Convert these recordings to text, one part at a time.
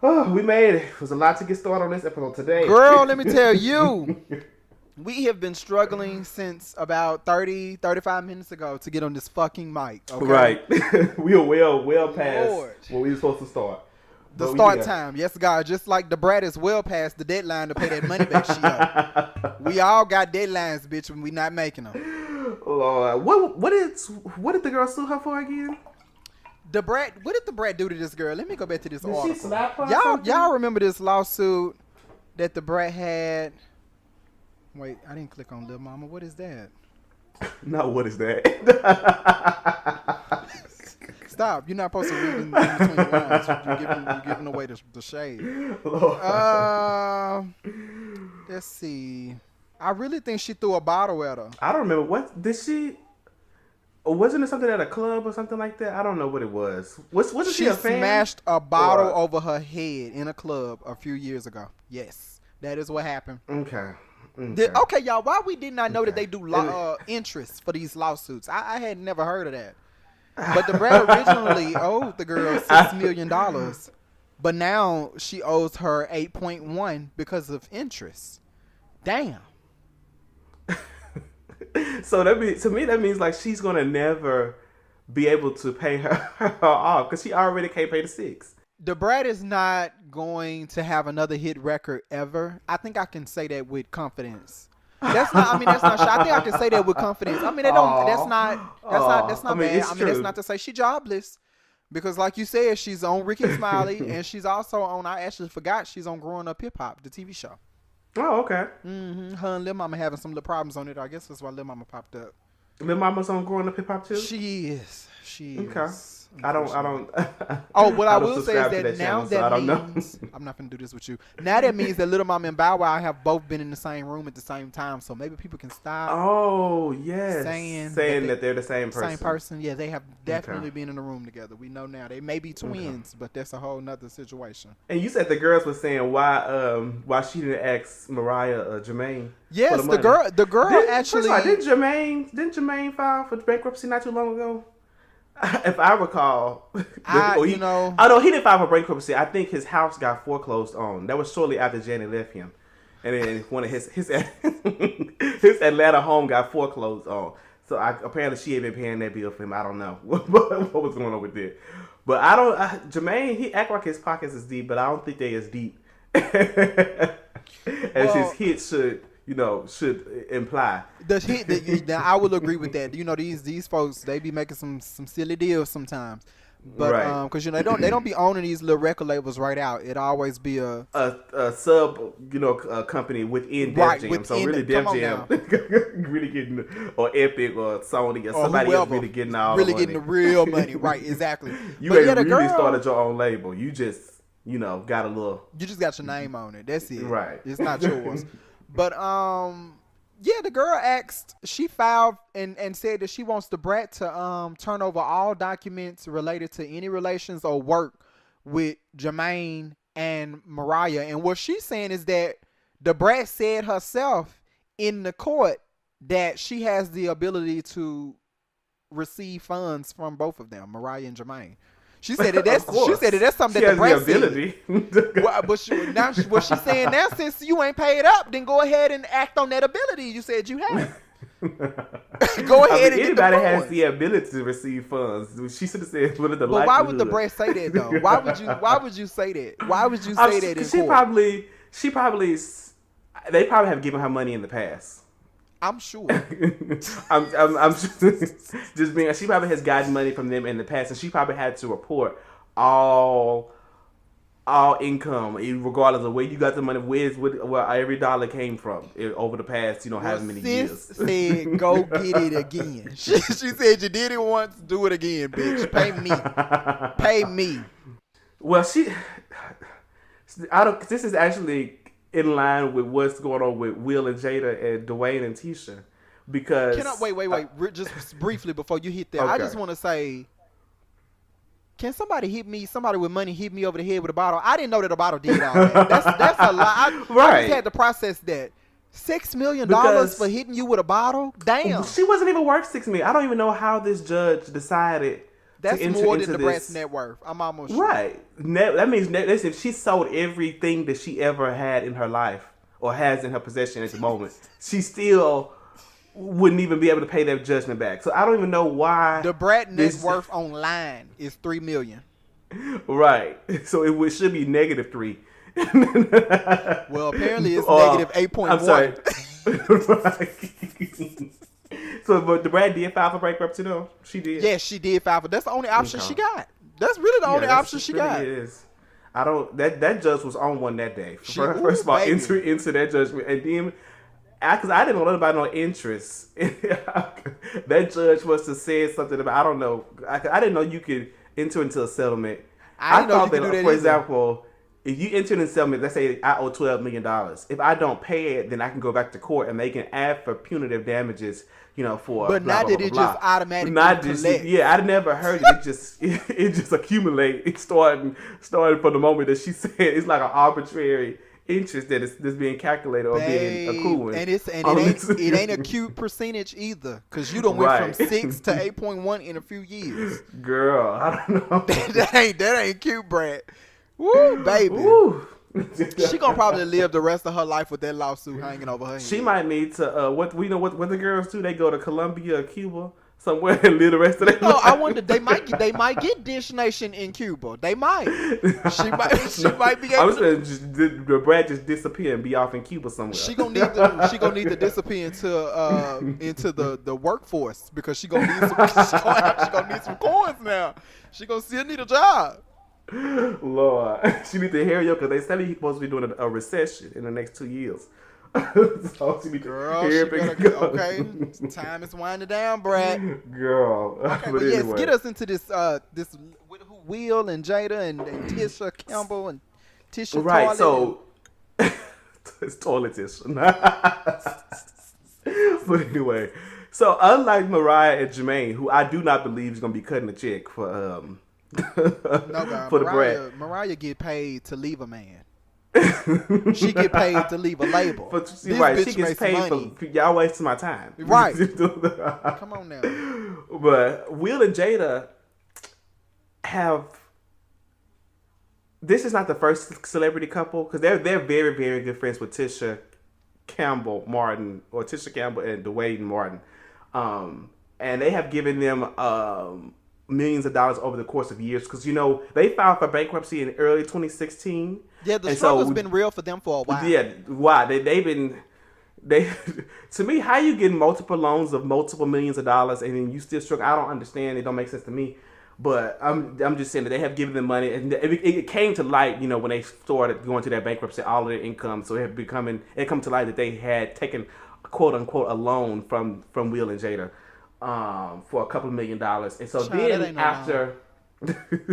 Oh, we made it. It was a lot to get started on this episode today. Girl, let me tell you. We have been struggling since about 35 minutes ago to get on this fucking mic. Okay? Right. We are well past when we were supposed to start. The start time. Yes, God. Just like the brat is well past the deadline to pay that money back she owed. We all got deadlines, bitch, when we not making them. Lord. What did the girl sue her for again? The brat. What did the brat do to this girl? Let me go back to this article. Did she slap her? Y'all remember this lawsuit that the brat had? Wait, I didn't click on Lil Mama. What is that? No, what is that? Stop. You're not supposed to read in between the lines. You're giving away the shade. Let's see. I really think she threw a bottle at her. I don't remember. What did she... Wasn't it something at a club or something like that? I don't know what it was. Wasn't she a fan? She smashed a bottle over her head in a club a few years ago. Yes, that is what happened. Okay. Okay, y'all. Why we did not know that they do interest for these lawsuits? I had never heard of that. But the brat originally owed the girl $6 million, but now she owes her 8.1 because of interest. Damn. So that means like she's gonna never be able to pay her off because she already can't pay the 6. The brat is not going to have another hit record ever. I think I can say that with confidence. That's not sure. I think I can say that with confidence. I mean, that's not bad. I mean, that's not to say she's jobless. Because like you said, she's on Ricky Smiley and she's also on, I actually forgot, she's on Growing Up Hip Hop, the TV show. Oh, okay. Mm-hmm. Her and Lil Mama having some little problems on it. I guess that's why Lil Mama popped up. Lil Mama's on Growing Up Hip Hop too? She is. Okay. I don't. Oh, what I will say is that now that means I'm not gonna do this with you. Now that means that Little Mama and Bow Wow have both been in the same room at the same time, so maybe people can stop. Oh yes, saying that they're the same person. Same person. Yeah, they have definitely been in the room together. We know now they may be twins, but that's a whole nother situation. And you said the girls were saying why she didn't ask Mariah Jermaine. Yes, the girl actually. Didn't Jermaine file for bankruptcy not too long ago? If I recall, he didn't file for bankruptcy. I think his house got foreclosed on. That was shortly after Janet left him, and then one of his Atlanta home got foreclosed on. So apparently she had been paying that bill for him. I don't know what was going on with it, but Jermaine, he act like his pockets is deep, but I don't think they as deep as his hits should imply. The hit now I will agree with that. These folks, they be making some silly deals sometimes. But because they don't be owning these little record labels right out. It always be a sub company within Def Jam. So really Def Jam really getting, or Epic or Sony or somebody else really getting all the money. Getting the real money. Right, exactly. You ain't really started your own label. You just got a little. You just got your name on it. That's it. Right. It's not yours. But the girl she filed and said that she wants the brat to turn over all documents related to any relations or work with Jermaine and Mariah. And what she's saying is that the brat said herself in the court that she has the ability to receive funds from both of them, Mariah and Jermaine. She said that that's something that the brat said. But what she's saying now, since you ain't paid up, then go ahead and act on that ability you said you had. Go ahead and anybody has the ability to receive funds. She should have said what are the likelihood. But why would the brat say that though? Why would you say that? Why would you say that in court? They probably have given her money in the past. I'm sure. I'm just being. She probably has gotten money from them in the past, and she probably had to report all income, regardless of where you got the money, where every dollar came from over the past, however many years. Said, "Go get it again." She said, "You did it once, do it again, bitch. Pay me." Well, this is actually in line with what's going on with Will and Jada and Dwayne and Tisha, because wait, just briefly before you hit that, okay. I just want to say, can somebody with money hit me over the head with a bottle? I didn't know that a bottle did all that. That's a lot. I just had to process that. $6 million for hitting you with a bottle? Damn. She wasn't even worth $6 million. I don't even know how this judge decided That's more than the brat's net worth. I'm almost sure. Right. That means listen, if she sold everything that she ever had in her life or has in her possession at the moment, she still wouldn't even be able to pay that judgment back. So I don't even know why the brat net worth online is $3 million. Right. So it should be -3. Well, apparently it's -8.1. I'm sorry. So, but the brat did file for bankruptcy, though. She did. Yes, she did file for. That's the only option she got. That's really the only option she got. Is. I don't. That judge was on one that day. First of all, enter into that judgment, and then because I didn't know nothing about no interest. That judge must have said something about. I don't know. I didn't know you could enter into a settlement. I thought that, for example, if you enter in a settlement, let's say I owe $12 million. If I don't pay it, then I can go back to court and they can add for punitive damages. For but blah, not blah, that it blah, just automatically collect. Yeah, I never heard it. It just accumulate. It started from the moment that she said it's like an arbitrary interest that's being calculated or being accruing. And it ain't a cute percentage either, because you done went from 6 to 8.1 in a few years. Girl, I don't know. that ain't cute, Brad. Woo, baby. Woo. She gonna probably live the rest of her life with that lawsuit hanging over her head. She might need to. What the girls do? They go to Colombia or Cuba somewhere and live the rest of their life. I wonder they might get Dish Nation in Cuba. They might. She might be able. I'm saying the brat just disappear and be off in Cuba somewhere. She gonna need to disappear into the workforce, because she gonna need some coins now. She gonna still need a job. Lord, she need to hurry up because they said he's supposed to be doing a recession in the next 2 years. So she need okay, time is winding down, Brad. Girl, okay, but yes, get us into this with Will and Jada and Tisha Campbell and Tisha. Right, so it's toilet Tisha. But anyway, so unlike Mariah and Jermaine, who I do not believe is gonna be cutting a check for no, God, for the brat. Mariah get paid to leave a man. She get paid to leave a label. But she gets paid for y'all wasting my time. Right. Come on now. But Will and Jada have. This is not the first celebrity couple, because they're very, very good friends with Tisha Campbell and Dwayne Martin, and they have given them millions of dollars over the course of years, because they filed for bankruptcy in early 2016. Yeah, the struggle's been real for them for a while. Yeah, why they've been to me, how you getting multiple loans of multiple millions of dollars and then you still struggle? I don't understand. It don't make sense to me. But I'm just saying that they have given them money, and it came to light, when they started going to that bankruptcy, all of their income. So it come to light that they had taken, quote unquote, a loan from Will and Jada. For a couple $1 million, and so then after,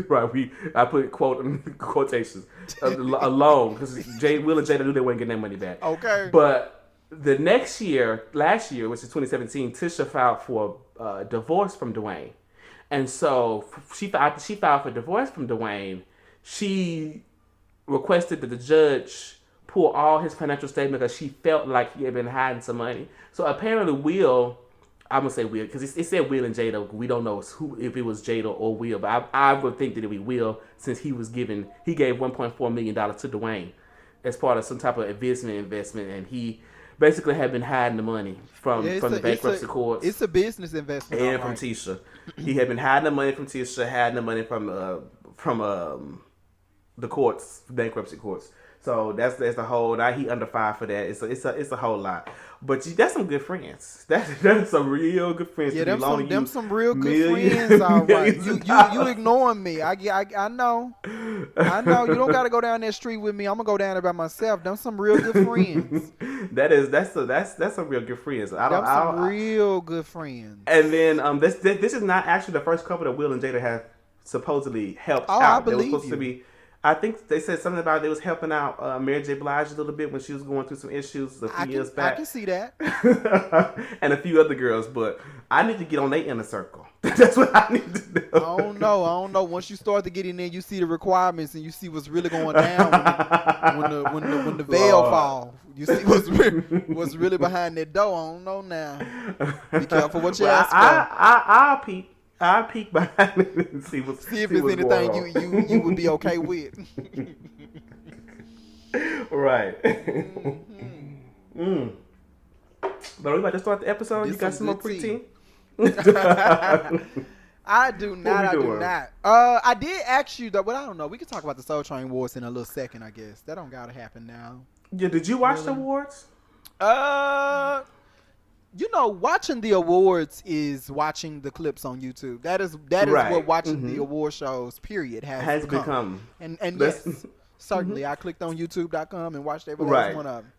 right, I put quotations, a loan, because Will and Jada knew they weren't getting that money back. Okay, but the last year, which is 2017, Tisha filed for divorce from Dwayne, and so she filed for divorce from Dwayne. She requested that the judge pull all his financial statements because she felt like he had been hiding some money. So apparently Will. I'm gonna say Will because it said Will and Jada. We don't know if it was Jada or Will, but I would think that it would be Will, since he gave $1.4 million to Dwayne as part of some type of investment, and he basically had been hiding the money from the bankruptcy courts. It's a business investment, and from Tisha. He had been hiding the money from Tisha, hiding the money from the courts, bankruptcy courts. So that's the whole. Now he under fire for that. It's a whole lot. But that's some good friends. That's some real good friends. Yeah, them some real good friends. All right, you ignoring me? I know. You don't gotta go down that street with me. I'm gonna go down there by myself. Them some real good friends. That's some real good friends. Real good friends. And then this is not actually the first couple that Will and Jada have supposedly helped out. I believe supposed to be. I think they said something about they was helping out Mary J. Blige a little bit when she was going through some issues a few years back. I can see that. And a few other girls, but I need to get on their inner circle. That's what I need to do. I don't know. Once you start to get in there, you see the requirements and you see what's really going down when the veil falls. You see what's really behind that door. I don't know now. Be careful what you ask for. I'll peep. I peek behind it and see if it's anything you would be okay with. Right. Mm. But we about to start the episode. You got some more pre-teen? I do not. I did ask you though, but I don't know. We can talk about the Soul Train Awards in a little second, I guess. That don't gotta happen now. Yeah, did you watch the awards? Watching the awards is watching the clips on YouTube. That is what watching the award shows, period, has become. And yes, certainly I clicked on YouTube.com and watched every last one of them.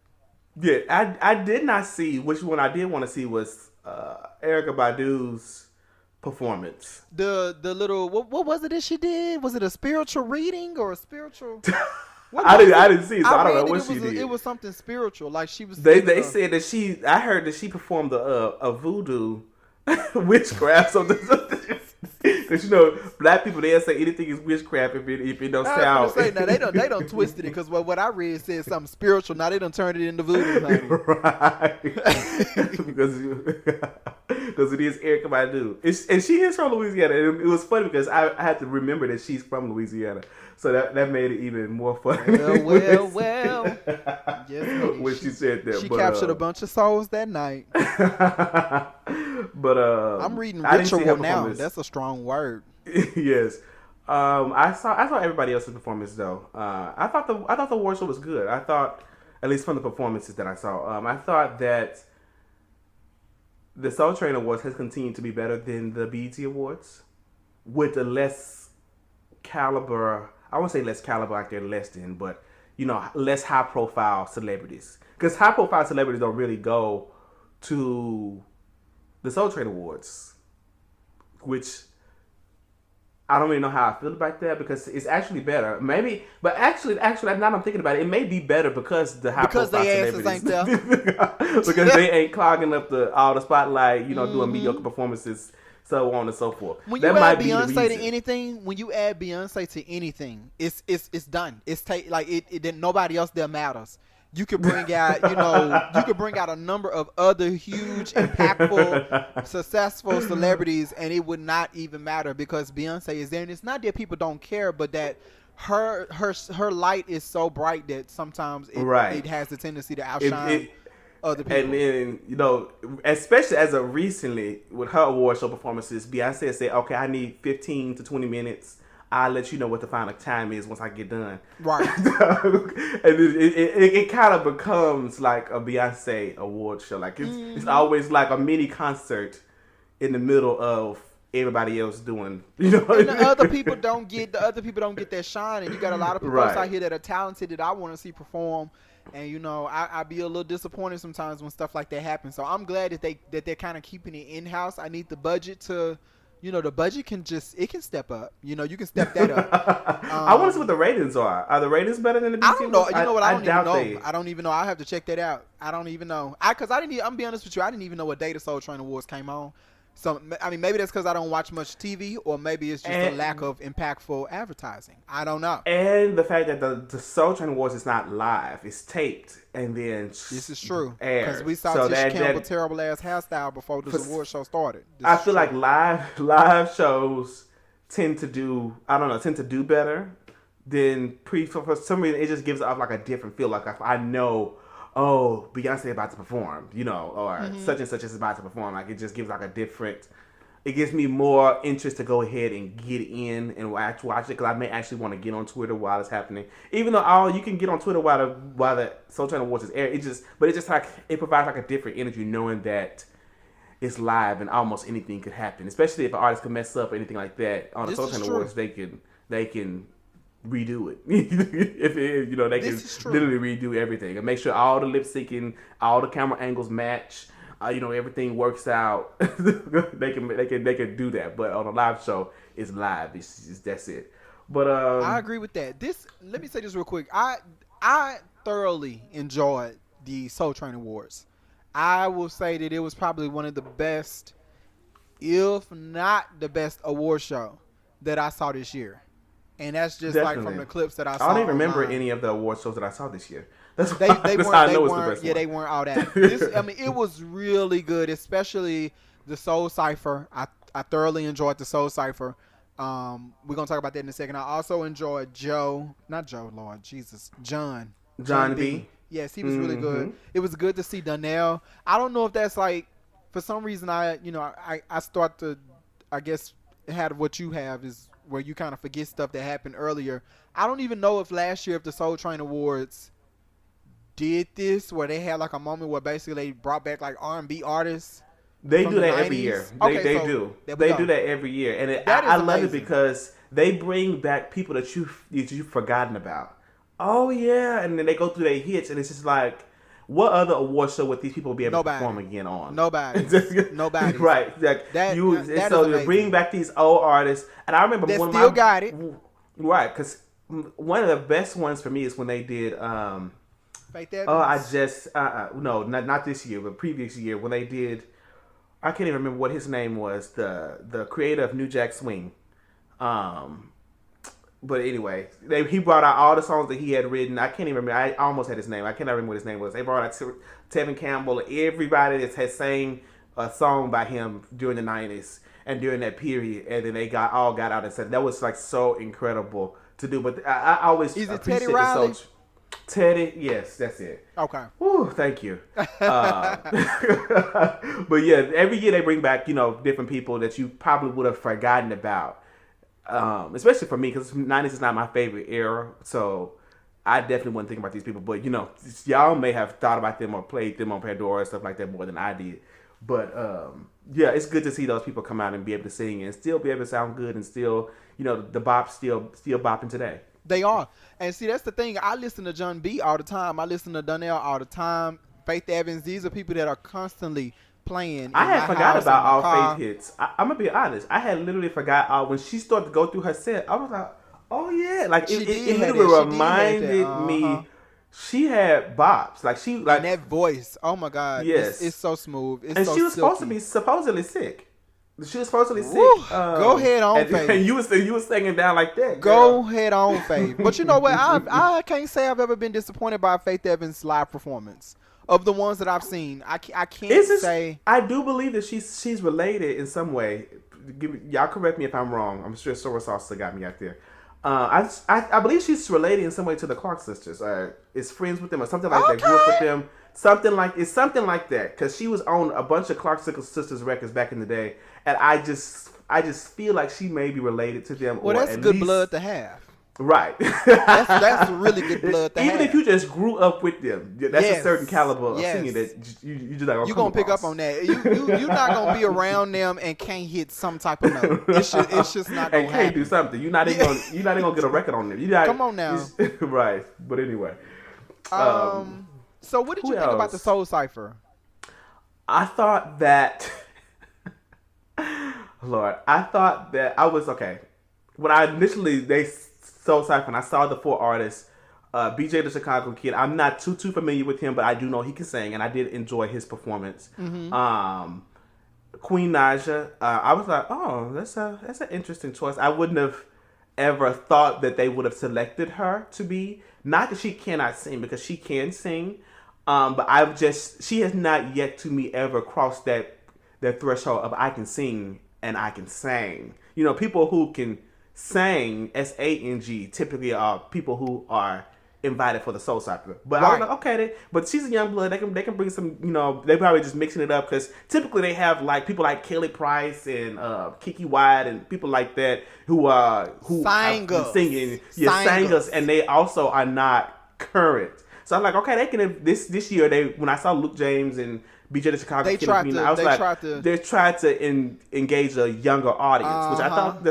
Yeah, I did not see, which one I did want to see was Erykah Badu's performance. The little what was it that she did? Was it a spiritual reading or a spiritual? I didn't see it, so I don't know what she did. It was something spiritual, like she was. They said that I heard that she performed a voodoo witchcraft. So because black people, they'll say anything is witchcraft if it don't sound. Now they don't twisted it because what I read said something spiritual. Now they don't turn it into voodoo, honey. Right? Because it is Erykah Badu, and she is from Louisiana. And it was funny because I had to remember that she's from Louisiana, so that made it even more funny. Well. Yes, when she said that, she captured a bunch of souls that night. But I'm reading ritual now. That's a strong word. Yes. I saw everybody else's performance though. I thought the award show was good. I thought, at least from the performances that I saw, I thought that the Soul Train Awards has continued to be better than the BET Awards, with a less caliber. I won't say less caliber like they're less than, but less high profile celebrities. Because high profile celebrities don't really go to the Soul Train Awards, which I don't really know how I feel about that, because it's actually better. Maybe, but actually, now that I'm thinking about it, it may be better because the high profile celebrities ain't there. because they ain't clogging up all the spotlight, doing mediocre performances, so on and so forth. When you add Beyonce to anything, it's done. It's then nobody else there matters. You could bring out a number of other huge, impactful, successful celebrities, and it would not even matter because Beyonce is there. And it's not that people don't care, but that her light is so bright that sometimes it has the tendency to outshine other people. And then, especially as of recently with her award show performances, Beyonce said, "Okay, I need 15 to 20 minutes. I'll let you know what the final time is once I get done." Right. And it kind of becomes like a Beyonce award show. Like it's always like a mini concert in the middle of everybody else doing. And the other people don't get that shine. And you got a lot of people out here that are talented that I want to see perform. And I be a little disappointed sometimes when stuff like that happens. So I'm glad that they're kind of keeping it in house. I need the budget to. The budget can step up. You can step that up. I want to see what the ratings are. Are the ratings better than the BET? I don't know. I don't even know. I don't even know. I have to check that out. I don't even know. Because I'm be honest with you. I didn't even know what day the Soul Train Awards came on. So maybe that's because I don't watch much TV, or maybe it's just a lack of impactful advertising. I don't know. And the fact that the Soul Train Awards is not live; it's taped and then this is true because we saw Tisha Campbell's terrible ass hairstyle before this award show started. I feel like live shows tend to do better than for some reason. It just gives off like a different feel. Like I know. Oh, Beyonce about to perform, or such and such is about to perform. Like it just gives like a different. It gives me more interest to go ahead and get in and watch it, because I may actually want to get on Twitter while it's happening. Even though you can get on Twitter while the Soul Train Awards is airing, it provides like a different energy knowing that it's live and almost anything could happen. Especially if an artist could mess up or anything like that on the Soul Train Awards, they can redo it. They can literally redo everything and make sure all the lip syncing, all the camera angles match. Everything works out. they can do that. But on a live show, it's live. That's it. But I agree with that. Let me say this real quick. I thoroughly enjoyed the Soul Train Awards. I will say that it was probably one of the best, if not the best, award show that I saw this year. And that's just like from the clips that I saw. I don't even remember any of the award shows that I saw this year. That's they weren't all that. It was really good, especially the Soul Cypher. I I thoroughly enjoyed the Soul Cypher. We're gonna talk about that in a second. I also enjoyed John B. Yes, he was really good. It was good to see Donnell. I don't know if that's like, for some reason I start to, I guess, have what you have is where you kind of forget stuff that happened earlier. I don't even know if last year, if the Soul Train Awards did this, where they had like a moment where basically they brought back like R&B artists. They do that every year. They do that every year, and I love it because they bring back people that you've forgotten about. Oh yeah, and then they go through their hits, and it's just like, what other award show would these people be able to perform again on? Nobody. Right. Like so bring back these old artists, and I remember they still got it. Right, because one of the best ones for me is when they did. Faith Evans. Oh, I just no, not this year, but previous year when they did. I can't even remember what his name was. The creator of New Jack Swing. But anyway, he brought out all the songs that he had written. I can't even remember. I almost had his name. I cannot remember what his name was. They brought out Tevin Campbell. Everybody that had sang a song by him during the 90s and during that period. And then they all got out and said that was like so incredible to do. But I always appreciate Teddy Riley? Teddy, yes, that's it. Okay. Woo, thank you. But yeah, every year they bring back, different people that you probably would have forgotten about. Especially for me, because 90s is not my favorite era, so I definitely wouldn't think about these people. But y'all may have thought about them or played them on Pandora and stuff like that more than I did. But yeah, it's good to see those people come out and be able to sing and still be able to sound good and still, the bop still bopping today. They are. And see, that's the thing. I listen to John B all the time. I listen to Donnell all the time. Faith Evans. These are people that are constantly playing. I had forgot about all Faith hits. I'm going to be honest. I had literally forgot. When she started to go through her set, I was like, oh yeah. Like, it literally reminded me. She had bops. Like, and that voice. Oh my God. Yes. It's so smooth. It's and so she was silky. supposed to be supposedly sick. She was supposedly sick. Go ahead on, Faith. And you was singing down like that. Go ahead on, Faith. But you know what? I can't say I've ever been disappointed by Faith Evans' live performance. Of the ones that I've seen, I can't say. I do believe that she's related in some way. Y'all correct me if I'm wrong. I'm sure Sora Sauce got me out there. I believe she's related in some way to the Clark sisters. Is friends with them or something like that. Grew up with them. Something like that, because she was on a bunch of Clark sisters records back in the day, and I just feel like she may be related to them. Well, that's good blood to have. Right. that's really good blood to have. Even if you just grew up with them, that's a certain caliber of singing that you just not gonna pick up on that. You're not gonna be around them and can't hit some type of note. It's just not gonna happen. Can't do something. You're not even gonna get a record on them. Come on now. Right. But anyway. So what did you think about the Soul Cypher? I thought that, Lord, I was okay. When I initially, Soul Cypher, and I saw the 4 artists, BJ the Chicago Kid, I'm not too familiar with him, but I do know he can sing, and I did enjoy his performance. Mm-hmm. Queen Naija, I was like, oh, that's an interesting choice. I wouldn't have ever thought that they would have selected her to be, not that she cannot sing, because she can sing, but she has not yet to me ever crossed that threshold of I can sing and I can sing. People who can sing, SANG, typically are people who are invited for the Soul Cypher. But right. I was like, okay, but she's a young blood. They can bring some, they probably just mixing it up, because typically they have like people like Kelly Price and Kiki White and people like that who singing, singers, and they also are not current. So I'm like, okay, they can. This year, when I saw Luke James and BJ the Chicago Kid, they tried to engage a younger audience, which I felt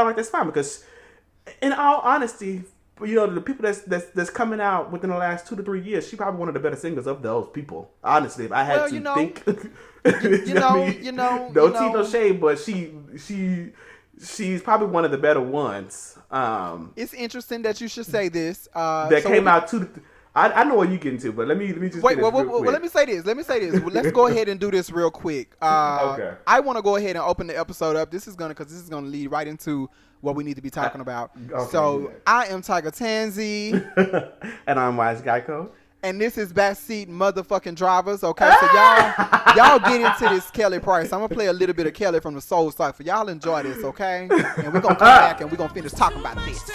like that's fine, because, in all honesty, the people that's coming out within the last 2 to 3 years, she's probably one of the better singers of those people. Honestly, if I had to think, no tea, no shade, but she's probably one of the better ones. It's interesting that you should say this. Came out I know what you're getting to, but let me just wait. Well, let me say this. Let's go ahead and do this real quick. Okay. I want to go ahead and open the episode up. This is gonna lead right into what we need to be talking about. Okay, so I am Tiger Tansy, and I'm Wise Geico, And this is Backseat Motherfucking Drivers. Okay, so y'all get into this Kelly Price. I'm going to play a little bit of Kelly from the Soul Cypher. Y'all enjoy this, okay? And we're going to come back and we're going to finish talking about this.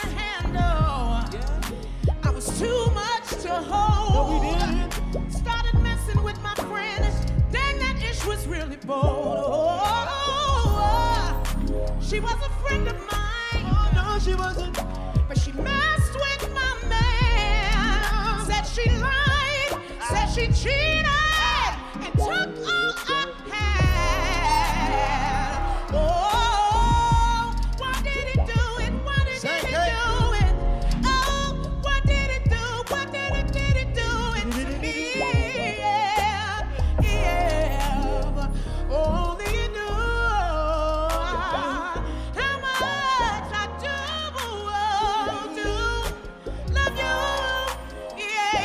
I was too much to hold. No, we started messing with my friends. Dang, that ish was really bold. She was a friend of mine. Oh, no, she wasn't. But she messed with my man. Said she lied. Said she cheated. And took all I had. Oh, why did he do it? Why did he do it? Oh, what did it do? What did it do it to me? Yeah. Only you knew how much I do love you. Yeah.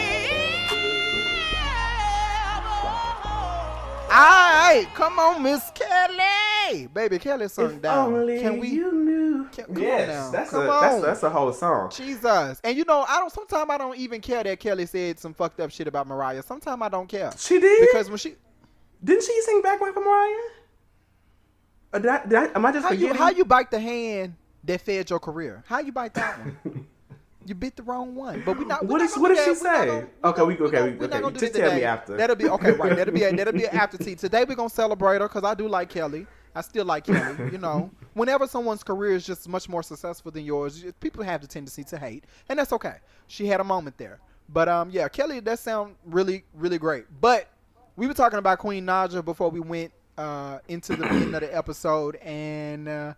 All right, come on, Miss Kelly. Baby, Kelly sung If down. only Can we? you knew. Come Yes, on now. that's Come a on. that's a whole song. Jesus. And sometimes I don't even care that Kelly said some fucked up shit about Mariah. Sometimes I don't care. She did? Because when Didn't she sing Back One for Mariah? Or am I just forgetting? how you bite the hand that fed your career? How you bite that one? You bit the wrong one. But What did she say? Okay. Just tell me after. That'll be okay, right? That'll be an after tea. Today we're gonna celebrate her because I do like Kelly. I still like Kelly. Whenever someone's career is just much more successful than yours, people have the tendency to hate, and that's okay. She had a moment there, but yeah, Kelly, that sound really, really great. But we were talking about Queen Naija before we went into the beginning of the episode, and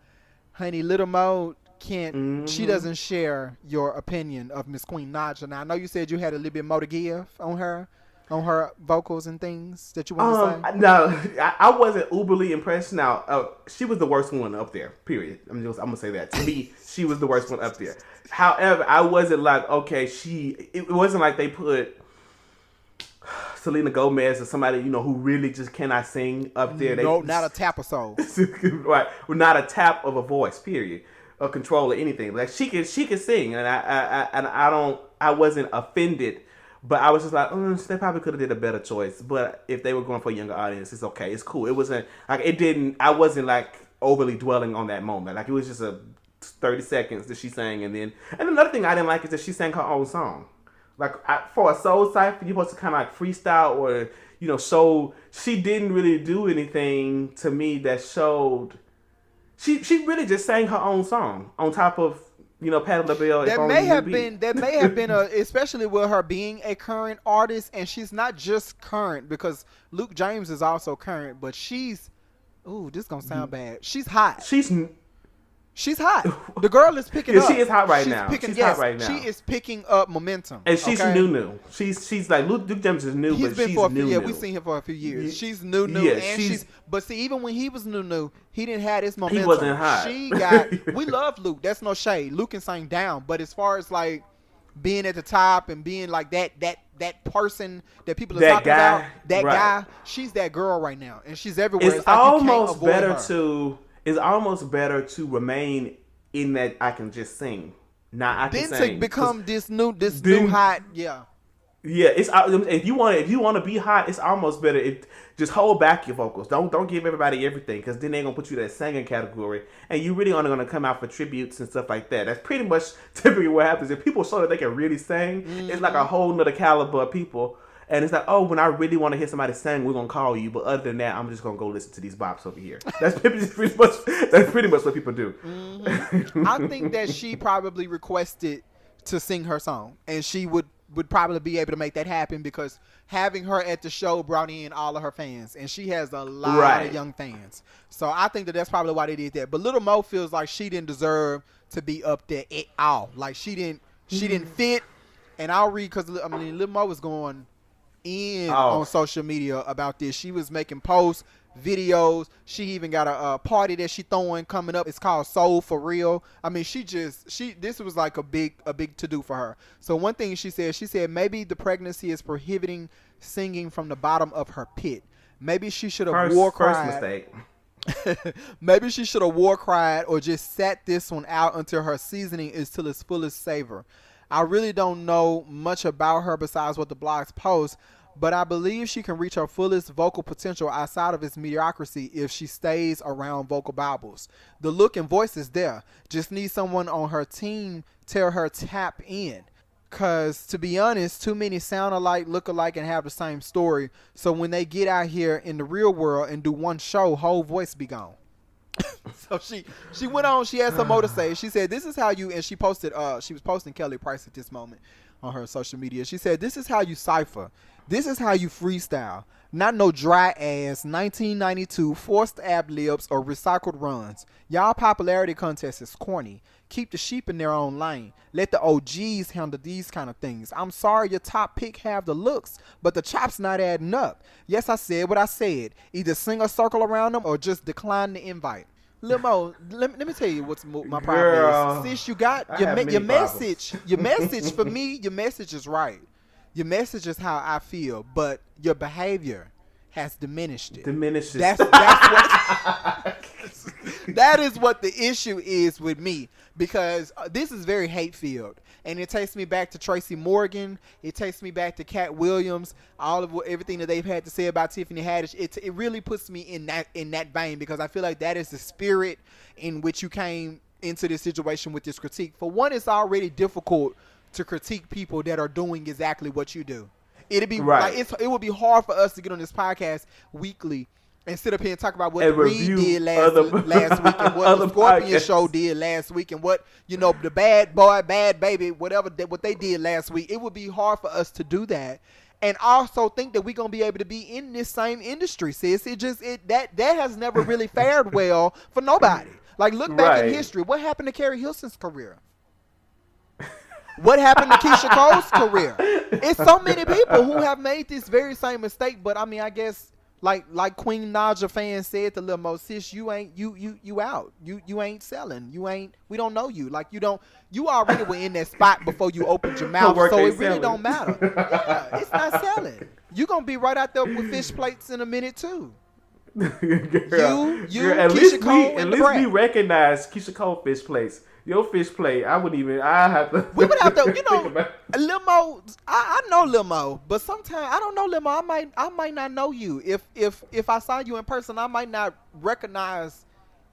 honey, Little Mo can't. Mm-hmm. She doesn't share your opinion of Miss Queen Naija. Now I know you said you had a little bit more to give on her vocals and things that you want to say. No, I wasn't uberly impressed. Now she was the worst one up there. Period. I'm gonna say that. To me, she was the worst one up there. However, I wasn't like, okay, it wasn't like they put Selena Gomez or somebody who really just cannot sing up there. Not a tap or so. Right, not a tap of a voice. Period. Or control or anything. Like she can sing, and I wasn't offended, but I was just like, they probably could have did a better choice. But if they were going for a younger audience, it's okay. It's cool. It wasn't like I wasn't like overly dwelling on that moment. Like it was just a 30 seconds that she sang, and another thing I didn't like is that she sang her own song. Like for a soul cypher, you're supposed to kind of like freestyle or show. She didn't really do anything to me that showed. She really just sang her own song on top of Patti LaBelle. That may have been especially with her being a current artist, and she's not just current because Luke James is also current, but she's this gonna sound bad. She's hot. She's hot. The girl is picking up. She is hot right now. She's hot right now. She is picking up momentum. And she's new. She's like Luke James is new, but she's new. Yeah, we've seen him for a few years. She's new. Yeah, and but see, even when he was new, he didn't have this momentum. He wasn't hot. We love Luke. That's no shade. Luke can sing down, but as far as like being at the top and being like that person that people are talking about, that guy, she's that girl right now, and she's everywhere. It's like almost better to. It's almost better to remain in that I can just sing. Now I can sing. Then to become this new hot, yeah. Yeah, it's if you want to be hot, it's almost better just hold back your vocals. Don't give everybody everything, because then they're gonna put you in that singing category, and you really only gonna come out for tributes and stuff like that. That's pretty much typically what happens. If people show that they can really sing, it's like a whole nother caliber of people. And it's like, when I really want to hear somebody sing, we're gonna call you. But other than that, I'm just gonna go listen to these bops over here. That's pretty much what people do. Mm-hmm. I think that she probably requested to sing her song, and she would probably be able to make that happen because having her at the show brought in all of her fans, and she has a lot of young fans. So I think that's probably why they did that. But Little Mo feels like she didn't deserve to be up there at all. Like she didn't fit. And I'll read because Little Mo was going on social media about this. She was making posts, videos. She even got a party that she throwing coming up. It's called Soul for Real. I mean, this was like a big to do for her. So one thing she said maybe the pregnancy is prohibiting singing from the bottom of her pit. Maybe she should have war cried. First mistake. Maybe she should have war cried or just sat this one out until her seasoning is to its fullest savor. I really don't know much about her besides what the blogs post, but I believe she can reach her fullest vocal potential outside of its mediocrity if she stays around vocal bobbles. The look and voice is there. Just need someone on her team tell her tap in. Because, to be honest, too many sound alike, look alike, and have the same story. So when they get out here in the real world and do one show, whole voice be gone. So she went on, she had some more to say. She said, this is how you, and she posted, she was posting Kelly Price at this moment on her social media. She said, this is how you cipher. This is how you freestyle. Not no dry ass 1992 forced ab libs or recycled runs. Y'all popularity contest is corny. Keep the sheep in their own lane. Let the OGs handle these kind of things. I'm sorry your top pick have the looks, but the chops not adding up. Yes, I said what I said. Either sing a circle around them or just decline the invite. Lil Mo, let me tell you what's my problem is. Sis, you got your message. Your message for me, your message is right. Your message is how I feel, but your behavior has diminished it. Diminishes. That's what. That is what the issue is with me, because this is very hate-filled, and it takes me back to Tracy Morgan. It takes me back to Cat Williams. Everything that they've had to say about Tiffany Haddish. It really puts me in that vein, because I feel like that is the spirit in which you came into this situation with this critique. For one, it's already difficult to critique people that are doing exactly what you do. It'd be right. Like it would be hard for us to get on this podcast weekly and sit up here and talk about what Reed did last week and what the Scorpion show did last week and what, the Bad Boy, Bad Baby, whatever what they did last week. It would be hard for us to do that and also think that we're gonna be able to be in this same industry, sis. That has never really fared well for nobody. Like, look back in history. What happened to Carrie Hilson's career? What happened to Keisha Cole's career? It's so many people who have made this very same mistake. But I mean, I guess like Queen Naja fan said to Lil Mo, sis, you ain't you out. You ain't selling. We don't know you. Like you already were in that spot before you opened your mouth. So it really don't matter. Yeah, it's not selling. You gonna be right out there with fish plates in a minute too. Girl, at least we recognize Keisha Cole fish plates. Your fish plate, I wouldn't even. We would have to, Lil Mo. I know Lil Mo, but sometimes I don't know Lil Mo. I might not know you. If I saw you in person, I might not recognize.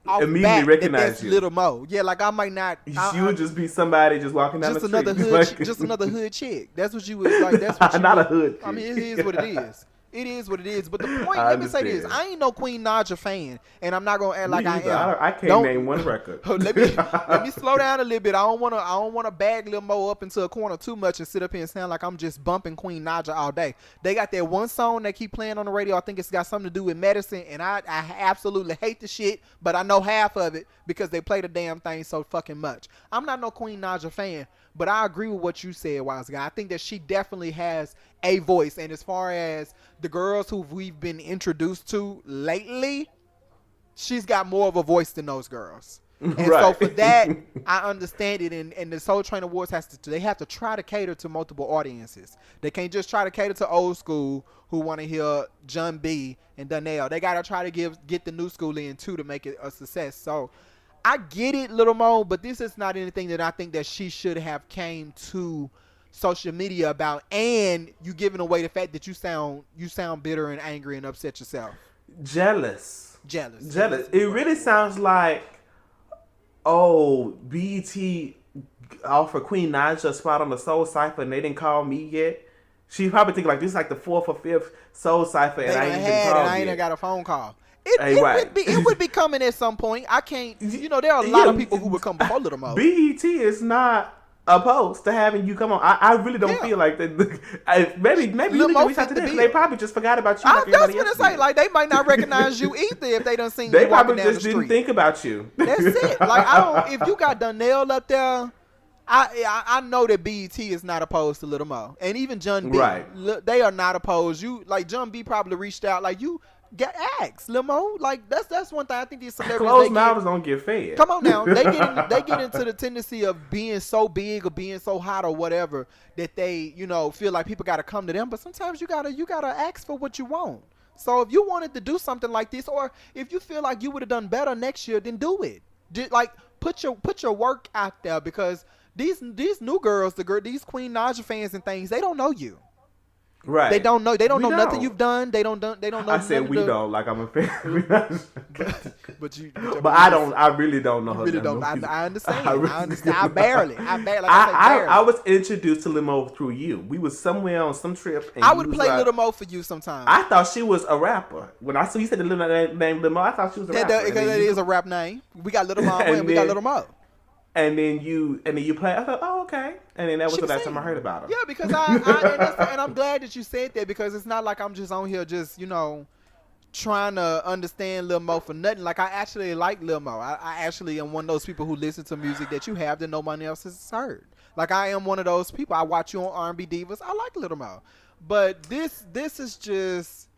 Immediately recognize you, Lil Mo. Yeah, like I might not. You would just be somebody just walking down the street. Just another hood chick. That's what you would like. That's what you not would. A hood. I mean, it is what it is. It is what it is. But the point, let me say this. I ain't no Queen Naja fan, and I'm not going to act like I am. I can't name one record. let me slow down a little bit. I don't want to bag Lil Mo up into a corner too much and sit up here and sound like I'm just bumping Queen Naja all day. They got that one song they keep playing on the radio. I think it's got something to do with medicine, and I absolutely hate the shit, but I know half of it because they play the damn thing so fucking much. I'm not no Queen Naja fan, but I agree with what you said, Wise Guy. I think that she definitely has a voice. And as far as the girls who we've been introduced to lately, she's got more of a voice than those girls. And so for that, I understand it. And the Soul Train Awards they have to try to cater to multiple audiences. They can't just try to cater to old school who want to hear John B. and Donnell. They got to try to get the new school in too to make it a success. So I get it, Little Mo, but this is not anything that I think that she should have came to social media about, and you giving away the fact that you sound bitter and angry and upset yourself. Jealous. It really sounds like, BET offered Queen Naja a spot on the Soul Cypher and they didn't call me yet. She probably thinking like this is like the 4th or 5th Soul Cypher and I ain't been called I ain't yet. Got a phone call. It would be coming at some point. I can't. There are a lot of people who would come before Little Mo. BET is not opposed to having you come on. I really don't feel like that. Maybe you need to reach out to them. They probably just forgot about you. That's what it's like. Like they might not recognize you either if they done seen you walking down the street. They probably just didn't think about you. That's it. Like if you got Donnell up there, I know that BET is not opposed to Little Mo, and even John B. Right. They are not opposed. You like John B. probably reached out like you. Get asked, Lil Mo. Like that's one thing. I think these celebrities closed mouths don't get fed. Come on now, they get into the tendency of being so big or being so hot or whatever that they feel like people got to come to them. But sometimes you gotta ask for what you want. So if you wanted to do something like this, or if you feel like you would have done better next year, then do it. Like put your work out there, because These new girls, these Queen Naija fans and things, they don't know you. Right. They don't know. They don't know nothing you've done. They don't know. I said we don't. Like I'm a fan. but I don't. I really don't know her. Really don't. I understand. I understand. I barely. I was introduced to Lil Mo through you. We was somewhere on some trip. And I would play Lil Mo for you sometimes. I thought she was a rapper. When I saw you said the name Lil Mo, I thought she was a rapper. Because that is a rap name. We got Lil Mo and we got Lil Mo. And then you play. I thought, oh, okay. And then that was the last time I heard about her. Yeah, because and I'm glad that you said that, because it's not like I'm just on here just trying to understand Lil Mo for nothing. Like, I actually like Lil Mo. I actually am one of those people who listen to music that you have that nobody else has heard. Like, I am one of those people. I watch you on R&B Divas. I like Lil Mo, but this is just.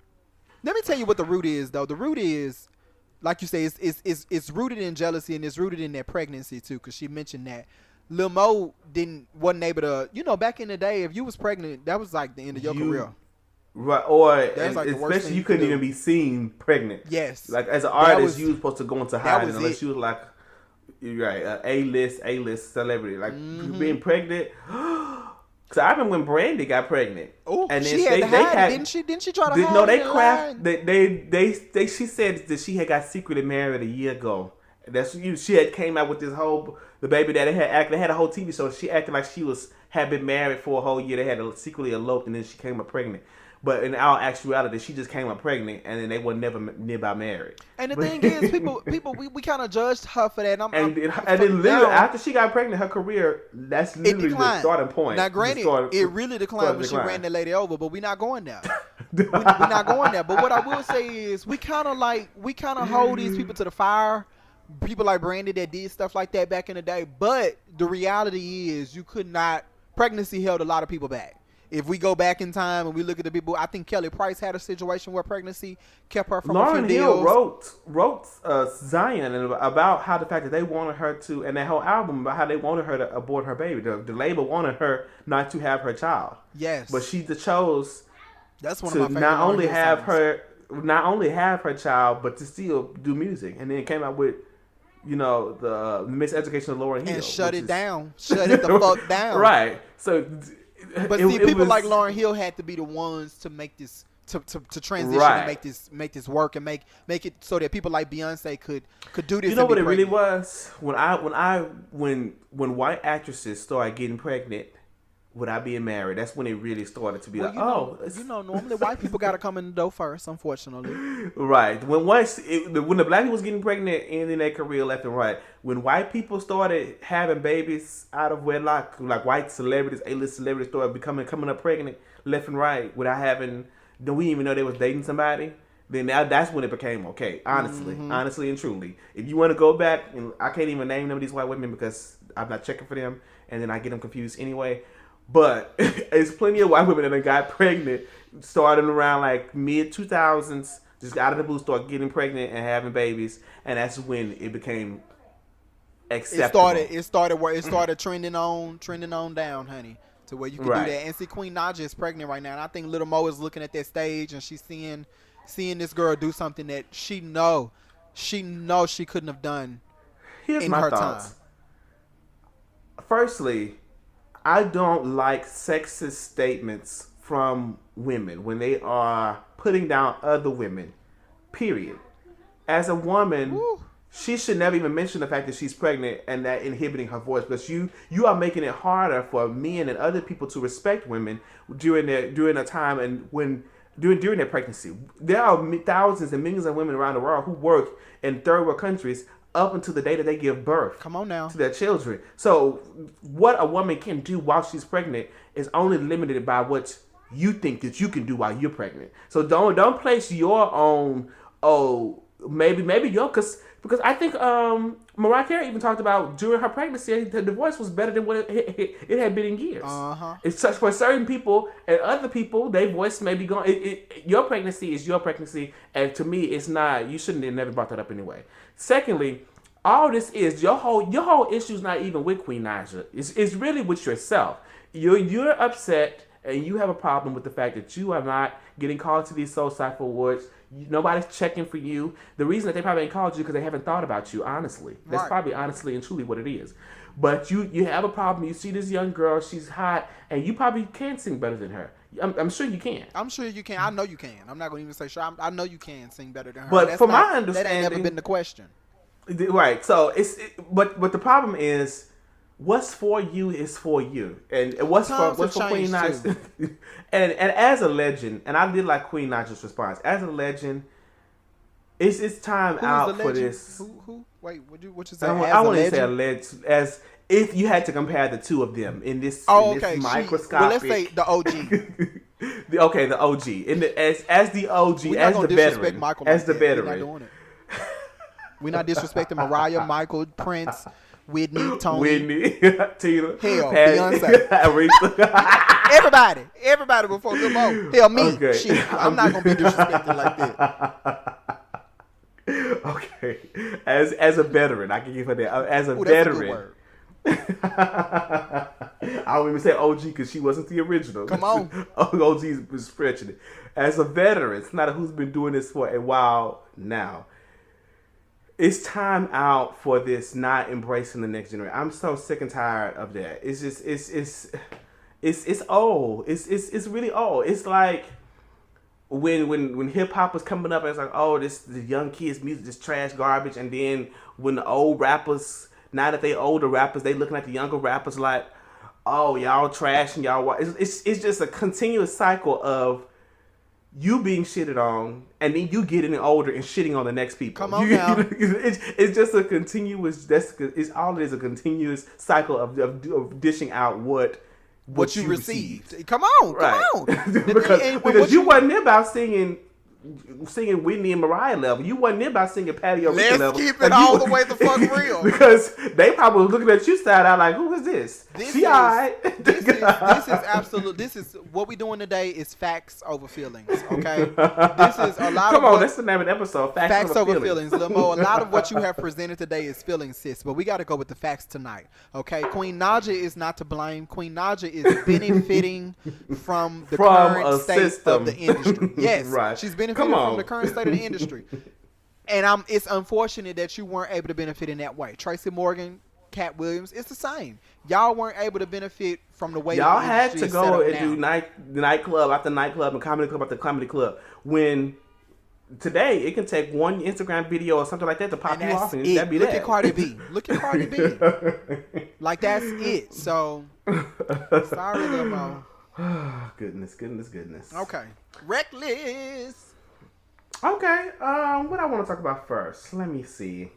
Let me tell you what the root is, though. The root is, like you say, it's rooted in jealousy, and it's rooted in that pregnancy too, because she mentioned that Lil Mo wasn't able to, back in the day, if you was pregnant, that was like the end of your career. Right, or like especially you couldn't even be seen pregnant. Yes, like as an artist, you was supposed to go into hiding unless you was like, right, A-list celebrity, like being pregnant. Cause I remember when Brandy got pregnant. Oh, and she had to hide, didn't she? Didn't she try to hide? No, they craft. They she said that she had got secretly married a year ago. She had came out with this whole the baby that they had a whole TV show. She acted like she had been married for a whole year. They had secretly eloped, and then she came up pregnant. But in all actuality, she just came up pregnant, and then they were never nearby married. And the thing is, people, we kind of judged her for that. And then literally after she got pregnant, her career, that's literally the starting point. Now, granted, it really declined when she ran that lady over, but we're not going there. We're not going there. But what I will say is, we kind of hold these people to the fire. People like Brandy that did stuff like that back in the day. But the reality is, pregnancy held a lot of people back. If we go back in time and we look at the people, I think Kelly Price had a situation where pregnancy kept her from Lauryn a few deals. Hill wrote Zion about how the fact that they wanted her to, and that whole album about how they wanted her to abort her baby. The label wanted her not to have her child. Yes, but she chose that's one to of my not only have her child, but to still do music. And then it came out with, the Miseducation of Lauryn Hill, and shut it down, shut it the fuck down. Right. So. But people like Lauryn Hill had to be the ones to make this to transition and make this work and make it so that people like Beyonce could do this. You know what it really was? When white actresses started getting pregnant without being married, that's when it really started to be normally white people got to come in the door first, unfortunately. Right. When the black people was getting pregnant, ending their career left and right. When white people started having babies out of wedlock, like white celebrities, A-list celebrities started coming up pregnant left and right without having, we didn't even know they was dating somebody. Then that's when it became okay. Honestly and truly. If you want to go back, and I can't even name them these white women because I'm not checking for them, and then I get them confused anyway. But there's plenty of white women that got pregnant starting around like mid-2000s, just out of the blue, start getting pregnant and having babies, and that's when it became acceptable. It started trending on down, honey, to where you can do that. And see, Queen Naija is pregnant right now, and I think Lil Mo is looking at that stage and she's seeing this girl do something that she knows she couldn't have done in her time. Firstly, I don't like sexist statements from women when they are putting down other women, period. As a woman, she should never even mention the fact that she's pregnant and that inhibiting her voice, because you are making it harder for men and other people to respect women during a time and during their pregnancy. There are thousands and millions of women around the world who work in third world countries up until the day that they give birth. Come on now. To their children. So what a woman can do while she's pregnant is only limited by what you think that you can do while you're pregnant. So don't place your own, maybe your, because I think Mariah Carey even talked about during her pregnancy, the divorce was better than what it had been in years. It's such for certain people, and other people, their voice may be gone. Your pregnancy is your pregnancy, and to me, it's not. You shouldn't have never brought that up anyway. Secondly, all this is your whole issue is not even with Queen Naija. It's really with yourself. You're upset and you have a problem with the fact that you are not getting called to these Soul Cypher awards. Nobody's checking for you. The reason that they probably ain't called you because they haven't thought about you. Honestly, that's probably honestly and truly what it is. But you have a problem. You see this young girl, she's hot, and you probably can sing better than her. I'm sure you can. I'm sure you can. I know you can. I'm not going to even say sure. I know you can sing better than her. But from my understanding, that ain't never been the question. Right. So but the problem is, what's for you is for you, and what's for Queen Naija. and as a legend, and I did like Queen Naija's response. As a legend, it's time out for this. Who? Wait, what you say? I want to say a legend as. If you had to compare the two of them in this, microscopic, well, let's say the OG. the OG, as the OG, as the veteran, Michael as the veteran. We're not doing it. We're not disrespecting Mariah, Michael, Prince, Whitney, Tony, Tina, hell, Patty, Beyonce, Aretha, everybody before them all. Hell, me, okay. Shit, I'm not gonna be disrespected like that. Okay, as a veteran, I can give her that. As a veteran. I don't even say OG because she wasn't the original. Come on. OG was stretching it. As a veteran, it's not who's been doing this for a while now. It's time out for this not embracing the next generation. I'm so sick and tired of that. It's just it's old. It's really old. It's like when hip hop was coming up, it's like, oh, the young kids' music is trash garbage, and then when the old rappers, now that they older rappers, they looking at the younger rappers like, oh, y'all trash and y'all. It's just a continuous cycle of you being shitted on, and then you getting older and shitting on the next people. Come on now. It's just a continuous. It's all it is, a continuous cycle of dishing out what you received. Come on, right. Come on. because you wasn't there about singing Whitney and Mariah level. You wasn't there about singing Patty or Ricky level. Let's keep it all the way the fuck real. Because they probably were looking at you side out like, who is this? This is absolute. This is what we doing today is facts over feelings. Okay. This is a lot. Come on, that's the name of the episode. Facts over feelings. Limo, a lot of what you have presented today is feelings, sis. But we got to go with the facts tonight. Okay. Queen Naija is not to blame. Queen Naija is benefiting from the current state of the industry. Yes, right. She's benefiting from the current state of the industry. And it's unfortunate that you weren't able to benefit in that way. Tracy Morgan, Cat Williams, it's the same. Y'all weren't able to benefit from the way y'all had to go and do nightclub after nightclub and comedy club after comedy club. When today it can take one Instagram video or something like that to pop you off, and that'd be Look at Cardi B. Look at Cardi B. Like that's it. So sorry, Limo. Goodness. Okay, Reckless. Okay, what I want to talk about first? Let me see.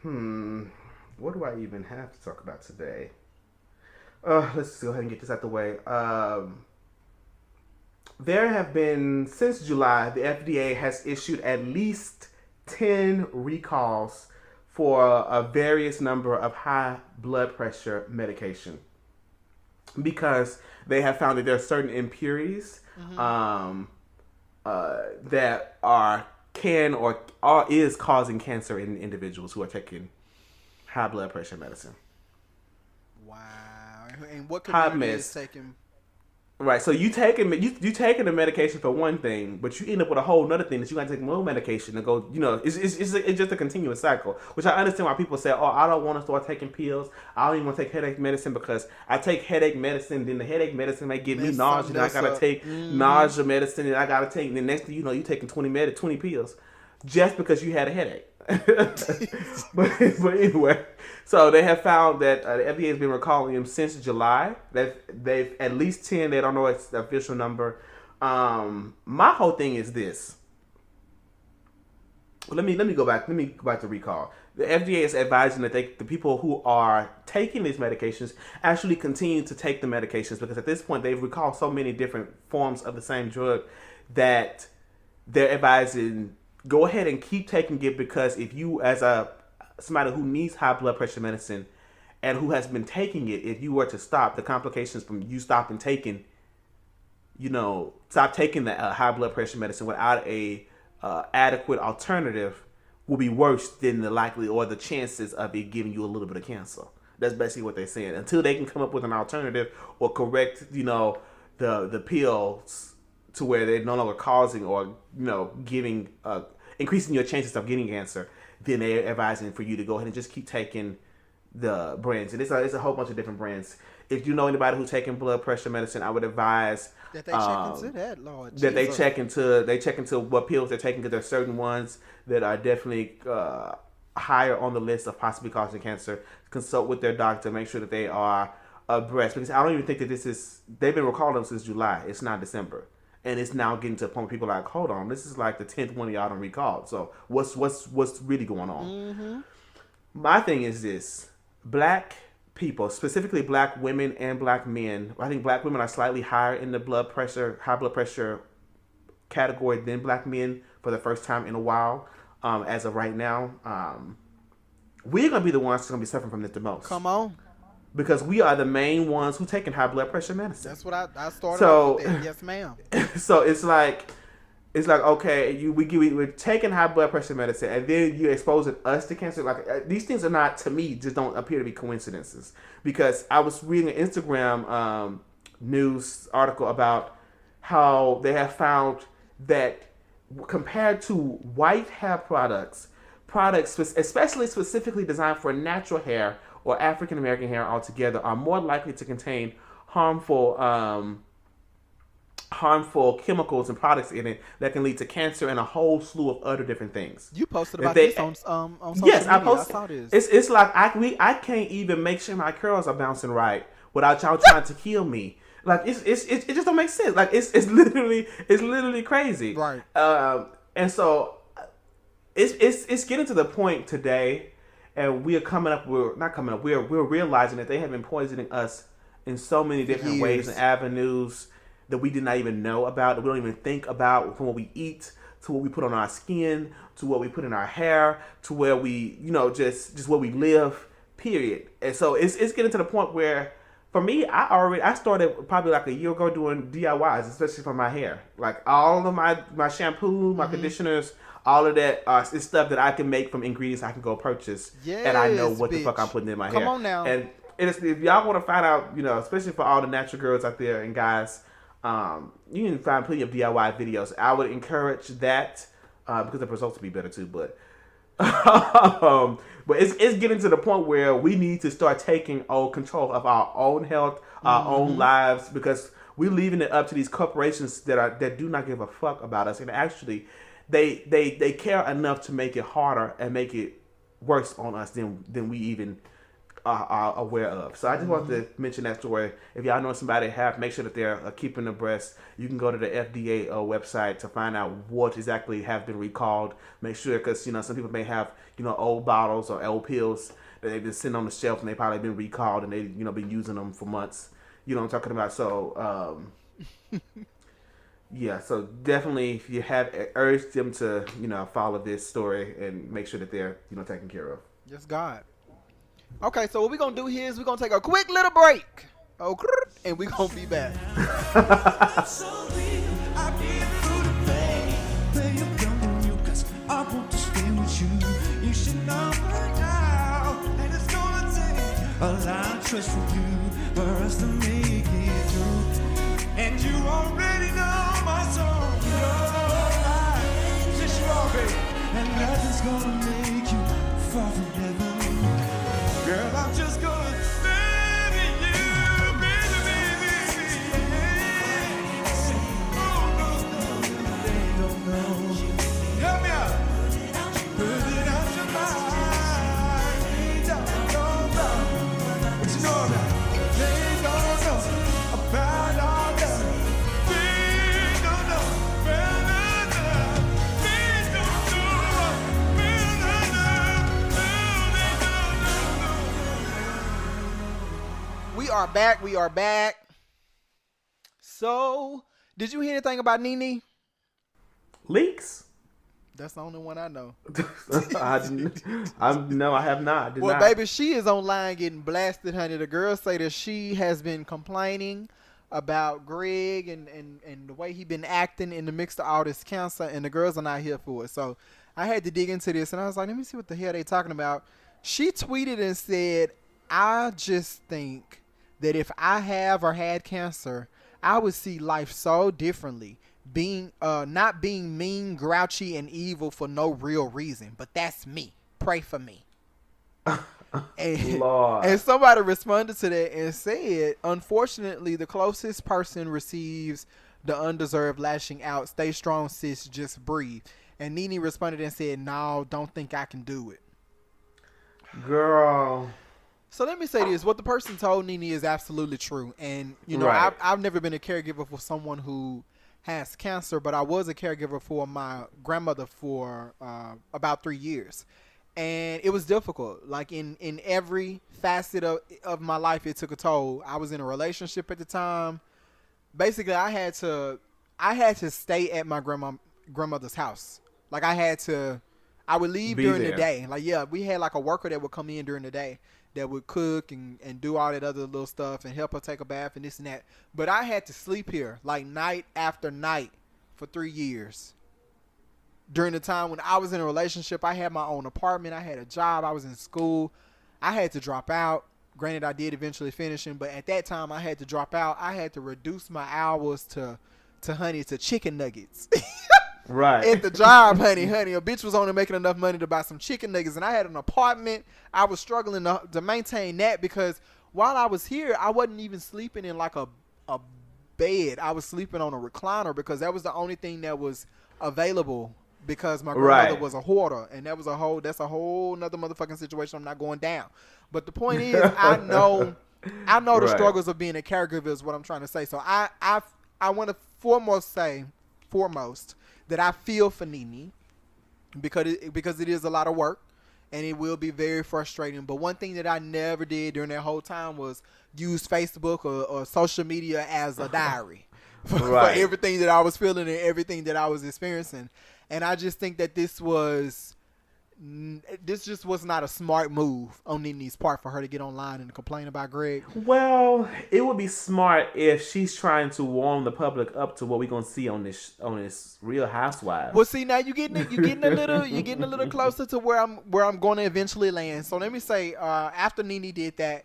What do I even have to talk about today? Let's go ahead and get this out the way. There have been, since July, the FDA has issued at least 10 recalls for a various number of high blood pressure medication because they have found that there are certain impurities that is causing cancer in individuals who are taking high blood pressure medicine. Wow. And what community is taking? Right. So you taking the medication for one thing, but you end up with a whole nother thing that you got to take more medication to go. It's just a continuous cycle. Which I understand why people say, "Oh, I don't want to start taking pills. I don't even want to take headache medicine because I take headache medicine. Then the headache medicine may give me nausea. And I gotta take nausea medicine, and I gotta take. And the next thing you know, you taking 20 pills just because you had a headache." but anyway, so they have found that the FDA has been recalling them since July. They've at least 10. They don't know it's the official number. My whole thing is this. Let me go back. Let me go back to recall. The FDA is advising that the people who are taking these medications actually continue to take the medications because at this point they've recalled so many different forms of the same drug that they're advising. Go ahead and keep taking it because if you, as somebody who needs high blood pressure medicine and who has been taking it, if you were to stop, the complications from you stopping taking, stop taking the high blood pressure medicine without a adequate alternative will be worse than the likely or the chances of it giving you a little bit of cancer. That's basically what they're saying. Until they can come up with an alternative or correct, the pills to where they're no longer causing or giving increasing your chances of getting cancer, then they're advising for you to go ahead and just keep taking the brands, and it's a whole bunch of different brands. If you know anybody who's taking blood pressure medicine, I would advise that they check into that, Lord. That they check into what pills they're taking, because there's certain ones that are definitely higher on the list of possibly causing cancer. Consult with their doctor, make sure that they are abreast, because I don't even think that they've been recalling them since July. It's not December. And it's now getting to a point where people are like, hold on, this is like the 10th one of y'all done recalled. So what's really going on? Mm-hmm. My thing is this: black people, specifically black women and black men. I think black women are slightly higher in the high blood pressure category than black men for the first time in a while. As of right now, we're gonna be the ones who's gonna be suffering from this the most. Come on. Because we are the main ones who taking high blood pressure medicine. That's what I started off with that. Yes, ma'am. So it's like okay, we're taking high blood pressure medicine, and then you're exposing us to cancer. Like these things are not, to me, just don't appear to be coincidences. Because I was reading an Instagram news article about how they have found that compared to white hair products especially specifically designed for natural hair or African American hair altogether, are more likely to contain harmful chemicals and products in it that can lead to cancer and a whole slew of other different things. You posted about this on social yes, media. I posted. I saw this. It's like I can't even make sure my curls are bouncing right without y'all trying to kill me. Like it just don't make sense. Like it's literally crazy. Right. And so it's getting to the point today. And we're realizing that they have been poisoning us in so many different ways and avenues that we did not even know about, that we don't even think about, from what we eat, to what we put on our skin, to what we put in our hair, to where we, just where we live, period. And so it's getting to the point where, for me, I started probably like a year ago doing DIYs, especially for my hair. Like all of my shampoo, my conditioners, all of that is stuff that I can make from ingredients I can go purchase, and I know what the fuck I'm putting in my hair. Come on now. And if y'all want to find out, especially for all the natural girls out there and guys, you can find plenty of DIY videos. I would encourage that because the results will be better too. But it's getting to the point where we need to start taking control of our own health, our own lives, because we're leaving it up to these corporations that do not give a fuck about us, and actually they care enough to make it harder and make it worse on us than we even are aware of. So I just wanted to mention that story. If y'all know somebody make sure that they're keeping abreast. You can go to the FDA website to find out what exactly have been recalled. Make sure, because some people may have old bottles or old pills that they've been sitting on the shelf and they probably been recalled and they been using them for months. You know what I'm talking about? So yeah, so definitely if you have urged them to follow this story and make sure that they're taken care of. Yes, God. Okay, so what we're going to do here is we're going to take a quick little break. Okay, and we're going to be back. A lot of trust from you for us to make it through. And you already know my song. You're mine, just strawberry. And nothing's gonna make you fall from heaven. Girl, I'm just gonna marry you, baby. Oh, no, they don't know. Help me out. Put it out your mind. They don't know about what you know about. They don't know about all that. They don't know about love. They don't know. We are back. So, did you hear anything about Nene? Leaks? That's the only one I know. No, I have not. Well, baby, she is online getting blasted, honey. The girls say that she has been complaining about Greg and the way he been acting in the mix of all this cancer, and the girls are not here for it. So I had to dig into this, and I was like, let me see what the hell they talking about. She tweeted and said, I just think that if I have or had cancer, I would see life so differently. Not being mean, grouchy, and evil for no real reason. But that's me. Pray for me. And somebody responded to that and said, unfortunately, the closest person receives the undeserved lashing out. Stay strong, sis. Just breathe. And Nene responded and said, no, don't think I can do it. Girl. So let me say this. What the person told Nene is absolutely true. And, you know, right. I've never been a caregiver for someone who has cancer, but I was a caregiver for my grandmother for about 3 years. And it was difficult. Like in every facet of my life, it took a toll. I was in a relationship at the time. Basically, I had to stay at my grandmother's house. Like I would leave during the day. Like, yeah, we had like a worker that would come in during the day that would cook and do all that other little stuff and help her take a bath and this and that. But I had to sleep here like night after night for 3 years. During the time when I was in a relationship, I had my own apartment. I had a job. I was in school. I had to drop out. Granted, I did eventually finish him, but at that time I had to drop out. I had to reduce my hours to chicken nuggets. Right. At the job, honey. A bitch was only making enough money to buy some chicken nuggets, and I had an apartment. I was struggling to maintain that because while I was here, I wasn't even sleeping in like a bed. I was sleeping on a recliner because that was the only thing that was available because my grandmother was a hoarder, and that's a whole nother motherfucking situation I'm not going down. But the point is, I know the struggles of being a caregiver is what I'm trying to say. So I want to foremost that I feel for Nene because it is a lot of work and it will be very frustrating. But one thing that I never did during that whole time was use Facebook or social media as a diary for everything that I was feeling and everything that I was experiencing. And I just think that this just was not a smart move on Nene's part for her to get online and complain about Greg. Well, it would be smart if she's trying to warm the public up to what we're gonna see on this Real Housewives. Well, see, now you're getting a little closer to where I'm going to eventually land. So let me say, after Nene did that,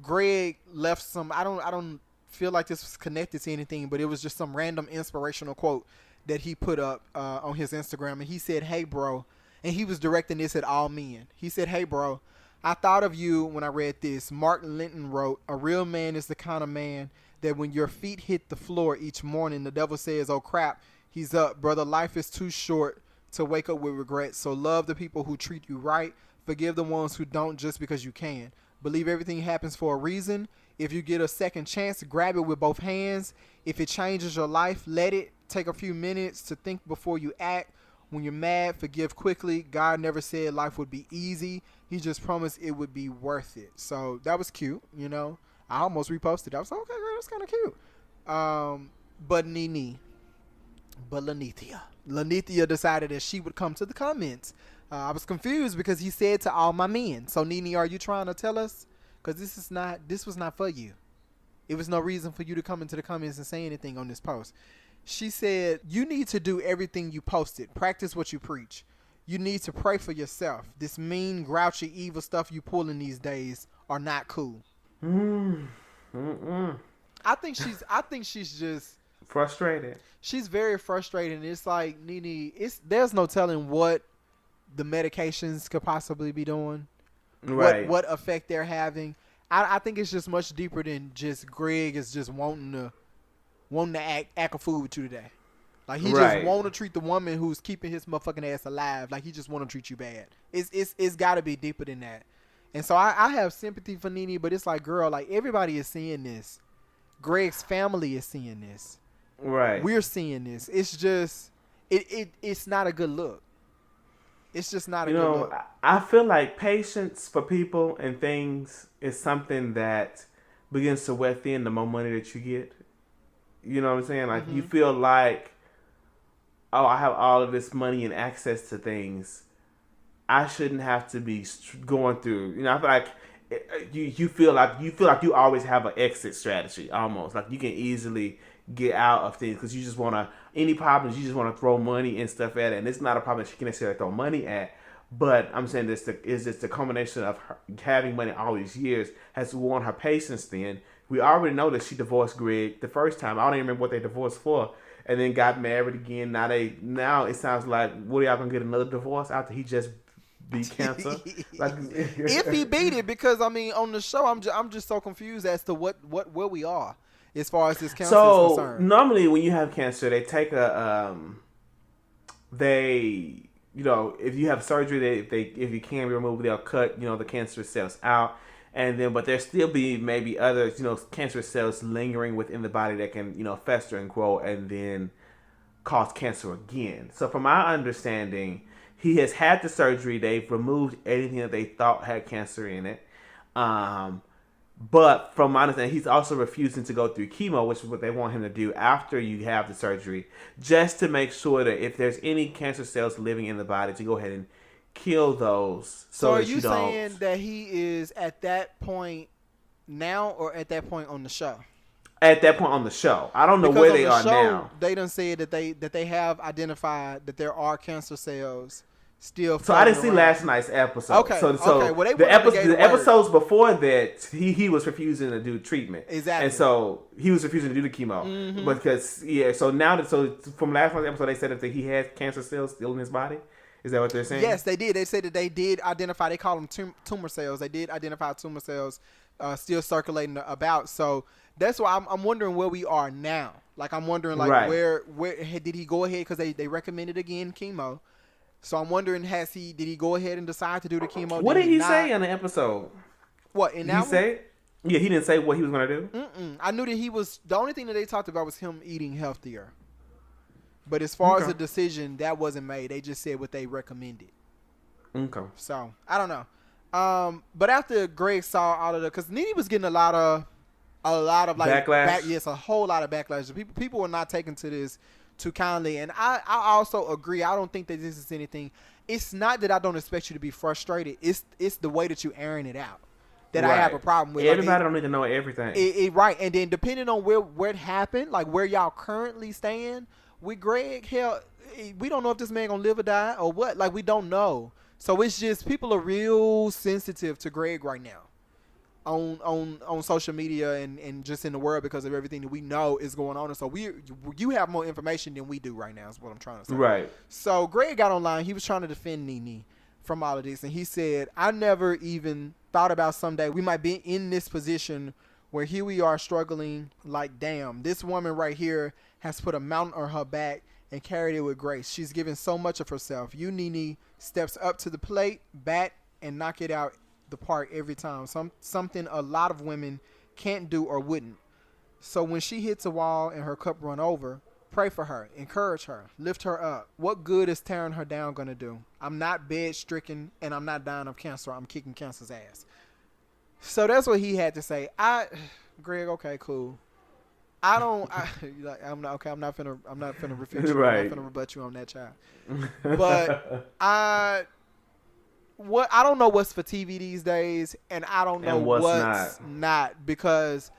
Greg left some. I don't feel like this was connected to anything, but it was just some random inspirational quote that he put up on his Instagram, and he said, "Hey, bro." And he was directing this at all men. He said, "Hey, bro, I thought of you when I read this. Martin Linton wrote, a real man is the kind of man that when your feet hit the floor each morning, the devil says, oh, crap, he's up. Brother, life is too short to wake up with regret. So love the people who treat you right. Forgive the ones who don't just because you can. Believe everything happens for a reason. If you get a second chance, grab it with both hands. If it changes your life, let it. Take a few minutes to think before you act. When you're mad, forgive quickly. God never said life would be easy. He just promised it would be worth it." So that was cute, you know. I almost reposted. I was like, okay, girl, that's kind of cute. But Lanithia decided that she would come to the comments. I was confused because he said to all my men. So Nene, are you trying to tell us? Because this was not for you. It was no reason for you to come into the comments and say anything on this post. She said, you need to do everything you posted. Practice what you preach. You need to pray for yourself. This mean, grouchy, evil stuff you pulling these days are not cool. I think she's just frustrated. She's very frustrated. It's like, Nene, there's no telling what the medications could possibly be doing. Right. What effect they're having. I think it's just much deeper than just Greg is just wanting to act a fool with you today. Like, he just want to treat the woman who's keeping his motherfucking ass alive. Like, he just want to treat you bad. It's got to be deeper than that. And so I have sympathy for Nene, but it's like, girl, like, everybody is seeing this. Greg's family is seeing this. Right. We're seeing this. It's just, it's not a good look. It's just not a good look. I feel like patience for people and things is something that begins to wear thin the more money that you get. You know what I'm saying? Like, you feel like, oh, I have all of this money and access to things. I shouldn't have to be going through. You know, I feel like you feel like you always have an exit strategy almost. Like, you can easily get out of things because you just want to, any problems, you just want to throw money and stuff at it. And it's not a problem that she can necessarily throw money at. But I'm saying this is just the combination of her having money all these years has worn her patience thin. We already know that she divorced Greg the first time. I don't even remember what they divorced for. And then got married again. Now it sounds like, what, are y'all going to get another divorce after he just beat cancer. If he beat it, because I mean, on the show, I'm just so confused as to where we are as far as this cancer is concerned. So normally, when you have cancer, they take if you have surgery, if you can remove, they'll cut the cancerous cells out, and then but there still be maybe other cancerous cells lingering within the body that can fester and grow and then cause cancer again. So from my understanding, he has had the surgery. They've removed anything that they thought had cancer in it. But from my understanding, he's also refusing to go through chemo, which is what they want him to do after you have the surgery, just to make sure that if there's any cancer cells living in the body, to go ahead and kill those. So are you saying that he is at that point now, or at that point on the show? At that point on the show, I don't know where they are now. They done said that they have identified that there are cancer cells still. So I didn't see last night's episode. Okay. So well, the episodes before that, he was refusing to do treatment. Exactly. And so he was refusing to do the chemo because So now from last night's episode, they said that he had cancer cells still in his body. Is that what they're saying? Yes, they did. They said that they did identify. They call them tumor cells. They did identify tumor cells still circulating about. So that's why I'm wondering where we are now. Like I'm wondering where did he go ahead, because they recommended again chemo. So I'm wondering, did he go ahead and decide to do the chemo? What did he say in the episode? What, in that one? Yeah, he didn't say what he was going to do? I knew that the only thing that they talked about was him eating healthier. But as far as the decision, that wasn't made. They just said what they recommended. Okay. So, I don't know. But after Greg saw all of because Nene was getting a lot of like backlash. Yes, a whole lot of backlash. People were not taking to this too kindly, and I also agree. I don't think that this is anything. It's not that I don't expect you to be frustrated. It's the way that you're airing it out that I have a problem with. Everybody don't need to know everything. Right, and then depending on where it happened, like where y'all currently stand with Greg, hell, we don't know if this man gonna live or die or what. Like we don't know. So it's just people are real sensitive to Greg right now on social media and just in the world because of everything that we know is going on. And so you have more information than we do right now is what I'm trying to say. Right. So Greg got online. He was trying to defend Nene from all of this. And he said, I never even thought about someday we might be in this position where here we are struggling like, damn, this woman right here has put a mountain on her back and carried it with grace. She's given so much of herself. You, Nene, steps up to the plate, bat, and knock it out the park every time. Something a lot of women can't do or wouldn't. So when she hits a wall and her cup run over, pray for her, encourage her, lift her up. What good is tearing her down gonna do? I'm not bed stricken and I'm not dying of cancer. I'm kicking cancer's ass. So that's what he had to say. Greg, okay, cool. I'm not finna refute you. Right. I'm not finna rebut you on that, child. But I don't know what's for TV these days, and I don't know what's not, because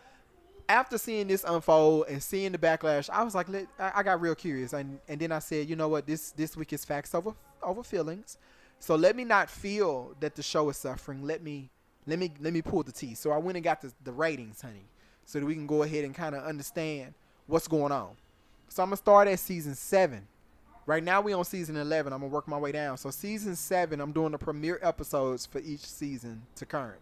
after seeing this unfold and seeing the backlash, I was like, I got real curious, and then I said, you know what, this week is facts over feelings, so let me not feel that the show is suffering. Let me pull the tea. So I went and got the ratings, honey, so that we can go ahead and kind of understand what's going on. So I'm gonna start at season 7. Right now we on season 11. I'm going to work my way down. So season 7, I'm doing the premiere episodes for each season to current,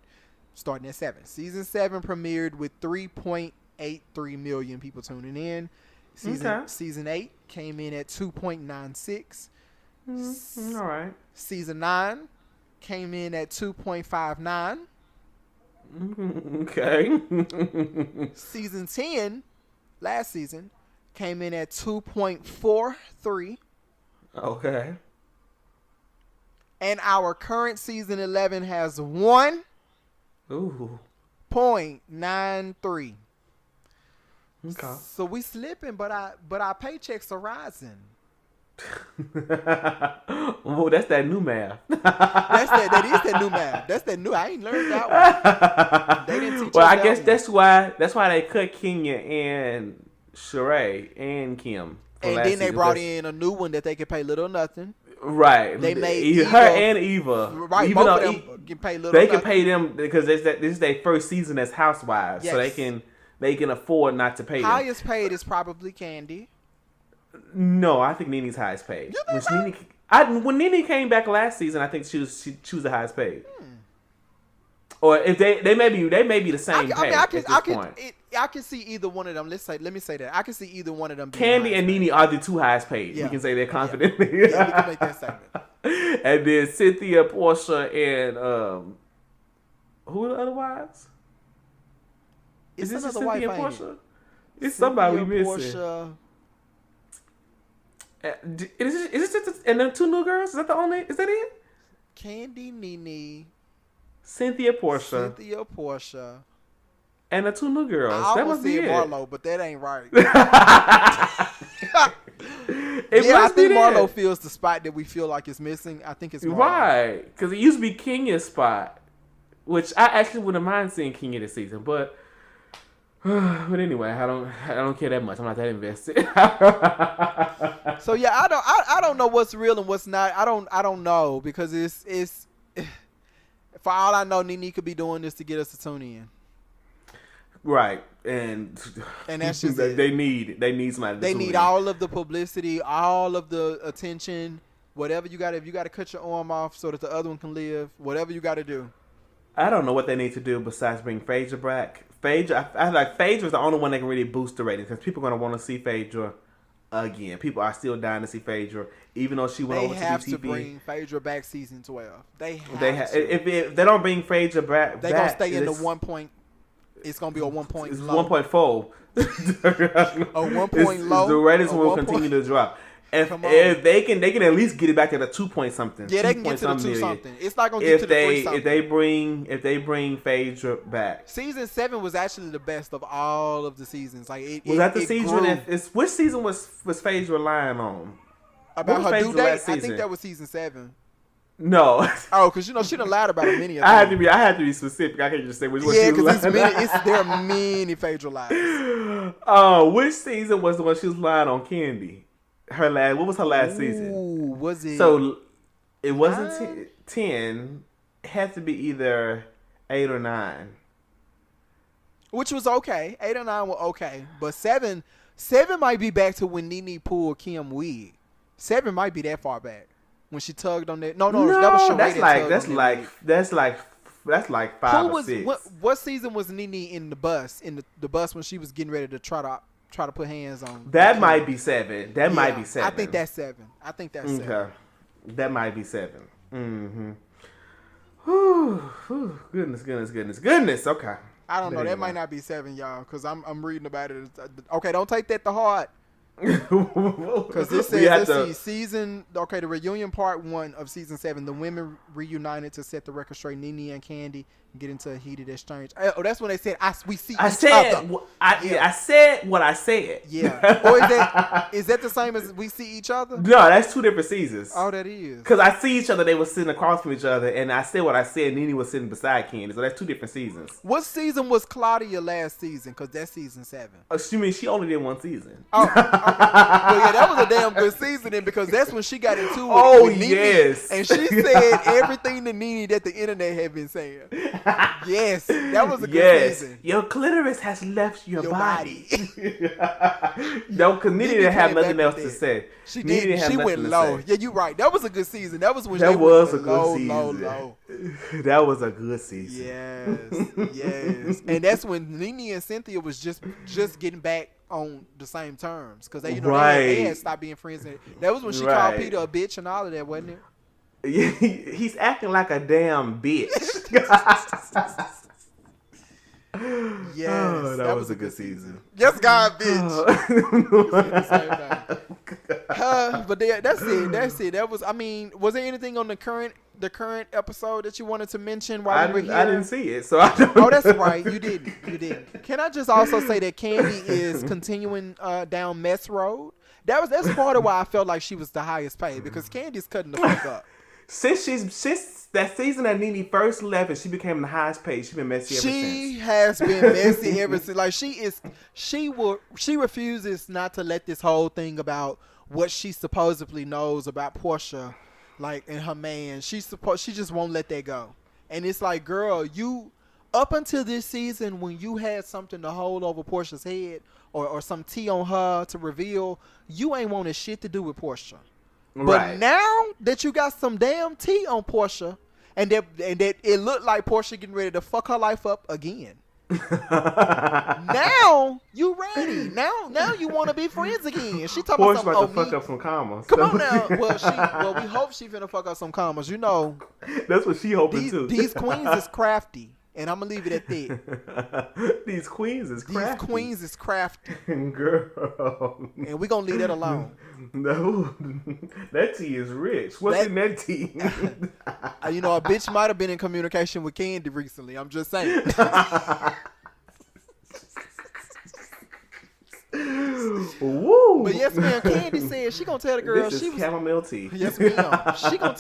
starting at 7. Season 7 premiered with 3.83 million people tuning in. Season 8 came in at 2.96. All right. Season 9 came in at 2.59. Okay. Season 10, last season, came in at 2.43. Okay. And our current season 11 has 1.93. Okay. So we slipping, but our paychecks are rising. Oh, that's that new math. That is that new math. That's that new. I ain't learned that one. They didn't teach us I that guess one. that's why they cut Kenya and Sheree and Kim. And then they brought in a new one that they could pay little or nothing. Right. They made her and Eva. Right. Both of them can pay little. They can pay them because this is their first season as housewives, yes. So they can afford not to pay them. Highest paid is probably Candy. No, I think Nene's highest paid. You think so? When Nene came back last season, I think she was the highest paid. Or if they may be the same pay at this point. I can see either one of them. Let me say that I can see either one of them. Candy and Nene are the two highest paid. Yeah. We can say that confidently. Yeah, we can make that statement. And then Cynthia, Portia, and who are the other wives? Is this Cynthia and Portia? It's somebody we missing. Portia. Is this and then two new girls? Is that the only? Is that it? Candy, Nene, Cynthia, Portia, and the two new girls. I almost said Marlo, but that ain't right. I think Marlo fills the spot that we feel like is missing. I think it's Marlo. Right, because it used to be Kenya's spot, which I actually wouldn't mind seeing Kenya this season, but anyway, I don't care that much. I'm not that invested. So yeah, I don't know what's real and what's not. I don't know because it's for all I know, Nene could be doing this to get us to tune in. Right, and that's just they need somebody. They need all of the publicity, all of the attention, whatever you got. If you got to cut your arm off so that the other one can live, whatever you got to do. I don't know what they need to do besides bring Phaedra back. Phaedra, I feel like Phaedra's the only one that can really boost the ratings because people are going to want to see Phaedra again. People are still dying to see Phaedra, even though she went over to BTV. They have to bring Phaedra back season 12. They have to. If they don't bring Phaedra back, they're going to stay in the 1 point. It's going to be a 1 point it's low. 1.4. A 1 point low. The ratings will continue to drop. If they can at least get it back to the 2 point something. Yeah, they can get to the 2 something. It's not gonna get to the 3 something. If they bring Phaedra back. Season 7 was actually the best of all of the seasons. Like the season? Which season was Phaedra lying on? About her due date? I think that was season 7. No. Oh, because she done lied about it many. I had to be specific. I can't just say which one. Yeah, because there are many Phaedra lies. Which season was the one she was lying on Candy? What was her last season? Was it? So it wasn't 10. It had to be either 8 or 9. Which was okay. 8 or 9 were okay, but 7 might be back to when Nene pulled Kim wig. 7 might be that far back when she tugged on that. No, that was Sheree. That's like 5 or 6. What season was Nene in the bus? In the bus when she was getting ready to try to put hands on. That might be 7. Might be 7. I think that's 7. Okay. That might be 7. Mm-hmm. Whew. Goodness. Okay. I don't know. That might not be 7, y'all, because I'm reading about it. Okay, don't take that to heart. Because this says, the reunion part 1 of season 7. The women reunited to set the record straight. Nene and Candy get into a heated exchange. Oh, that's when they said, we see each other. I said what I said. Yeah. Or is that the same as we see each other? No, that's 2 different seasons. Oh, that is. Because I see each other, they were sitting across from each other, and I said what I said, Nene was sitting beside Candy. So that's 2 different seasons. What season was Claudia last season? Because that's season 7. You mean she only did 1 season? Oh, okay. Well, yeah, that was a damn good season then, because that's when she got into it with Nene. Yes. And she said everything to Nene that the internet had been saying. Yes, that was a good season. Your clitoris has left your body. No, because Nene didn't have nothing else to say. She did. She went low. Yeah, you're right. That was a good season. That was when that she was went a good season. Low. That was a good season. Yes. And that's when Nene and Cynthia was just getting back on the same terms, because they had stopped being friends. That was when she called Peter a bitch and all of that, wasn't it? He's acting like a damn bitch. Yes, that was a good season. Yes, God, bitch. But that's it. That was. I mean, was there anything on the current episode that you wanted to mention while we were here? I didn't see it, so I don't. Oh, that's right. You didn't. Can I just also say that Candy is continuing down mess road? That's part of why I felt like she was the highest paid, because Candy's cutting the fuck up. Since that season that Nene first left and she became the highest paid, she's been messy ever since. She has been messy ever since. Like she refuses not to let this whole thing about what she supposedly knows about Portia, like, and her man. She just won't let that go. And it's like, girl, you up until this season when you had something to hold over Portia's head or some tea on her to reveal, you ain't wanted shit to do with Portia. But now that you got some damn tea on Portia, and that it looked like Portia getting ready to fuck her life up again. Now you ready. Now you want to be friends again. She talking Portia about about to fuck up some commas. Come on now. Well, we hope she finna fuck up some commas. You know, that's what she hoping too. These queens is crafty, and I'm gonna leave it at that. These queens is crafty. Girl. And we gonna leave that alone. No, that tea is rich. What's in that tea? You know, a bitch might have been in communication with Candy recently. I'm just saying. Woo. But yes, ma'am. Candy said she gonna tell the girls this is chamomile tea. Yes, ma'am. She gonna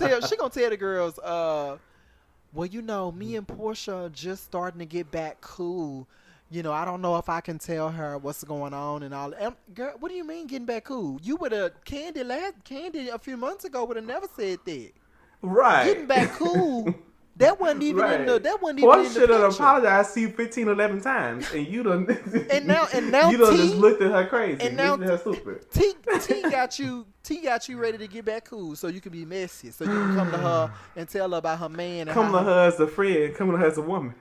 tell the girls. Well, you know, me and Portia are just starting to get back cool. You know, I don't know if I can tell her what's going on and all. Girl, what do you mean getting back cool? You would have Candy a few months ago would have never said that. Right. Getting back cool. That wasn't even in the. That wasn't even Portia in the picture. should have apologized to you 11 times, and you done. and now you done just looked at her crazy. And now her stupid. T got you ready to get back cool, so you can be messy, so you can come to her and tell her about her man. And come to her as a friend. Come to her as a woman.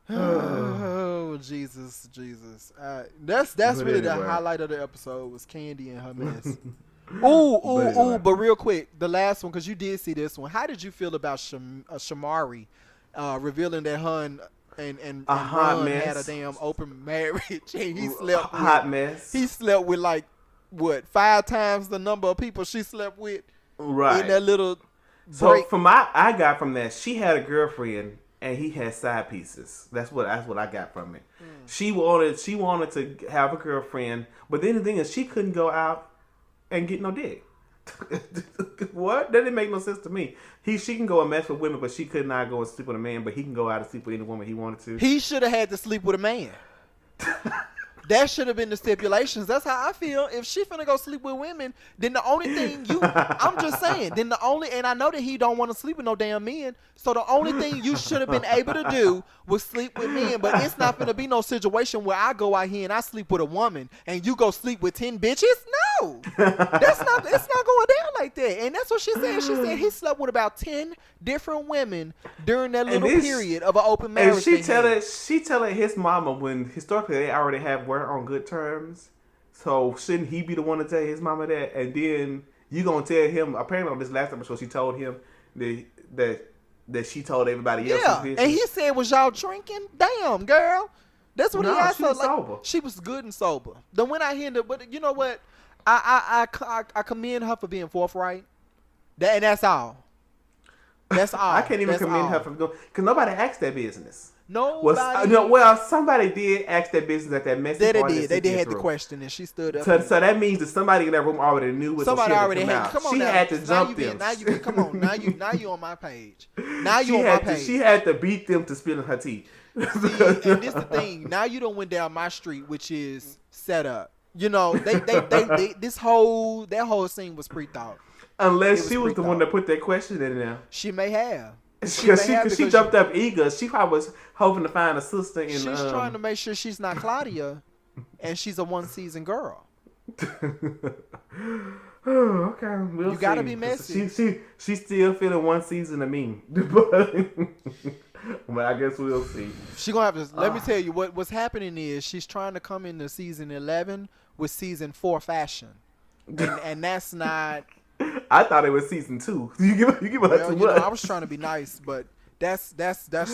Oh Jesus! That's really the highlight of the episode was Candy and her mess. But real quick, the last one, because you did see this one. How did you feel about Shamari revealing that her and Ron had a damn open marriage and he slept with hot mess? He slept with like what 5 times the number of people she slept with. Right. In that little break. So I got from that, she had a girlfriend and he had side pieces. That's what I got from it. She wanted to have a girlfriend, but then the thing is she couldn't go out and get no dick. What? That didn't make no sense to me. She can go and mess with women, but she could not go and sleep with a man, but he can go out and sleep with any woman he wanted to. He should have had to sleep with a man. That should have been the stipulations. That's how I feel. If she finna go sleep with women, then the only thing I'm just saying, and I know that he don't want to sleep with no damn men, so the only thing you should have been able to do was sleep with men, but it's not finna be no situation where I go out here and I sleep with a woman and you go sleep with 10 bitches. No, it's not going down like that. And that's what she said. She said he slept with about 10 different women during that little period of an open marriage. And she tell it his mama when historically they already were on good terms. So shouldn't he be the one to tell his mama that? And then you gonna tell him? Apparently on this last episode, she told him that she told everybody else. Yeah, and he said, "Was y'all drinking? Damn, girl." That's what he asked her. Sober. She was good and sober. Then when I hear that, but you know what? I commend her for being forthright. And that's all. That's all. I can't even commend her for doing, because nobody asked that business. Nobody. Somebody did ask that business at that message. They did have the question, and she stood up. So that means that somebody in that room already knew. Somebody already had. Come on, she now. had to jump them. Come on, now you on my page. Now you on my page. She had to beat them to spill her tea. See, and this the thing. Now you don't went down my street, which is set up. You know, that whole scene was pre-thought. Unless she was the one that put that question in there. She may have. Because she jumped up eager. She probably was hoping to find a sister in. She's trying to make sure she's not Claudia, and she's a one-season girl. Oh, okay. We'll you gotta be messy. She's still feeling one season of me, but I guess we'll see. She gonna have to. Let me tell you what's happening is she's trying to come into season 11 with season 4 fashion, and that's not. I thought it was season 2. You give her too much. I was trying to be nice, but that's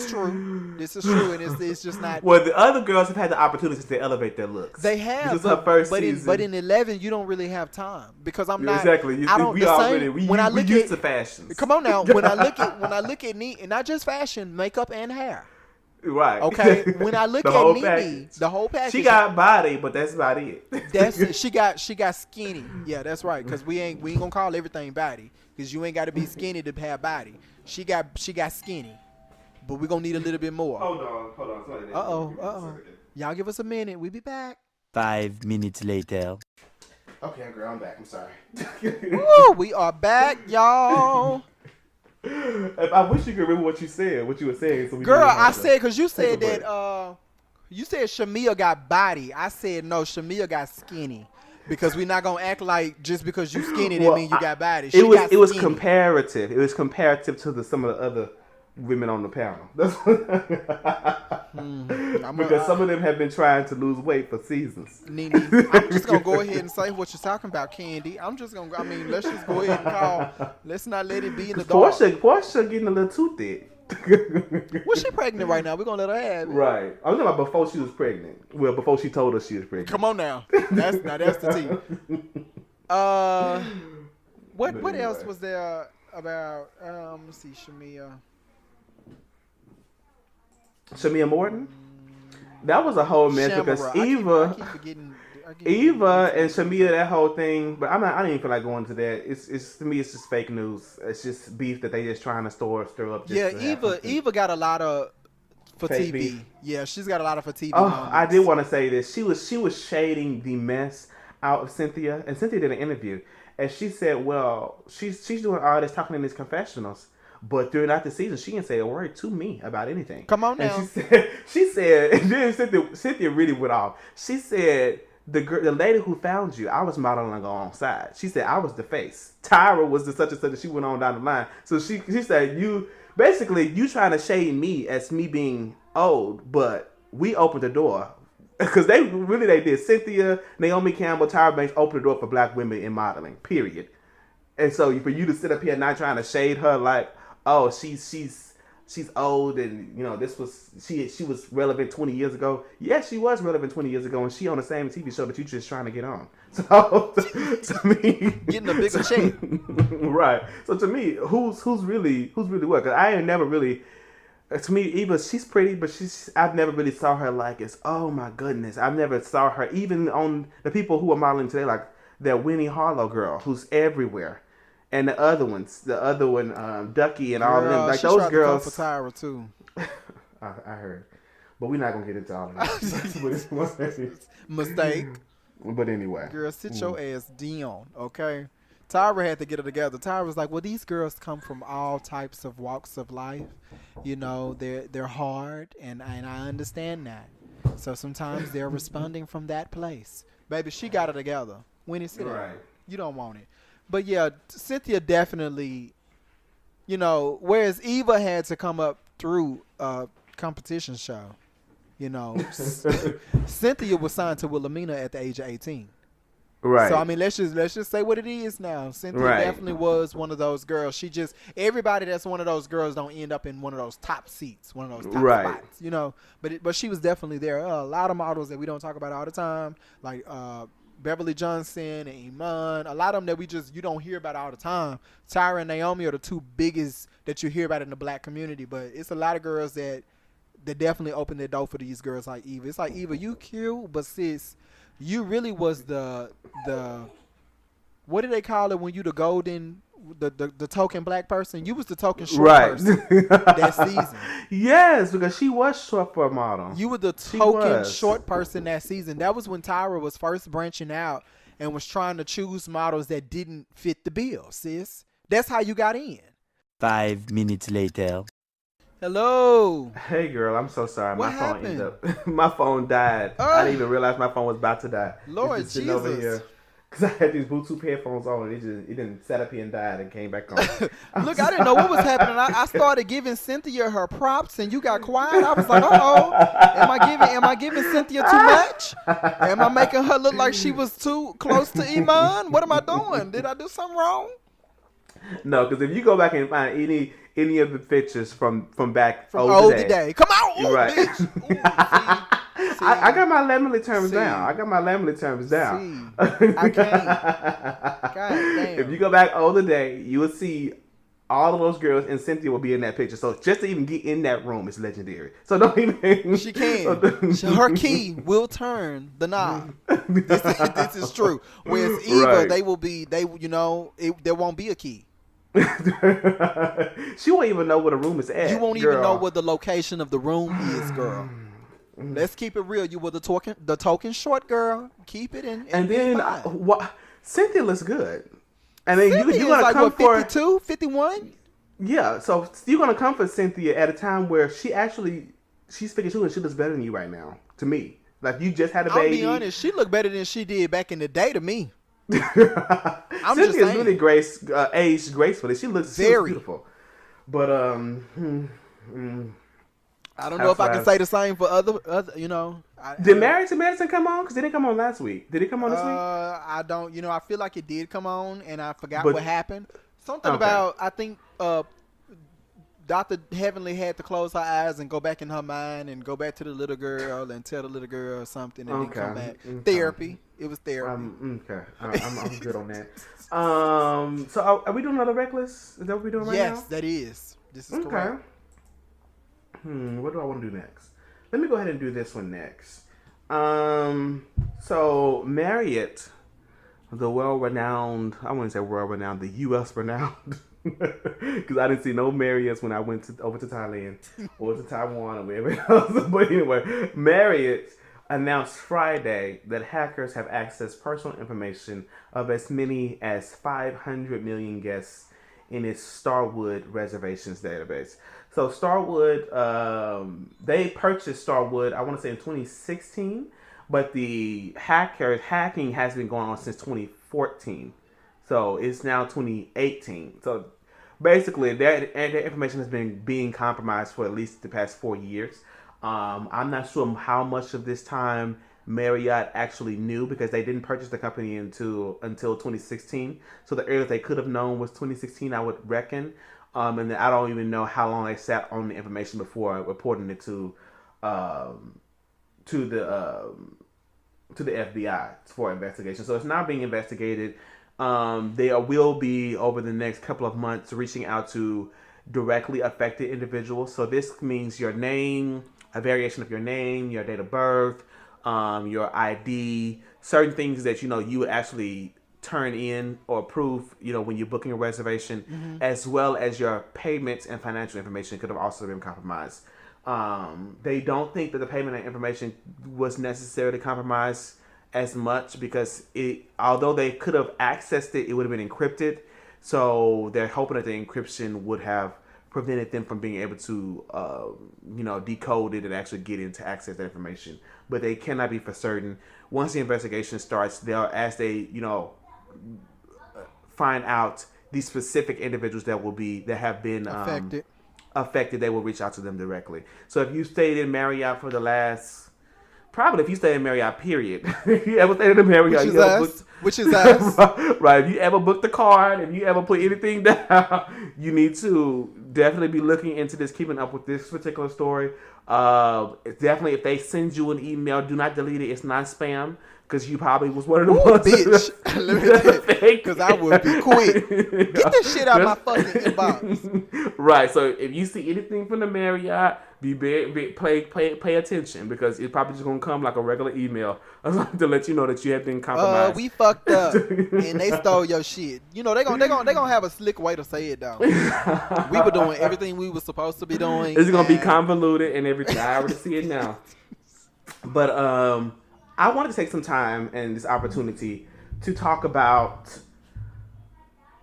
true. This is true, and it's just not. Well, the other girls have had the opportunity to elevate their looks. They have. This is her first season. But in 11, you don't really have time because I'm not. Exactly. I don't. We used to fashions. Come on now. When I look at Nene, and not just fashion, makeup and hair. Right. Okay. When I look at Nene, the whole package. She got body, but that's about it. That's it. She got skinny. Yeah, that's right. Because we ain't gonna call everything body. Because you ain't got to be skinny to have body. She got skinny, but we're gonna need a little bit more. Hold on. Uh-oh. Y'all give us a minute. We'll be back. 5 minutes later. Okay, girl, I'm back. I'm sorry. Woo, we are back, y'all. I wish you could remember what you were saying. So girl, I said, because you said that, you said Shamia got body. I said, no, Shamia got skinny. Because we're not gonna act like just because you skinny that mean you got body. It was comparative. It was comparative to some of the other women on the panel. Because some of them have been trying to lose weight for seasons. Nene, I'm just gonna go ahead and say what you're talking about, Candy. Let's just go ahead and call. Let's not let it be in the dark. Portia getting a little too thick. Well, she pregnant right now. We're gonna let her have it. Right. I'm talking about before she was pregnant. Well, before she told us she was pregnant. Come on now. That's the tea. What else was there about? Let's see, Shamia Morton? That was a whole mess because Eva and Shamia, that whole thing. But I didn't even feel like going to that. It's to me, it's just fake news. It's just beef that they just trying to stir up. Eva got a lot of for fake TV. Beef. Yeah, she's got a lot of for TV. Oh, moments. I did want to say this. She was shading the mess out of Cynthia, and Cynthia did an interview, and she said, "Well, she's doing all this talking in these confessionals." But throughout the season, she didn't say a word to me about anything. Come on now. And she said, and then Cynthia really went off. She said, the lady who found you, I was modeling alongside. She said, I was the face. Tyra was the such and such, and she went on down the line. So she said, you trying to shade me as me being old, but we opened the door. Because they did. Cynthia, Naomi Campbell, Tyra Banks opened the door for black women in modeling, period. And so for you to sit up here not trying to shade her like, oh, she's old, and this was she was relevant 20 years ago. Yes, she was relevant 20 years ago, and she on the same TV show that you just trying to get on. So to me, getting a bigger check, right? So to me, who's really what? Because I ain't never really. To me, Eva, she's pretty, but I've never really saw her like as, oh my goodness, I've never saw her even on the people who are modeling today, like that Winnie Harlow girl who's everywhere. And the other one, Ducky and all of them, like those girls. For Tyra too. I heard, but we're not gonna get into all of that. Mistake. But anyway, girl, sit your ass down, okay? Tyra had to get it together. Tyra was like, "Well, these girls come from all types of walks of life. They're hard, and I understand that. So sometimes they're responding from that place. Baby, she got it together. When it's right, you don't want it." But yeah, Cynthia definitely, whereas Eva had to come up through a competition show, Cynthia was signed to Wilhelmina at the age of 18. Right. So I mean, let's just say what it is now. Cynthia definitely was one of those girls. Everybody that's one of those girls don't end up in one of those top seats, one of those top spots, But she was definitely there. A lot of models that we don't talk about all the time, like Beverly Johnson and Iman, a lot of them that you don't hear about all the time. Tyra and Naomi are the two biggest that you hear about in the black community, but it's a lot of girls that definitely open their door for these girls like Eva. It's like, Eva, you cute, but sis, you really was the what do they call it when you the golden, the token black person? You was the token short person that season. Yes, because she was short for a model. You were the token short person that season. That was when Tyra was first branching out and was trying to choose models that didn't fit the bill, sis. That's how you got in. 5 minutes later. Hello. Hey girl, I'm so sorry. What my happened? phone my phone died. I didn't even realize my phone was about to die. Lord it's just over Jesus. here. Because I had these Bluetooth headphones on, and it didn't set up here and died and came back on. Look, I didn't know what was happening. I started giving Cynthia her props, and you got quiet. I was like, am I giving Cynthia too much? Am I making her look like she was too close to Iman? What am I doing? Did I do something wrong? No, because if you go back and find any of the pictures from back from old day, come on, you're right. Bitch. See, I got my family terms down. I can't. God damn. If you go back older day, you will see all of those girls, and Cynthia will be in that picture. So just to even get in that room is legendary. So don't even. She can. Her key will turn the knob. This is true. Whereas Eva, they will be. There won't be a key. She won't even know where the room is at. You won't even know what the location of the room is, girl. Let's keep it real. You were the token short girl. Keep it in. And then Cynthia looks good. And then you're gonna like, come for 52, 51. Yeah, so you're gonna come for Cynthia at a time where she's 52 and she looks better than you right now. To me, Like, you just had a baby. I'll be honest, she looked better than she did back in the day to me. I'm just saying. Really aged gracefully. She looks beautiful. But I don't know if I can say the same for other you know. Did Married to Medicine come on? Because it didn't come on last week. Did it come on this week? I don't. You know, I feel like it did come on, and I forgot what happened. Something about, I think, Dr. Heavenly had to close her eyes and go back in her mind and go back to the little girl and tell the little girl something and then come back. Therapy. It was therapy. Okay. I'm good on that. So are we doing another Reckless? Is that what we're doing right now? Yes, that is. This is correct. What do I want to do next? Let me go ahead and do this one next. So Marriott, the well-renowned, I wouldn't say world-renowned, the U.S.-renowned, because I didn't see no Marriotts when I went over to Thailand or to Taiwan or wherever else. But anyway, Marriott announced Friday that hackers have accessed personal information of as many as 500 million guests in its Starwood reservations database. So Starwood, they purchased Starwood, I want to say in 2016, but the hacking has been going on since 2014. So it's now 2018. So basically, that information has been being compromised for at least the past 4 years. I'm not sure how much of this time Marriott actually knew, because they didn't purchase the company until 2016. So the earliest they could have known was 2016, I would reckon. And then I don't even know how long they sat on the information before reporting it to the FBI for investigation. So it's now being investigated. They will be, over the next couple of months, reaching out to directly affected individuals. So this means your name, a variation of your name, your date of birth, your ID, certain things that you would actually turn in or prove, when you're booking a reservation, as well as your payments and financial information could have also been compromised. They don't think that the payment and information was necessarily compromised as much, because although they could have accessed it, it would have been encrypted. So they're hoping that the encryption would have prevented them from being able to, decode it and actually get in to access that information. But they cannot be for certain. Once the investigation starts, as they find out the specific individuals that have been affected, they will reach out to them directly. So if you stayed in Marriott for the last, probably if you stayed in Marriott, period, if you ever stayed in Marriott, which is us, right? If you ever booked a card, if you ever put anything down, you need to definitely be looking into this, keeping up with this particular story. Definitely, if they send you an email, do not delete it. It's not spam, because you probably was one of the ones. Bitch, because I would be quick. Get this shit out of my fucking inbox. Right. So if you see anything from the Marriott, pay attention, because it's probably just gonna come like a regular email to let you know that you have been compromised. We fucked up and they stole your shit. They gonna have a slick way to say it though. We were doing everything we were supposed to be doing. It's gonna be convoluted and everything. I already see it now. But I wanted to take some time and this opportunity to talk about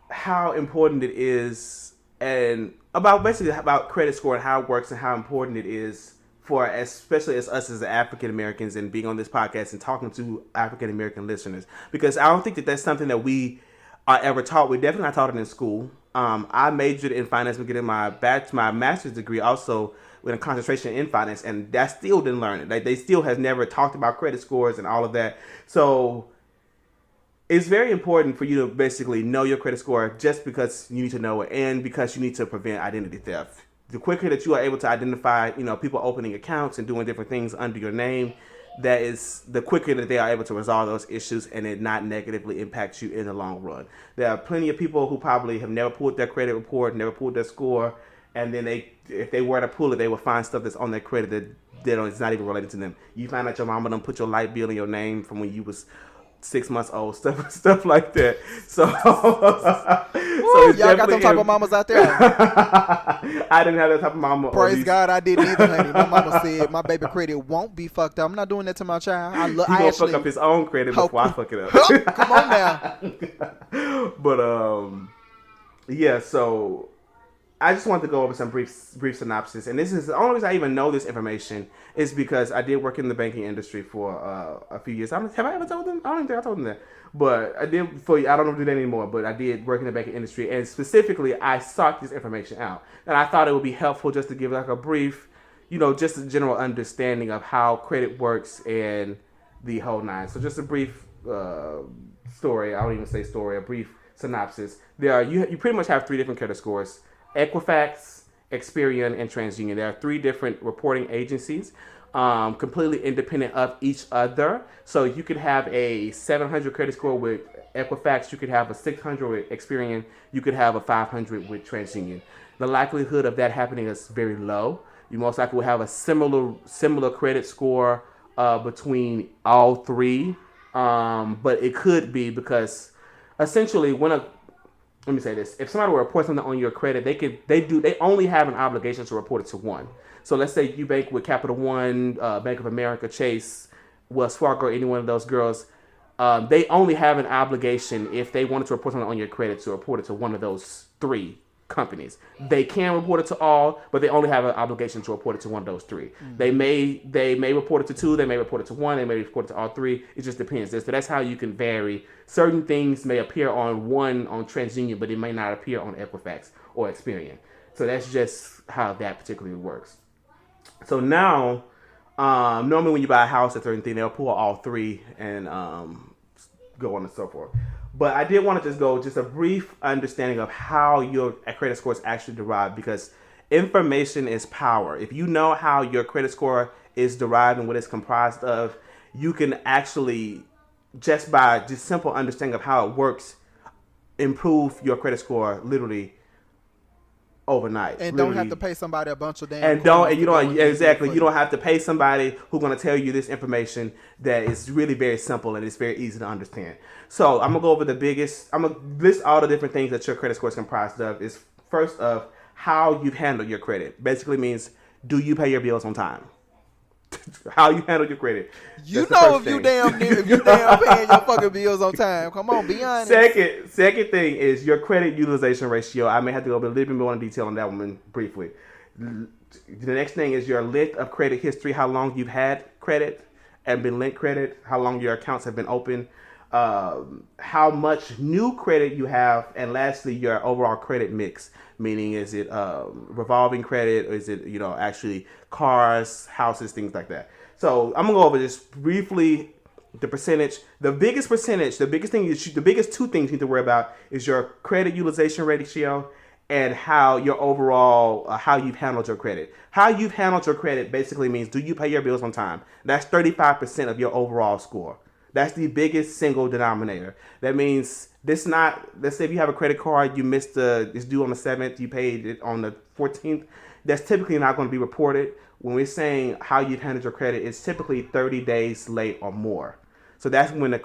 how important it is, and about credit score and how it works and how important it is for, especially as us as African Americans, and being on this podcast and talking to African American listeners, because I don't think that that's something that we are ever taught. We definitely not taught it in school. I majored in finance, but getting my master's degree also with a concentration in finance, and that still didn't learn it. Like, they still has never talked about credit scores and all of that. So it's very important for you to basically know your credit score, just because you need to know it, and because you need to prevent identity theft. The quicker that you are able to identify, people opening accounts and doing different things under your name, that is the quicker that they are able to resolve those issues and it not negatively impacts you in the long run. There are plenty of people who probably have never pulled their credit report, never pulled their score, and then if they were to pull it, they will find stuff that's on their credit that it's not even related to them. You find out your mama done put your light bill in your name from when you was 6 months old, stuff like that. So, y'all got them type of mamas out there. I didn't have that type of mama. Praise God, I didn't either, honey. My mama said my baby credit won't be fucked up. I'm not doing that to my child. He gonna fuck up his own credit before I fuck it up. Come on now. But yeah, so I just wanted to go over some brief synopsis, and this is the only reason I even know this information is because I did work in the banking industry for a few years. Have I ever told them? I don't even think I told them that, but I did. I don't do that anymore, but I did work in the banking industry, and specifically, I sought this information out, and I thought it would be helpful just to give like a brief, just a general understanding of how credit works and the whole nine. So just a brief story. I don't even say story. A brief synopsis. You pretty much have 3 different credit scores. Equifax, Experian, and TransUnion. There are 3 different reporting agencies, completely independent of each other. So you could have a 700 credit score with Equifax, you could have a 600 with Experian, you could have a 500 with TransUnion. The likelihood of that happening is very low. You most likely will have a similar credit score between all 3, but it could be because essentially let me say this. If somebody will report something on your credit, they only have an obligation to report it to one. So let's say you bank with Capital One, Bank of America, Chase, Wells Fargo, any one of those girls. They only have an obligation if they wanted to report something on your credit to report it to one of those 3 companies. They can report it to all, but they only have an obligation to report it to one of those 3. Mm-hmm. They may report it to 2, they may report it to 1, they may report it to all 3. It just depends. So that's how you can vary. Certain things may appear on TransUnion, but it may not appear on Equifax or Experian. So that's just how that particularly works. So now, normally when you buy a house or certain thing, they'll pull all 3 and go on and so forth. But I did want to just a brief understanding of how your credit score is actually derived, because information is power. If you know how your credit score is derived and what it's comprised of, you can actually, just by simple understanding of how it works, improve your credit score literally overnight. And don't have to pay somebody a bunch of damn. You don't have to pay somebody who's going to tell you this information that is really very simple and it's very easy to understand. So I'm gonna go over I'm gonna list all the different things that your credit score is comprised of. Is first of how you've handled your credit. Basically means, do you pay your bills on time? How you handle your credit. If you damn paying your fucking bills on time. Come on, be honest. Second thing is your credit utilization ratio. I may have to go a little bit more in detail on that one briefly. The next thing is your length of credit history, how long you've had credit and been lent credit, how long your accounts have been open, how much new credit you have, and lastly, your overall credit mix. Meaning, is it revolving credit, or is it actually cars, houses, things like that. So I'm gonna go over just briefly the percentage. The biggest 2 things you need to worry about is your credit utilization ratio and how your overall how you've handled your credit. How you've handled your credit basically means, do you pay your bills on time? That's 35% of your overall score. That's the biggest single denominator. That means let's say if you have a credit card, it's due on the 7th, you paid it on the 14th. That's typically not going to be reported. When we're saying how you've handled your credit, it's typically 30 days late or more. So that's when a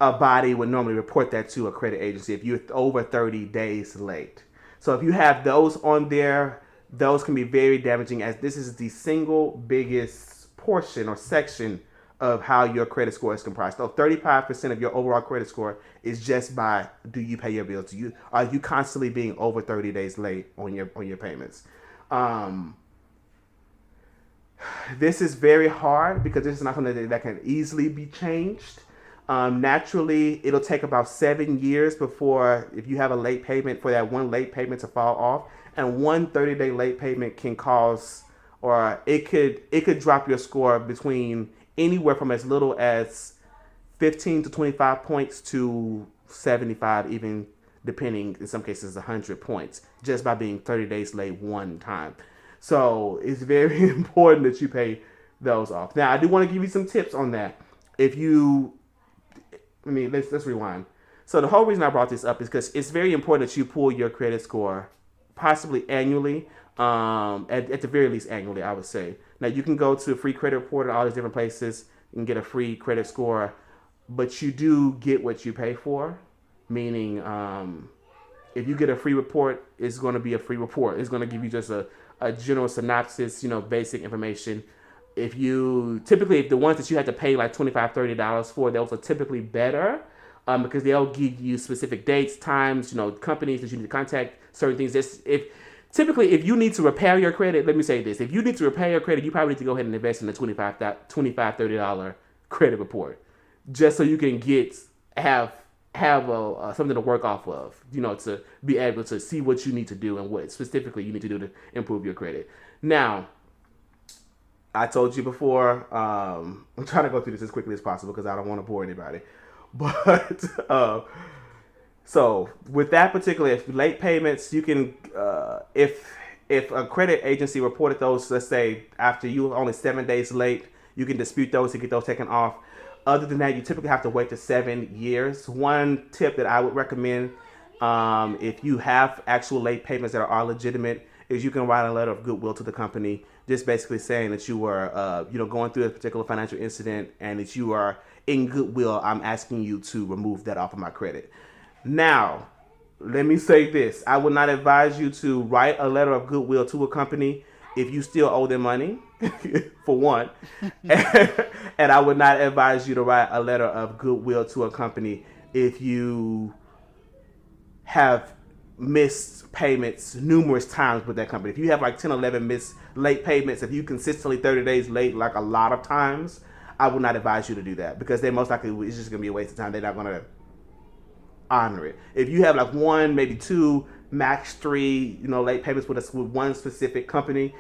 body would normally report that to a credit agency if you're over 30 days late. So if you have those on there, those can be very damaging, as this is the single biggest portion or section of how your credit score is comprised. So 35% of your overall credit score is just by, do you pay your bills? Are you constantly being over 30 days late on your payments? This is very hard because this is not something that can easily be changed. Naturally, it'll take about 7 years before, if you have a late payment, for that one late payment to fall off. And one 30-day late payment can cause, or it could drop your score between anywhere from as little as 15 to 25 points to 75, even depending, in some cases, 100 points, just by being 30 days late one time. So it's very important that you pay those off. Now, I do want to give you some tips on that. Let's rewind. So the whole reason I brought this up is because it's very important that you pull your credit score, possibly annually, at the very least annually, I would say. Now, you can go to a free credit report and all these different places and get a free credit score, but you do get what you pay for, meaning if you get a free report, it's going to be a free report. It's going to give you just a general synopsis, basic information. If the ones that you have to pay like $25, $30 for, those are typically better. because they'll give you specific dates, times, companies that you need to contact, certain things. Typically, if you need to repair your credit, let me say this. If you need to repair your credit, you probably need to go ahead and invest in a $25, $30 credit report, just so you can have something to work off of, to be able to see what you need to do and what specifically you need to do to improve your credit. Now, I told you before, I'm trying to go through this as quickly as possible because I don't want to bore anybody. But so with that particular, if late payments, you can if a credit agency reported those, let's say after you were only 7 days late, you can dispute those to get those taken off. Other than that, you typically have to wait to 7 years. One tip that I would recommend, if you have actual late payments that are legitimate, is you can write a letter of goodwill to the company, just basically saying that you were, going through a particular financial incident and that you are in goodwill. I'm asking you to remove that off of my credit. Now, let me say this. I would not advise you to write a letter of goodwill to a company if you still owe them money, for one. And I would not advise you to write a letter of goodwill to a company if you have missed payments numerous times with that company. If you have like 10, 11 missed late payments, if you consistently 30 days late, like a lot of times, I would not advise you to do that because they most likely, it's just going to be a waste of time. They're not going to honor it. If you have like 1, maybe 2, max 3, late payments with one specific company,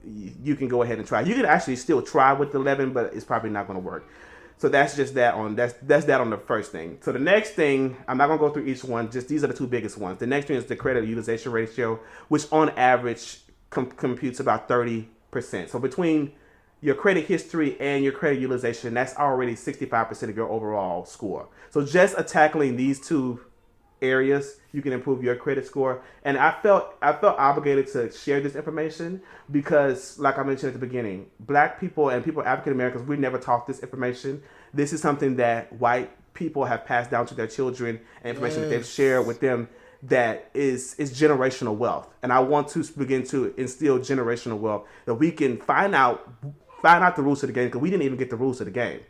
you can go ahead and try. You can actually still try with 11, but it's probably not going to work. So that's just that on that's that on the first thing. So the next thing, I'm not going to go through each one. Just these are the 2 biggest ones. The next one is the credit utilization ratio, which on average computes about 30%. So between your credit history and your credit utilization, that's already 65% of your overall score. So just tackling these 2 areas, you can improve your credit score. And I felt obligated to share this information because, like I mentioned at the beginning, Black people and people African Americans, we never taught this information. This is something that white people have passed down to their children, and information that they've shared with them that is generational wealth. And I want to begin to instill generational wealth, that we can find out the rules of the game, because we didn't even get the rules of the game.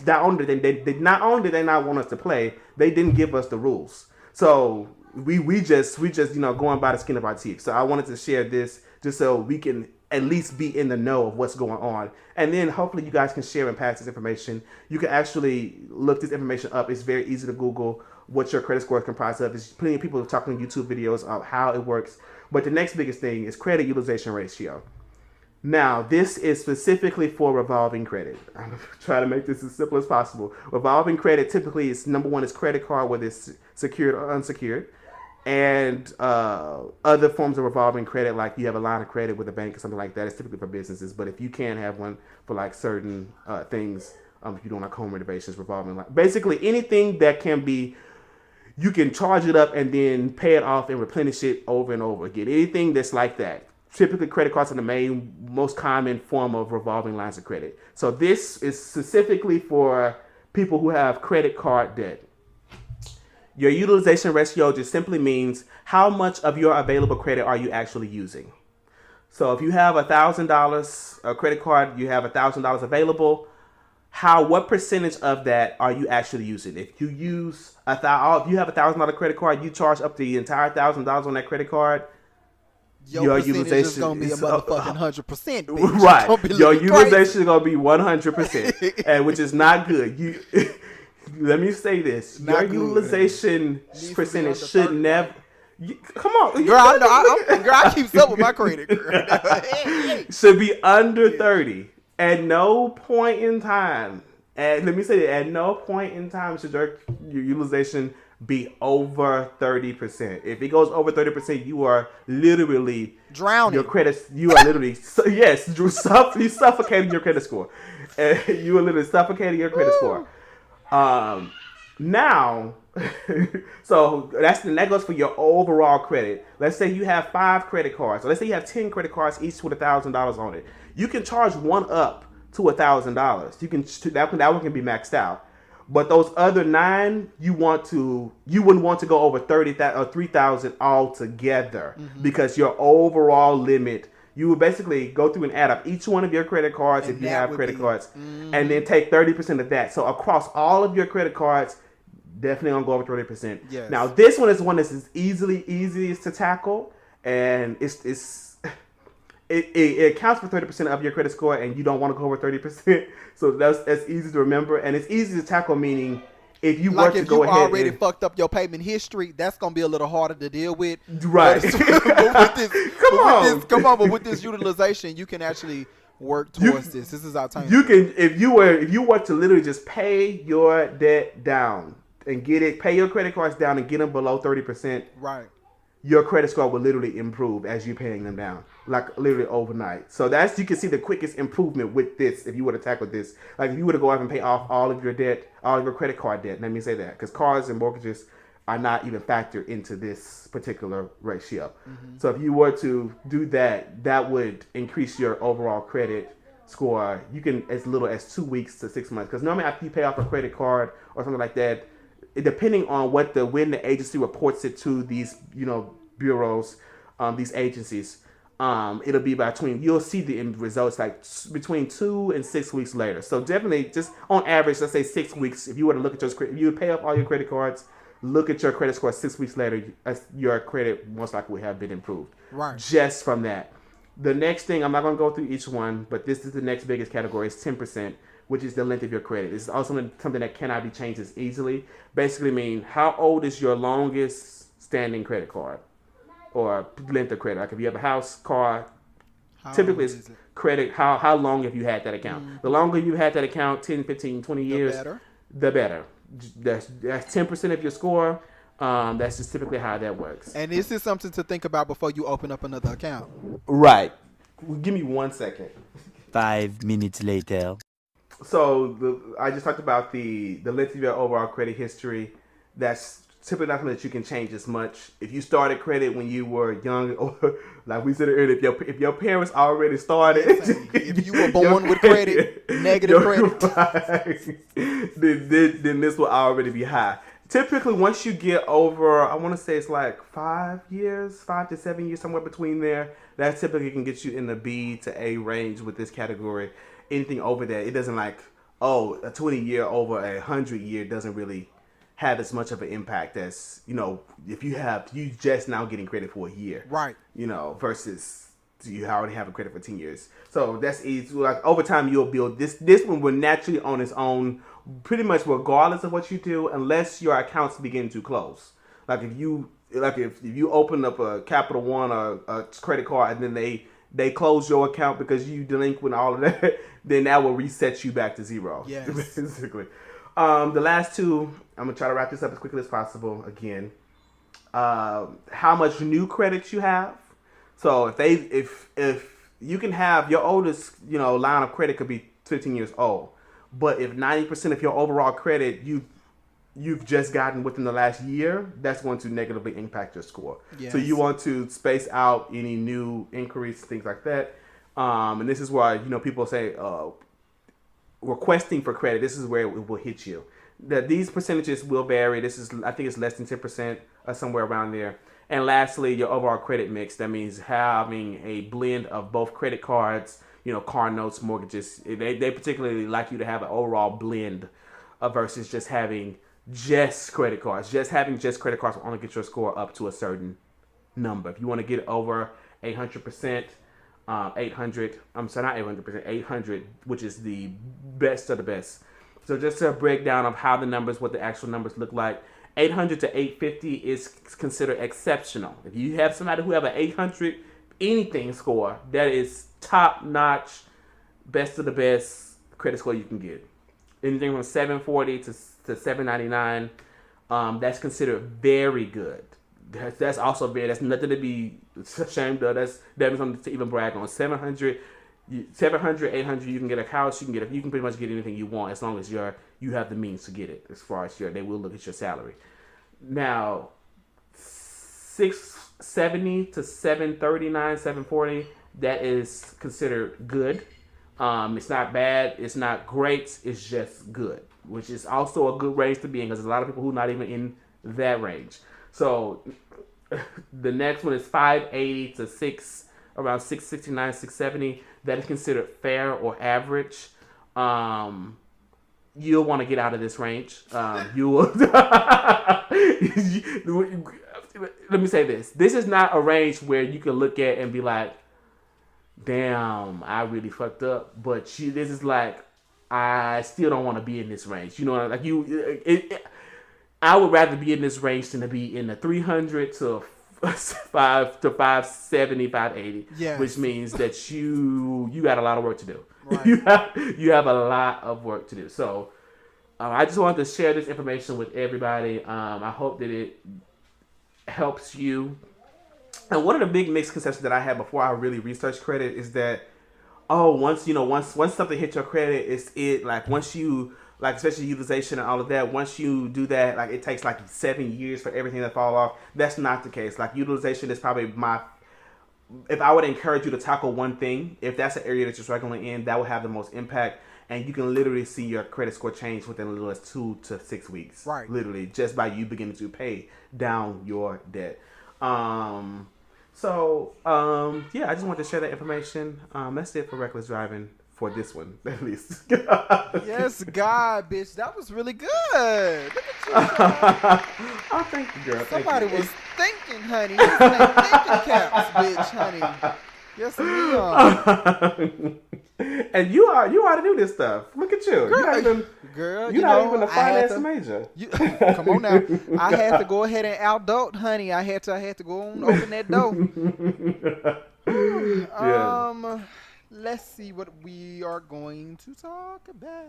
Not only did they not want us to play, they didn't give us the rules. So we just going by the skin of our teeth. So I wanted to share this just so we can at least be in the know of what's going on. And then hopefully you guys can share and pass this information. You can actually look this information up. It's very easy to Google what your credit score is comprised of. There's plenty of people talking YouTube videos of how it works. But the next biggest thing is credit utilization ratio. Now, this is specifically for revolving credit. I'm going to try to make this as simple as possible. Revolving credit typically is, number one, is credit card, whether it's secured or unsecured. And other forms of revolving credit, like you have a line of credit with a bank or something like that, it's typically for businesses. But if you can have one for like certain things, if you're doing like home renovations, revolving line. Basically anything that can be, you can charge it up and then pay it off and replenish it over and over again. Anything that's like that. Typically, credit cards are the most common form of revolving lines of credit. So this is specifically for people who have credit card debt. Your utilization ratio just simply means how much of your available credit are you actually using. So if you have $1,000 a credit card, you have $1,000 available. What percentage of that are you actually using? If you use if you have $1,000 credit card, you charge up the entire $1,000 on that credit card. Your utilization is gonna be a motherfucking 100%. Bitch. Right, your utilization is gonna be 100%, and which is not good. Let me say this: your utilization percentage should never. Come on, girl. I keep up with my credit. Girl. Should be under 30. At no point in time. Let me say that at no point in time should your utilization be over 30%. If it goes over 30%, you are literally drowning. Your credit, you are literally you suffocating your credit score. You are literally suffocating your credit score. Now, so that goes for your overall credit. Let's say you have 5 credit cards. So let's say you have 10 credit cards, each with $1,000 on it. You can charge one up to $1,000. You can that one can be maxed out. But those other 9, you wouldn't want to go over 30,000 or 3,000 altogether, because your overall limit, you would basically go through and add up each one of your credit cards, if you have credit cards, and then take 30% of that. So across all of your credit cards, Definitely gonna go over 30%. Yes. Now this one is one that's easiest to tackle, and it accounts for 30% of your credit score, and you don't want to go over 30%. So that's easy to remember, and it's easy to tackle. Meaning, if you were to go ahead, already fucked up your payment history, that's gonna be a little harder to deal with. Right. But with this utilization, you can actually work towards this. This is our time. You can, if you were to literally just pay your debt down and pay your credit cards down and get them below 30%. Right. Your credit score will literally improve as you're paying them down, like literally overnight. So you can see the quickest improvement with this if you were to tackle this. Like if you were to go out and pay off all of your debt, all of your credit card debt. Let me say that, because cars and mortgages are not even factored into this particular ratio. Mm-hmm. So if you were to do that, that would increase your overall credit score. You can as little as 2 weeks to 6 months, because normally after you pay off a credit card or something like that, depending on when the agency reports it to these, bureaus, these agencies, it'll be you'll see the end results like between 2 and 6 weeks later. So definitely, just on average, let's say 6 weeks. If you were to look at if you would pay off all your credit cards, look at your credit score 6 weeks later, your credit most likely would have been improved. Right. Just from that. The next thing, I'm not going to go through each one, but this is the next biggest category, is 10%. Which is the length of your credit. It's also something that cannot be changed as easily. Basically mean, how old is your longest standing credit card? Or length of credit. Like if you have a house, car, typically it's credit, how long have you had that account? Mm-hmm. The longer you had that account, 10, 15, 20 years, the better. That's 10% of your score. That's just typically how that works. And this is something to think about before you open up another account. Right. Give me 1 second. 5 minutes later. So I just talked about the length of your overall credit history. That's typically not something that you can change as much. If you started credit when you were young, or like we said earlier, if your parents already started, if you were born with credit, negative credit, then this will already be high. Typically, once you get over, I want to say it's like 5 to 7 years, somewhere between there, that typically can get you in the B to A range with this category. Anything over that, it doesn't a 20-year over a 100-year doesn't really have as much of an impact as, if you just now getting credit for a year. Right. Versus you already have a credit for 10 years. So that's easy. Like over time you'll build this one will naturally on its own, pretty much regardless of what you do, unless your accounts begin to close. Like if you open up a Capital One or a credit card and then they close your account because you delinquent all of that, then that will reset you back to zero. Yes. Basically. The last two, I'm going to try to wrap this up as quickly as possible again. How much new credit you have. So if you can have your oldest, line of credit could be 15 years old, but if 90% of your overall credit you've just gotten within the last year, that's going to negatively impact your score. Yes. So you want to space out any new inquiries, things like that. And this is why, people say requesting for credit, this is where it will hit you. These percentages will vary. I think it's less than 10% or somewhere around there. And lastly, your overall credit mix. That means having a blend of both credit cards, car notes, mortgages. They particularly like you to have an overall blend versus just having just credit cards. Having just credit cards will only get your score up to a certain number. If you want to get over 800%, 800, which is the best of the best. So just a breakdown of how what the actual numbers look like. 800 to 850 is considered exceptional. If you have somebody who have an 800 anything score, that is top notch, best of the best credit score you can get. Anything from 740 to 799, that's considered very good. That's also very. That's nothing to be ashamed of. That's something to even brag on. 700, 800, you can get a house. You can pretty much get anything you want as long as you have the means to get it. As far as they will look at your salary. Now, 670 to 739, 740, that is considered good. It's not bad. It's not great. It's just good, which is also a good range to be in because there's a lot of people who are not even in that range. So the next one is 580 to around 669, 670. That is considered fair or average. you'll want to get out of this range. You will. Let me say this. This is not a range where you can look at and be like, damn, I really fucked up. But this is like, I still don't want to be in this range. You know, like I would rather be in this range than to be in the 300 to 570, 580. Yes. Which means that you got a lot of work to do. Right. You have a lot of work to do. So I just wanted to share this information with everybody. I hope that it helps you. And one of the big misconceptions that I had before I really researched credit is that, once something hits your credit, it's like once you, like especially utilization and all of that, once you do that, like it takes like 7 years for everything to fall off. That's not the case. Like utilization is probably if I would encourage you to tackle one thing, if that's an area that you're struggling in, that will have the most impact. And you can literally see your credit score change within as little as 2 to 6 weeks. Right. Literally, just by you beginning to pay down your debt. Yeah, I just wanted to share that information. That's it for reckless driving for this one, at least. Yes, God, bitch. That was really good. Look at you. Oh, thank you, girl. Somebody was thinking, honey. You was like thinking caps, bitch, honey. Yes, we are. And you already do this stuff. Look at you. Girl, you're not even a finance major. Come on now. I had to go ahead and outdoor, honey. I had to go and open that door. Yeah. Let's see what we are going to talk about.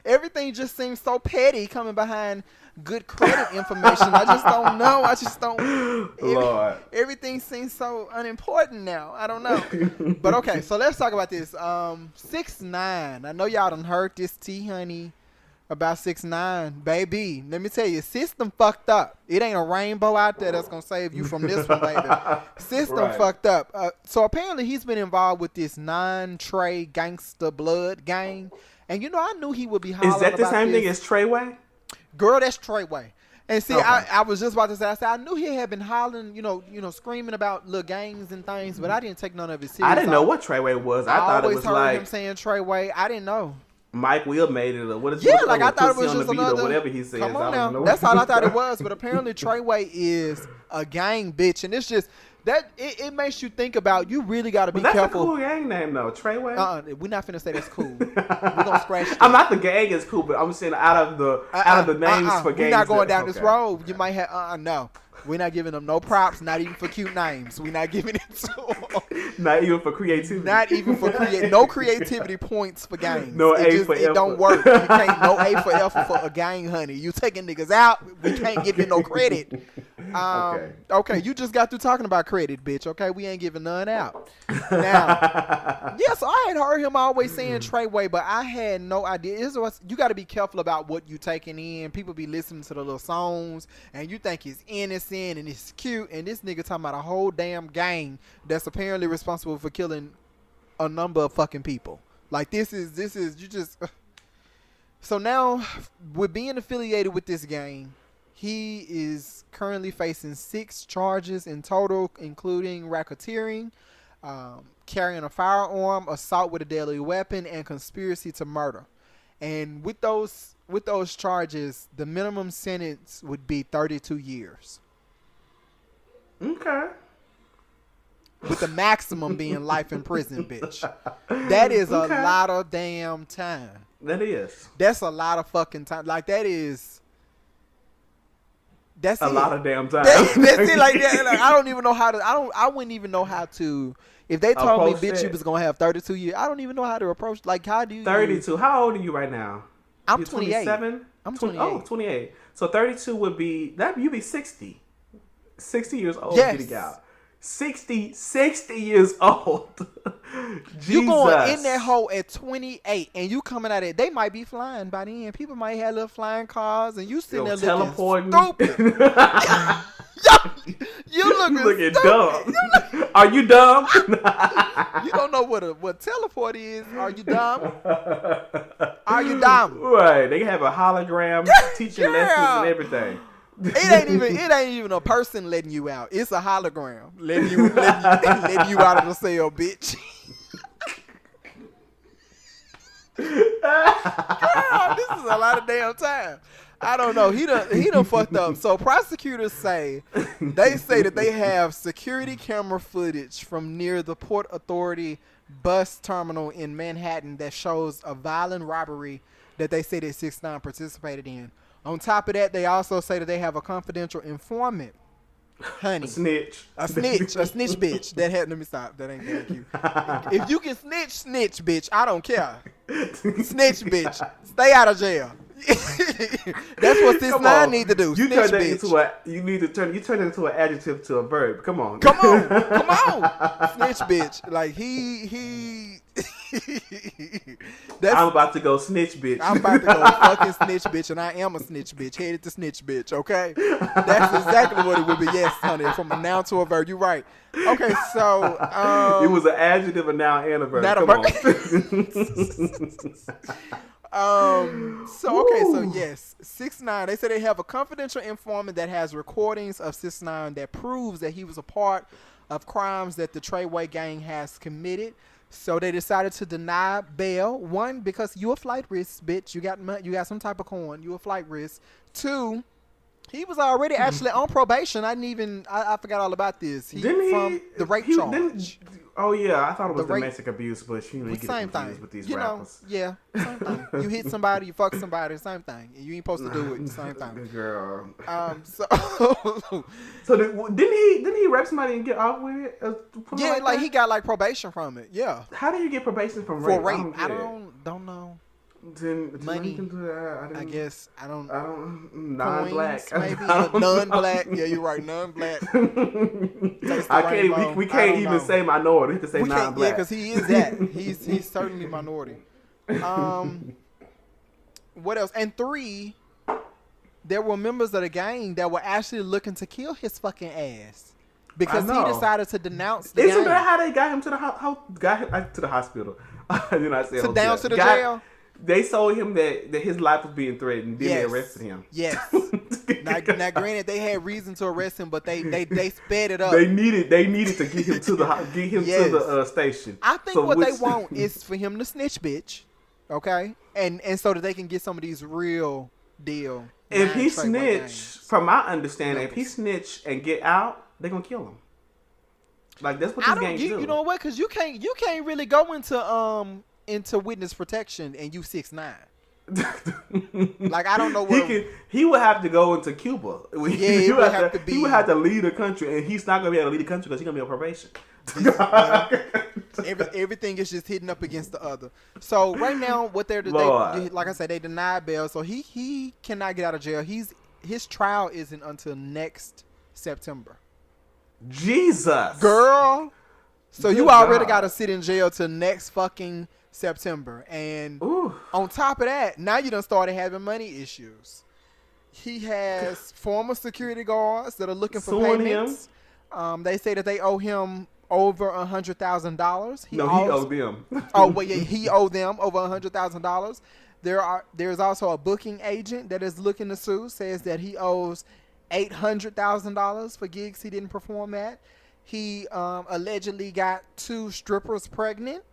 Everything just seems so petty coming behind good credit information. I just don't know. Lord. Everything seems so unimportant now. I don't know. But okay, so let's talk about this. 6ix9ine. I know y'all done heard this tea, honey, about 6ix9ine. Baby, let me tell you, system fucked up. It ain't a rainbow out there that's going to save you from this one, baby. System fucked up. So apparently he's been involved with this 9-Trey gangster blood gang. And you know, I knew he would be hollering about this. Is that the same thing as Treyway? Girl, that's Treyway. And see, okay. I was just about to say, I knew he had been hollering, you know, screaming about little gangs and things, but I didn't take none of it serious. I didn't know what Treyway was. I thought it was like... I always heard him saying Treyway. I didn't know. Mike Will made it. Or what is I thought it was just another... Or whatever he says. Come on now. That's all I thought it was. But apparently Treyway is a gang bitch. And it's just... That it makes you think about, you really got to be careful. That's a cool gang name though, Treyway. We're not finna say that's cool. We're gonna scratch that. I'm not the gang is cool, but I'm saying out of the names for gangs. We're not going down this road. You might have no. We're not giving them no props, not even for cute names. We're not giving it to them. Not even for creativity. Not even for no creativity points for gangs. No A for effort. It don't work. You can't no A for effort for a gang, honey. You taking niggas out. We can't give you no credit. Okay, you just got through talking about credit, bitch. Okay, we ain't giving none out. Now, yes, I had heard him always saying Treyway, but I had no idea. You got to be careful about what you taking in. People be listening to the little songs, and you think it's innocent and it's cute, and this nigga talking about a whole damn gang that's apparently responsible for killing a number of fucking people. Like this is you just. So now, with being affiliated with this gang, he is currently facing 6 charges in total, including racketeering, carrying a firearm, assault with a deadly weapon, and conspiracy to murder. And with those charges, the minimum sentence would be 32 years. Okay. With the maximum being life in prison, bitch. That is a lot of damn time. That is. That's a lot of fucking time. Like that is. That's a lot of damn time. That's it. Like I don't even know how to. I wouldn't even know how to. If they told me, bitch, you was gonna have 32 years, I don't even know how to approach. Like, how do you? 32. How old are you right now? I'm 28. 27? I'm 28. Oh, 28. So 32 would be you'd be 60. 60 years old getting out. 60 years old. You going in that hole at 28 and you coming out of it. They might be flying by then. People might have little flying cars and you sitting there teleporting. Looking stupid. You looking dumb. Are you dumb? You don't know what teleport is. Are you dumb? Are you dumb? Right. They have a hologram teaching lessons and everything. It ain't even a person letting you out. It's a hologram letting you out of the cell, bitch. Girl, this is a lot of damn time. I don't know. He done fucked up. So prosecutors say that they have security camera footage from near the Port Authority bus terminal in Manhattan that shows a violent robbery that they say that 6ix9ine participated in. On top of that, they also say that they have a confidential informant. Honey. A snitch, bitch. Let me stop. That ain't very cute. If you can snitch, bitch. I don't care. Snitch, bitch. Stay out of jail. That's what 6ix9ine need to do. You snitch, turn that bitch. You turn it into an adjective to a verb. Come on. Snitch, bitch. Like he. I'm about to go snitch, bitch. I'm about to go fucking snitch, bitch, and I am a snitch, bitch. Headed to snitch, bitch. Okay, that's exactly what it would be. Yes, honey. From a noun to a verb. You're right. Okay, so it was an adjective, a noun, and a verb. Not Come a verb. So yes, 6ix9ine. They say they have a confidential informant that has recordings of 6ix9ine that proves that he was a part of crimes that the Treyway gang has committed. So they decided to deny bail. 1, because you a flight risk, bitch. You got some type of coin. You a flight risk. 2, he was already actually on probation. I forgot all about this. From the rape charge. Oh yeah, I thought it was domestic abuse, but you get same confused thing with these rappers. Yeah, same thing. You hit somebody, you fuck somebody, same thing. And you ain't supposed to do it, same thing. Girl. So didn't he rape somebody and get off with it? Yeah, like he got like probation from it. Yeah. How do you get probation from rape? For rape, I don't know. Money. Can do that. I guess I don't. Non-black. Maybe non-black. Yeah, you're right. Non-black. I can't. We can't even say minority. We can say non-black. Yeah, because he is that. He's certainly minority. What else? And 3, there were members of the gang that were actually looking to kill his fucking ass because he decided to denounce the gang. Isn't that how they got him to the hospital? Down to the jail. They told him that his life was being threatened. Then they arrested him. Yes. now, granted, they had reason to arrest him, but they sped it up. They needed to get him to the station. I think they want is for him to snitch, bitch. Okay, and so that they can get some of these real deal. If he snitch, from my understanding, if he snitch and get out, they're gonna kill him. Like that's what these gangs do. You know what? Because you can't really go into witness protection and you 6ix9ine. Like I don't know what he would have to go into Cuba. Yeah, he would have to be. He would have to lead a country, and he's not gonna be able to lead a country because he's gonna be on probation. Everything is just hitting up against the other. So right now, what they like I said, they denied bail, so he cannot get out of jail. His trial isn't until next September. Jesus, girl. So you already got to sit in jail till next fucking September. And on top of that, now you done started having money issues. He has former security guards that are looking for payments. They say that they owe him over $100,000. He owed them. He owed them over $100,000. There's also a booking agent that is looking to sue. Says that he owes $800,000 for gigs he didn't perform at. He allegedly got 2 strippers pregnant.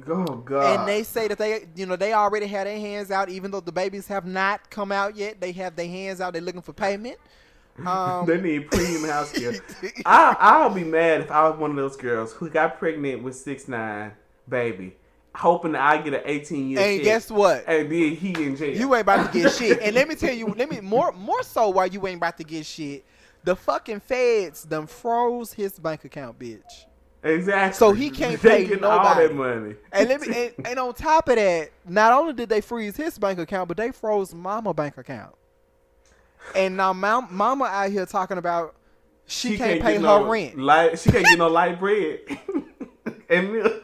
Oh God! And they say that they already had their hands out, even though the babies have not come out yet. They have their hands out. They're looking for payment. They need premium house care. I'll be mad if I was one of those girls who got pregnant with 6ix9ine baby, hoping that I get an 18-year. And guess what? And then he in jail. You ain't about to get shit. And let me tell you, more so why you ain't about to get shit. The fucking feds done froze his bank account, bitch. Exactly. So he can't pay nobody all that money. And on top of that, not only did they freeze his bank account, but they froze Mama bank account. And now Mama out here talking about she can't pay her rent. She can't get no light bread and milk.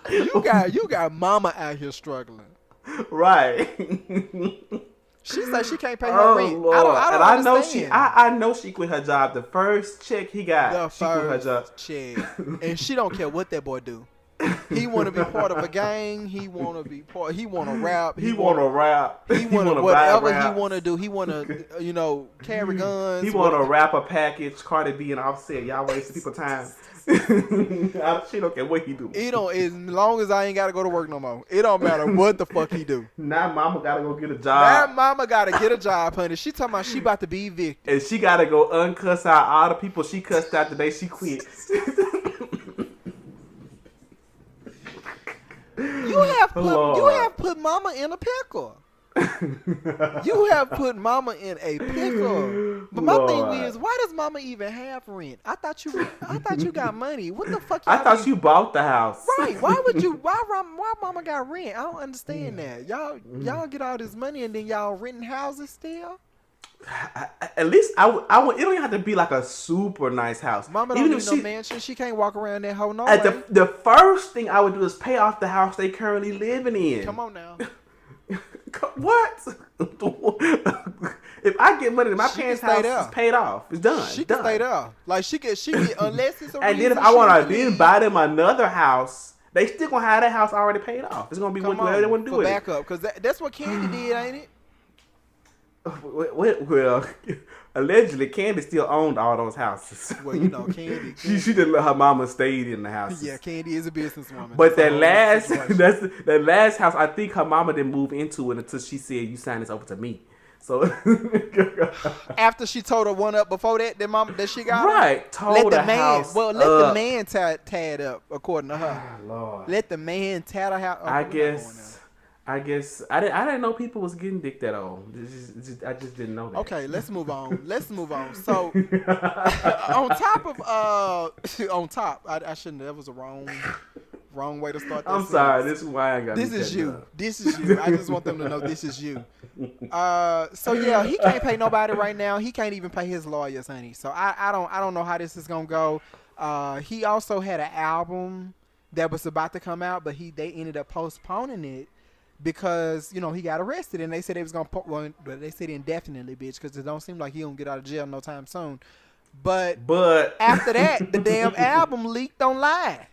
You got Mama out here struggling. Right. She said she can't pay her rent. Lord. I understand. I know she quit her job. The first check he got, she quit her job. Check. And she don't care what that boy do. He want to be part of a gang. He want to be part. He want to rap. He want to rap. He want to whatever he want to do. He want to, carry guns. He want to rap a package. Cardi B and Offset. Y'all wasting people time. She don't care what he do. It don't. As long as I ain't gotta go to work no more. It don't matter what the fuck he do. Now mama gotta go get a job. Now mama gotta get a job, honey. She talking about she about to be evicted. And she gotta go uncuss out all the people she cussed out the day she quit. You have put mama in a pickle. You have put mama in a pickle. But my thing is, why does mama even have rent? I thought you got money. What the fuck? I thought you bought the house. Right? Why mama got rent? I don't understand that. Y'all get all this money and then y'all renting houses still. At least I would. It don't even have to be like a super nice house. Mama don't need no mansion. She can't walk around that hoe no way. The first thing I would do is pay off the house they currently living in. Come on now. What? If I get money, my parents' house is paid off. It's done. She can stay there. Like she can unless it's a and then if I want to then buy them another house, they still gonna have that house already paid off. It's gonna be whatever they want to do with it. Back up, because that's what Candy did, ain't it? Well, allegedly, Candy still owned all those houses. Well, Candy. She didn't let her mama stay in the houses. Yeah, Candy is a businesswoman. But that last house, I think her mama didn't move into it until she said, "You sign this over to me." So after she told her one up before that she got right, her, told the house. Well, let the man tie it up according to her. Oh, Lord. Let the man tie the house. I guess I didn't know people was getting dick that old. I just didn't know that. Okay, let's move on. So on top, I shouldn't. That was a wrong way to start. I'm sorry. This is why I got. This is you. This is you. I just want them to know this is you. So yeah, he can't pay nobody right now. He can't even pay his lawyers, honey. So I don't know how this is gonna go. He also had an album that was about to come out, but they ended up postponing it. Because, he got arrested and they said they was going to but they said indefinitely, bitch, because it don't seem like he don't get out of jail no time soon. But after that, the damn album leaked online.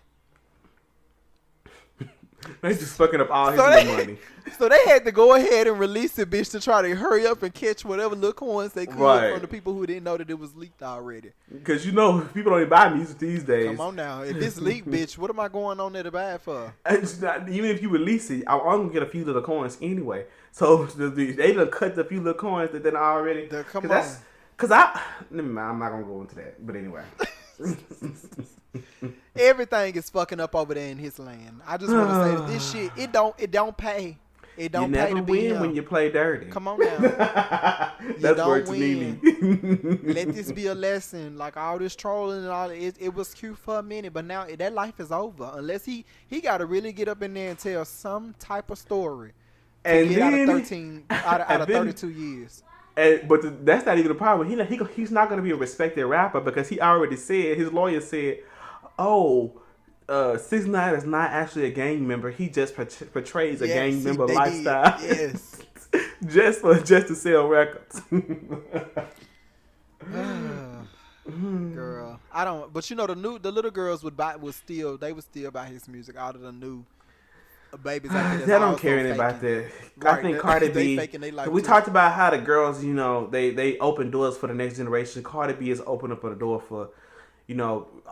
They just fucking up all his money. So they had to go ahead and release it, bitch, to try to hurry up and catch whatever little coins they could from the people who didn't know that it was leaked already. Because people don't even buy music these days. Come on now. If it's leaked, bitch, what am I going on there to buy it for? Even if you release it, I'm going to get a few little coins anyway. So they done cut a few little coins that then already. Come on. Because I'm not going to go into that. But anyway. Everything is fucking up over there in his land. I just want to say that this shit, it don't pay. It don't pay to be win him. When you play dirty. Come on now. That's where it's win. Let this be a lesson. Like all this trolling and all it was cute for a minute, but now that life is over. Unless he got to really get up in there and tell some type of story to and get then, out of 32 years. But that's not even the problem. He's not going to be a respected rapper because he already said, his lawyer said, 6ix9ine is not actually a gang member. He just portrays a gang member lifestyle. Yes. just to sell records. Girl, I don't. But the little girls would still buy his music out of the new babies. They don't care anything about that. Right. I think Cardi B. We talked about how the girls, they open doors for the next generation. Cardi B is opening up a door for,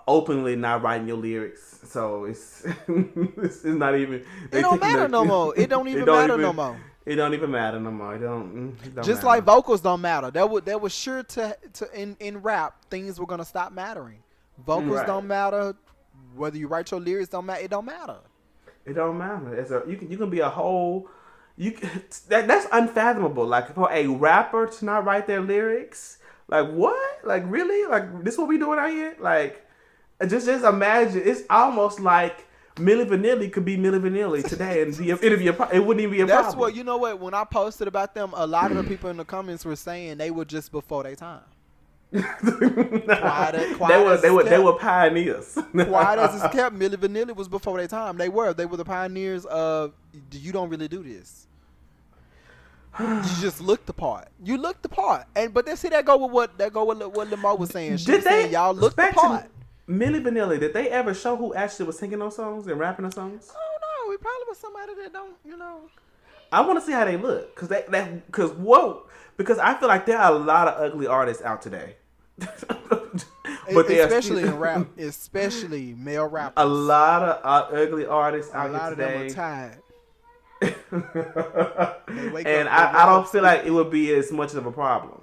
openly not writing your lyrics. So it's not even. It don't matter no more. It don't even matter no more. It don't even matter no more. It don't just matter. Like vocals don't matter. That was sure to in rap things were gonna stop mattering. Vocals don't matter. Whether you write your lyrics don't matter. It don't matter. It don't matter. You can be a whole. That's unfathomable. Like for a rapper to not write their lyrics. Like what? Like really? Like this what we doing out here? Like just imagine. It's almost like Milli Vanilli could be Milli Vanilli today, and it wouldn't even be a problem. That's what you know. What when I posted about them, a lot of the people in the comments were saying they were just before their time. They were pioneers. Quiet as it's kept, Milli Vanilli was before their time. They were the pioneers of. You don't really do this. You just look the part. You look the part, but they see that go with what Lamo was saying. She was saying y'all look the part. Milli Vanilli, did they ever show who actually was singing those songs and rapping the songs? I don't know. It probably was somebody that don't, I want to see how they look, because I feel like there are a lot of ugly artists out today. But especially in rap, especially male rappers. A lot of ugly artists out here today. A lot of them are tired. And I don't feel like it would be as much of a problem.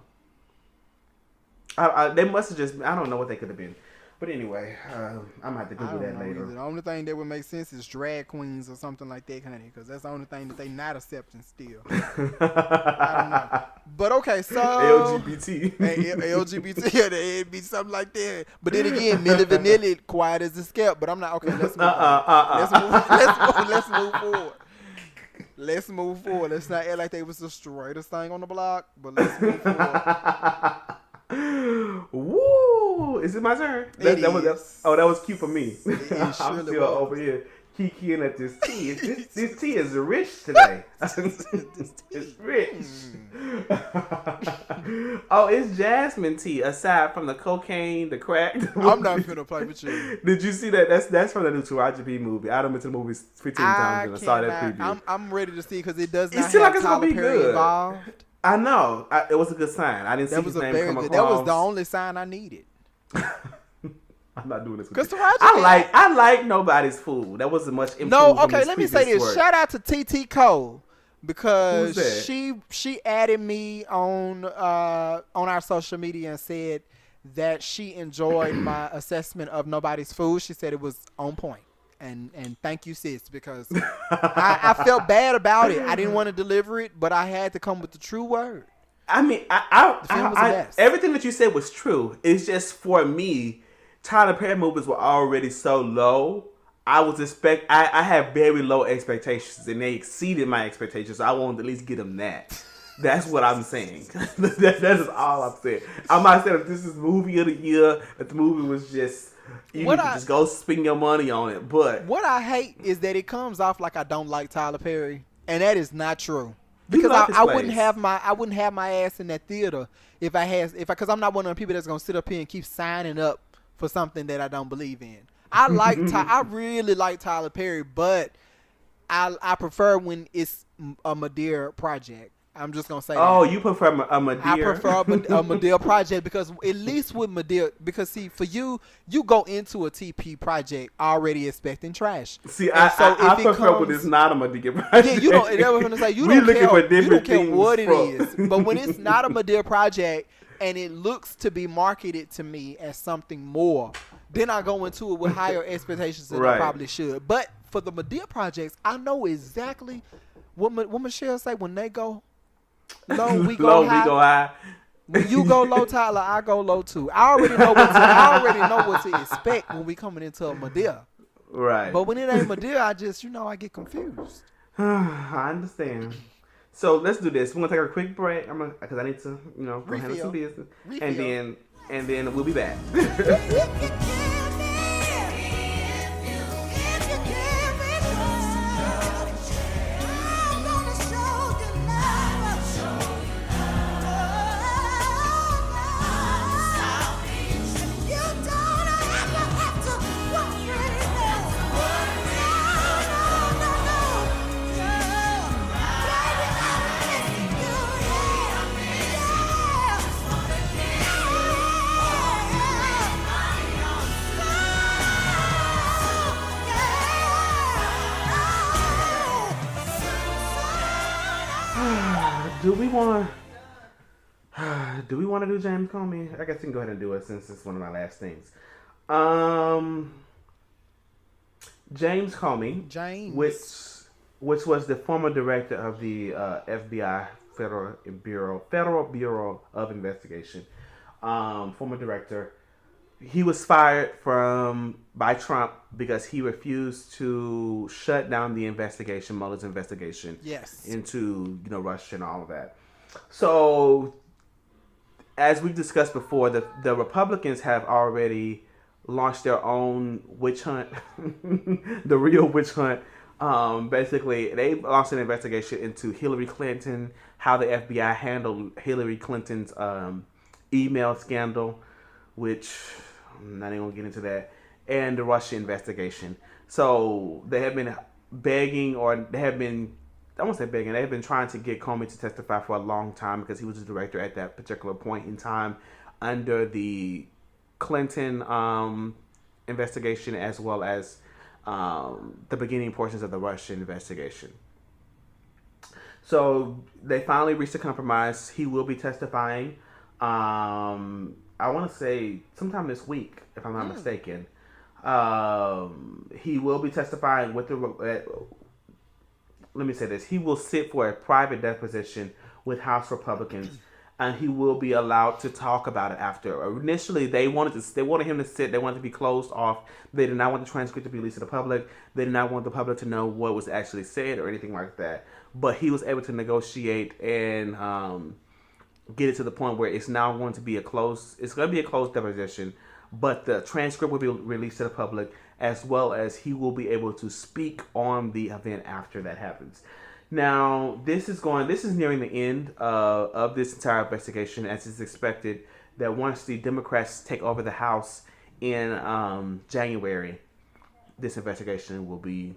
They must have just, I don't know what they could have been. But anyway, I'm going to have to Google that later. Either. The only thing that would make sense is drag queens or something like that, honey, because that's the only thing that they not accepting still. I don't know. But okay, so... LGBT. LGBT, yeah, it'd be something like that. But then again, Milli Vanilli, quiet as a skep, but I'm not... Okay, let's move forward. Let's move forward. Let's not act like they was the straightest thing on the block, but let's move forward. Woo! Is it my turn? That was cute for me. I'm still over here kikiing at this tea. This tea is rich today. It's rich. Oh, it's jasmine tea. Aside from the cocaine, the crack. I'm not gonna play with you. Did you see that? That's from the new Taraji P movie. I done been to the movies 15 times and I saw that preview. I'm ready to see because it does not have like it's Tyler gonna be Perry good. involved. I know. It was a good sign. I didn't see his name come across. That was the only sign I needed. I'm not doing this with you. I like Nobody's Food. That wasn't much No, okay, let me say this. Work. Shout out to TT Cole because she added me on our social media and said that she enjoyed my assessment of Nobody's Food. She said it was on point. And thank you, sis, because I felt bad about it. I didn't want to deliver it, but I had to come with the true word. I mean, everything that you said was true. It's just for me, Tyler Perry movies were already so low. I had very low expectations, and they exceeded my expectations. So I wanted to at least get them that. That's what I'm saying. That is all I'm saying. I'm not saying if this is movie of the year, if the movie was just... You need to just go spend your money on it. But what I hate is that it comes off like I don't like Tyler Perry, and that is not true. Because I wouldn't have my ass in that theater because I'm not one of the people that's gonna sit up here and keep signing up for something that I don't believe in. I really like Tyler Perry, but I prefer when it's a Madea project. I'm just gonna say. Oh, that. You prefer a Madea? I prefer a Madea project because at least with Madea, because see, for you go into a TP project already expecting trash. See, I prefer when it's not a Madea project. Yeah, you don't. That was gonna say you don't care what it is. But when it's not a Madea project and it looks to be marketed to me as something more, then I go into it with higher expectations than I probably should. But for the Madea projects, I know exactly what Michelle say when they go. Low, we go high. When you go low, Tyler, I go low too. I already know what to expect when we coming into a Madea. Right. But when it ain't Madea, I just I get confused. I understand. So let's do this. We're gonna take a quick break. Because I need to go handle some business, and then we'll be back. Do we want to do James Comey? I guess we can go ahead and do it since it's one of my last things. James Comey, which was the former director of the FBI Federal Bureau of Investigation, former director. He was fired by Trump because he refused to shut down the investigation, Mueller's investigation, into Russia and all of that. So, as we've discussed before, the Republicans have already launched their own witch hunt, the real witch hunt. Basically, they launched an investigation into Hillary Clinton, how the FBI handled Hillary Clinton's email scandal, which I'm not even going to get into that. And the Russia investigation. So they have been begging, or they have been, I won't say begging, they have been trying to get Comey to testify for a long time because he was the director at that particular point in time under the Clinton investigation, as well as the beginning portions of the Russia investigation. So they finally reached a compromise. He will be testifying. I want to say sometime this week, if I'm not mistaken. He will be testifying with the. Let me say this: he will sit for a private deposition with House Republicans, and he will be allowed to talk about it after. Initially, they wanted him to sit. They wanted to be closed off. They did not want the transcript to be released to the public. They did not want the public to know what was actually said or anything like that. But he was able to negotiate and get it to the point where it's now going to be a closed deposition, but the transcript will be released to the public, as well as he will be able to speak on the event after that happens. Now, this is nearing the end of this entire investigation, as it's expected that once the Democrats take over the House in January, this investigation will be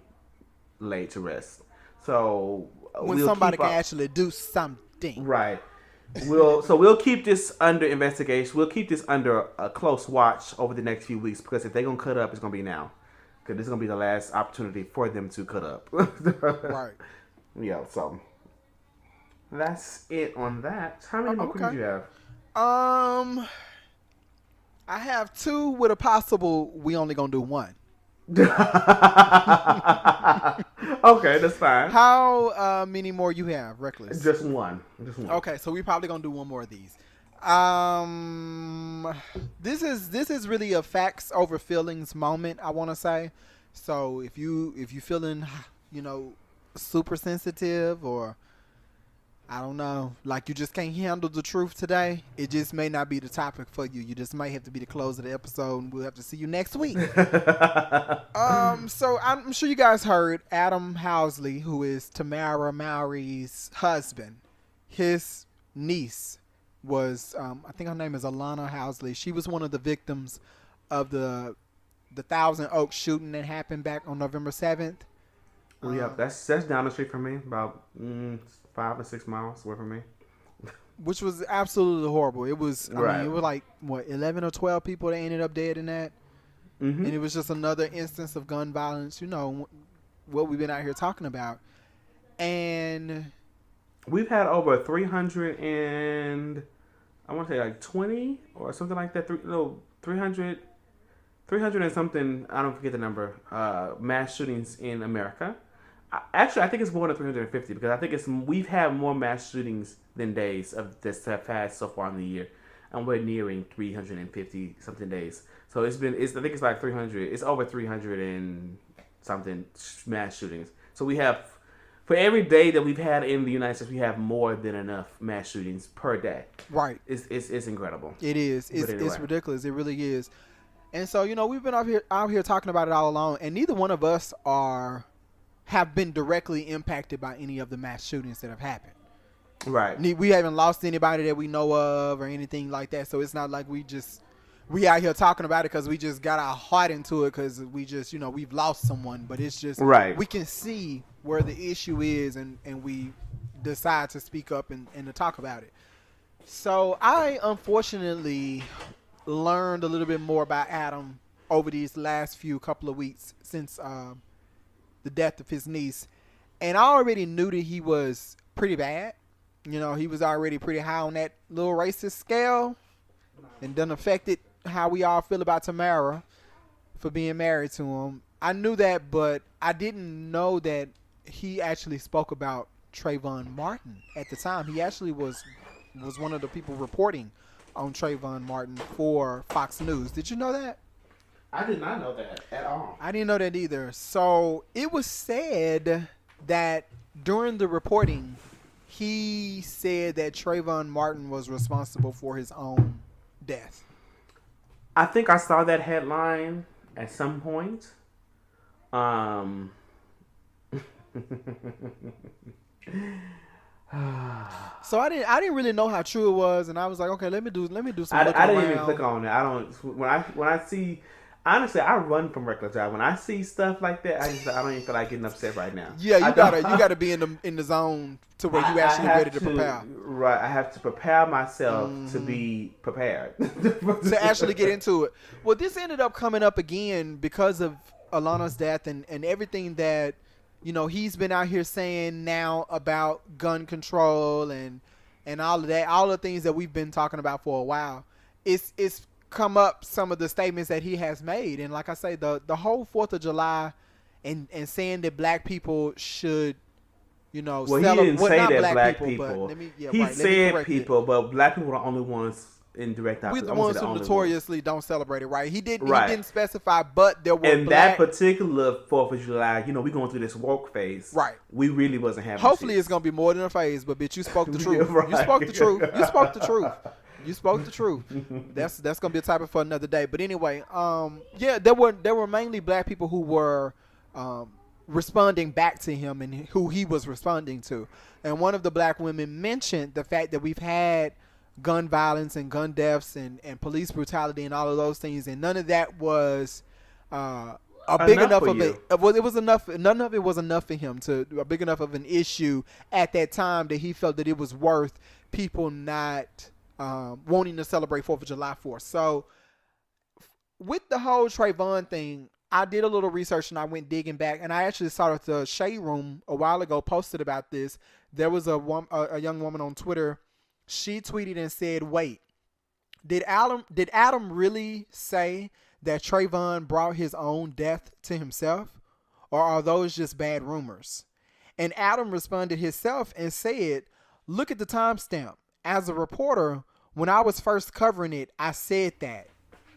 laid to rest. So when somebody can actually do something, right? We'll keep this under investigation. We'll keep this under a close watch over the next few weeks, because if they're gonna cut up, it's gonna be now, because this is gonna be the last opportunity for them to cut up. Right. Yeah. So that's it on that. How many more questions do you have? I have 2 with a possible. We only gonna do 1. Okay, that's fine. How many more you have, Reckless? Just one. Okay, so we probably gonna do 1 more of these. This is really a facts over feelings moment, I want to say. So if you feeling, super sensitive, or I don't know, like you just can't handle the truth today, it just may not be the topic for you. You just might have to be the close of the episode, and we'll have to see you next week. So I'm sure you guys heard Adam Housley, who is Tamara Mowry's husband. His niece was, I think her name is Alana Housley. She was one of the victims of the Thousand Oaks shooting that happened back on November 7th. Well, yeah, that's down the street from me, about 5 or 6 miles away from me. Which was absolutely horrible. It was, right. I mean, it was like, 11 or 12 people that ended up dead in that. Mm-hmm. And it was just another instance of gun violence, what we've been out here talking about. And we've had over 300 and, I want to say like 20 or something like that. 300 and something, I don't forget the number, mass shootings in America. Actually, I think it's more than 350, because I think we've had more mass shootings than days of this have passed so far in the year, and we're nearing 350 something days. So I think it's like 300. It's over 300 and something mass shootings. So we have, for every day that we've had in the United States, we have more than enough mass shootings per day. Right. It's incredible. It is. It's ridiculous. It really is. And so we've been out here talking about it all along, and neither one of us have been directly impacted by any of the mass shootings that have happened. Right. We haven't lost anybody that we know of or anything like that. So it's not like we out here talking about it because we just got our heart into it because we just, we've lost someone. But it's just, right. We can see where the issue is, and we decide to speak up and to talk about it. So I unfortunately learned a little bit more about Adam over these last couple of weeks since the death of his niece, and I already knew that he was pretty bad. He was already pretty high on that little racist scale, and done affected how we all feel about Tamara for being married to him. I knew that, but I didn't know that he actually spoke about Trayvon Martin at the time. He actually was one of the people reporting on Trayvon Martin for Fox News. Did you know that? I did not know that at all. I didn't know that either. So it was said that during the reporting, he said that Trayvon Martin was responsible for his own death. I think I saw that headline at some point. So I didn't really know how true it was, and I was like, okay, let me do some looking I didn't around. even click on it. I don't when I see. Honestly, I run from reckless driving. When I see stuff like that, I don't even feel like getting upset right now. Yeah, you gotta be in the zone to where you actually ready to prepare. Right, I have to prepare myself to be prepared to actually get into it. Well, this ended up coming up again because of Alana's death and everything that he's been out here saying now about gun control and all of that, all the things that we've been talking about for a while. It's come up some of the statements that he has made, and like I say, the whole 4th of July and saying that black people should he didn't say that black people. He said people, but black people are the only ones in direct opposite. We're the ones who notoriously don't celebrate it, right? He didn't specify, but there were and that particular 4th of July, we're going through this woke phase, right? We really wasn't having. Hopefully, it's gonna be more than a phase, but bitch, you spoke the truth. Right. You spoke the truth. You spoke the truth. You spoke the truth. That's gonna be a topic for another day. But anyway, there were mainly black people who were responding back to him and who he was responding to. And one of the black women mentioned the fact that we've had gun violence and gun deaths and police brutality and all of those things, and none of that was big enough of it. Well, it was enough. None of it was enough for him to a big enough of an issue at that time that he felt that it was worth people not wanting to celebrate 4th of July for. So with the whole Trayvon thing, I did a little research and I went digging back, and I actually saw that the Shade Room a while ago posted about this. There was a young woman on Twitter. She tweeted and said, "Wait, did Adam really say that Trayvon brought his own death to himself, or are those just bad rumors?" And Adam responded himself and said, "Look at the timestamp. As a reporter, when I was first covering it, I said that.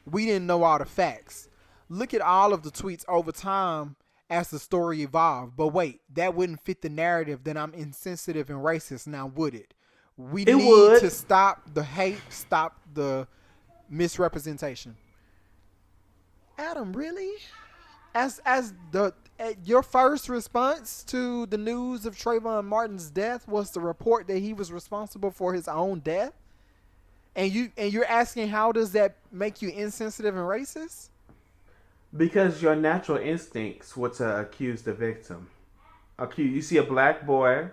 We didn't know all the facts. Look at all of the tweets over time as the story evolved. But wait, that wouldn't fit the narrative that I'm insensitive and racist, now would it? We need to stop the hate, stop the misrepresentation." Adam, really? As your first response to the news of Trayvon Martin's death was to report that he was responsible for his own death? And you're asking, how does that make you insensitive and racist? Because your natural instincts were to accuse the victim. You see a black boy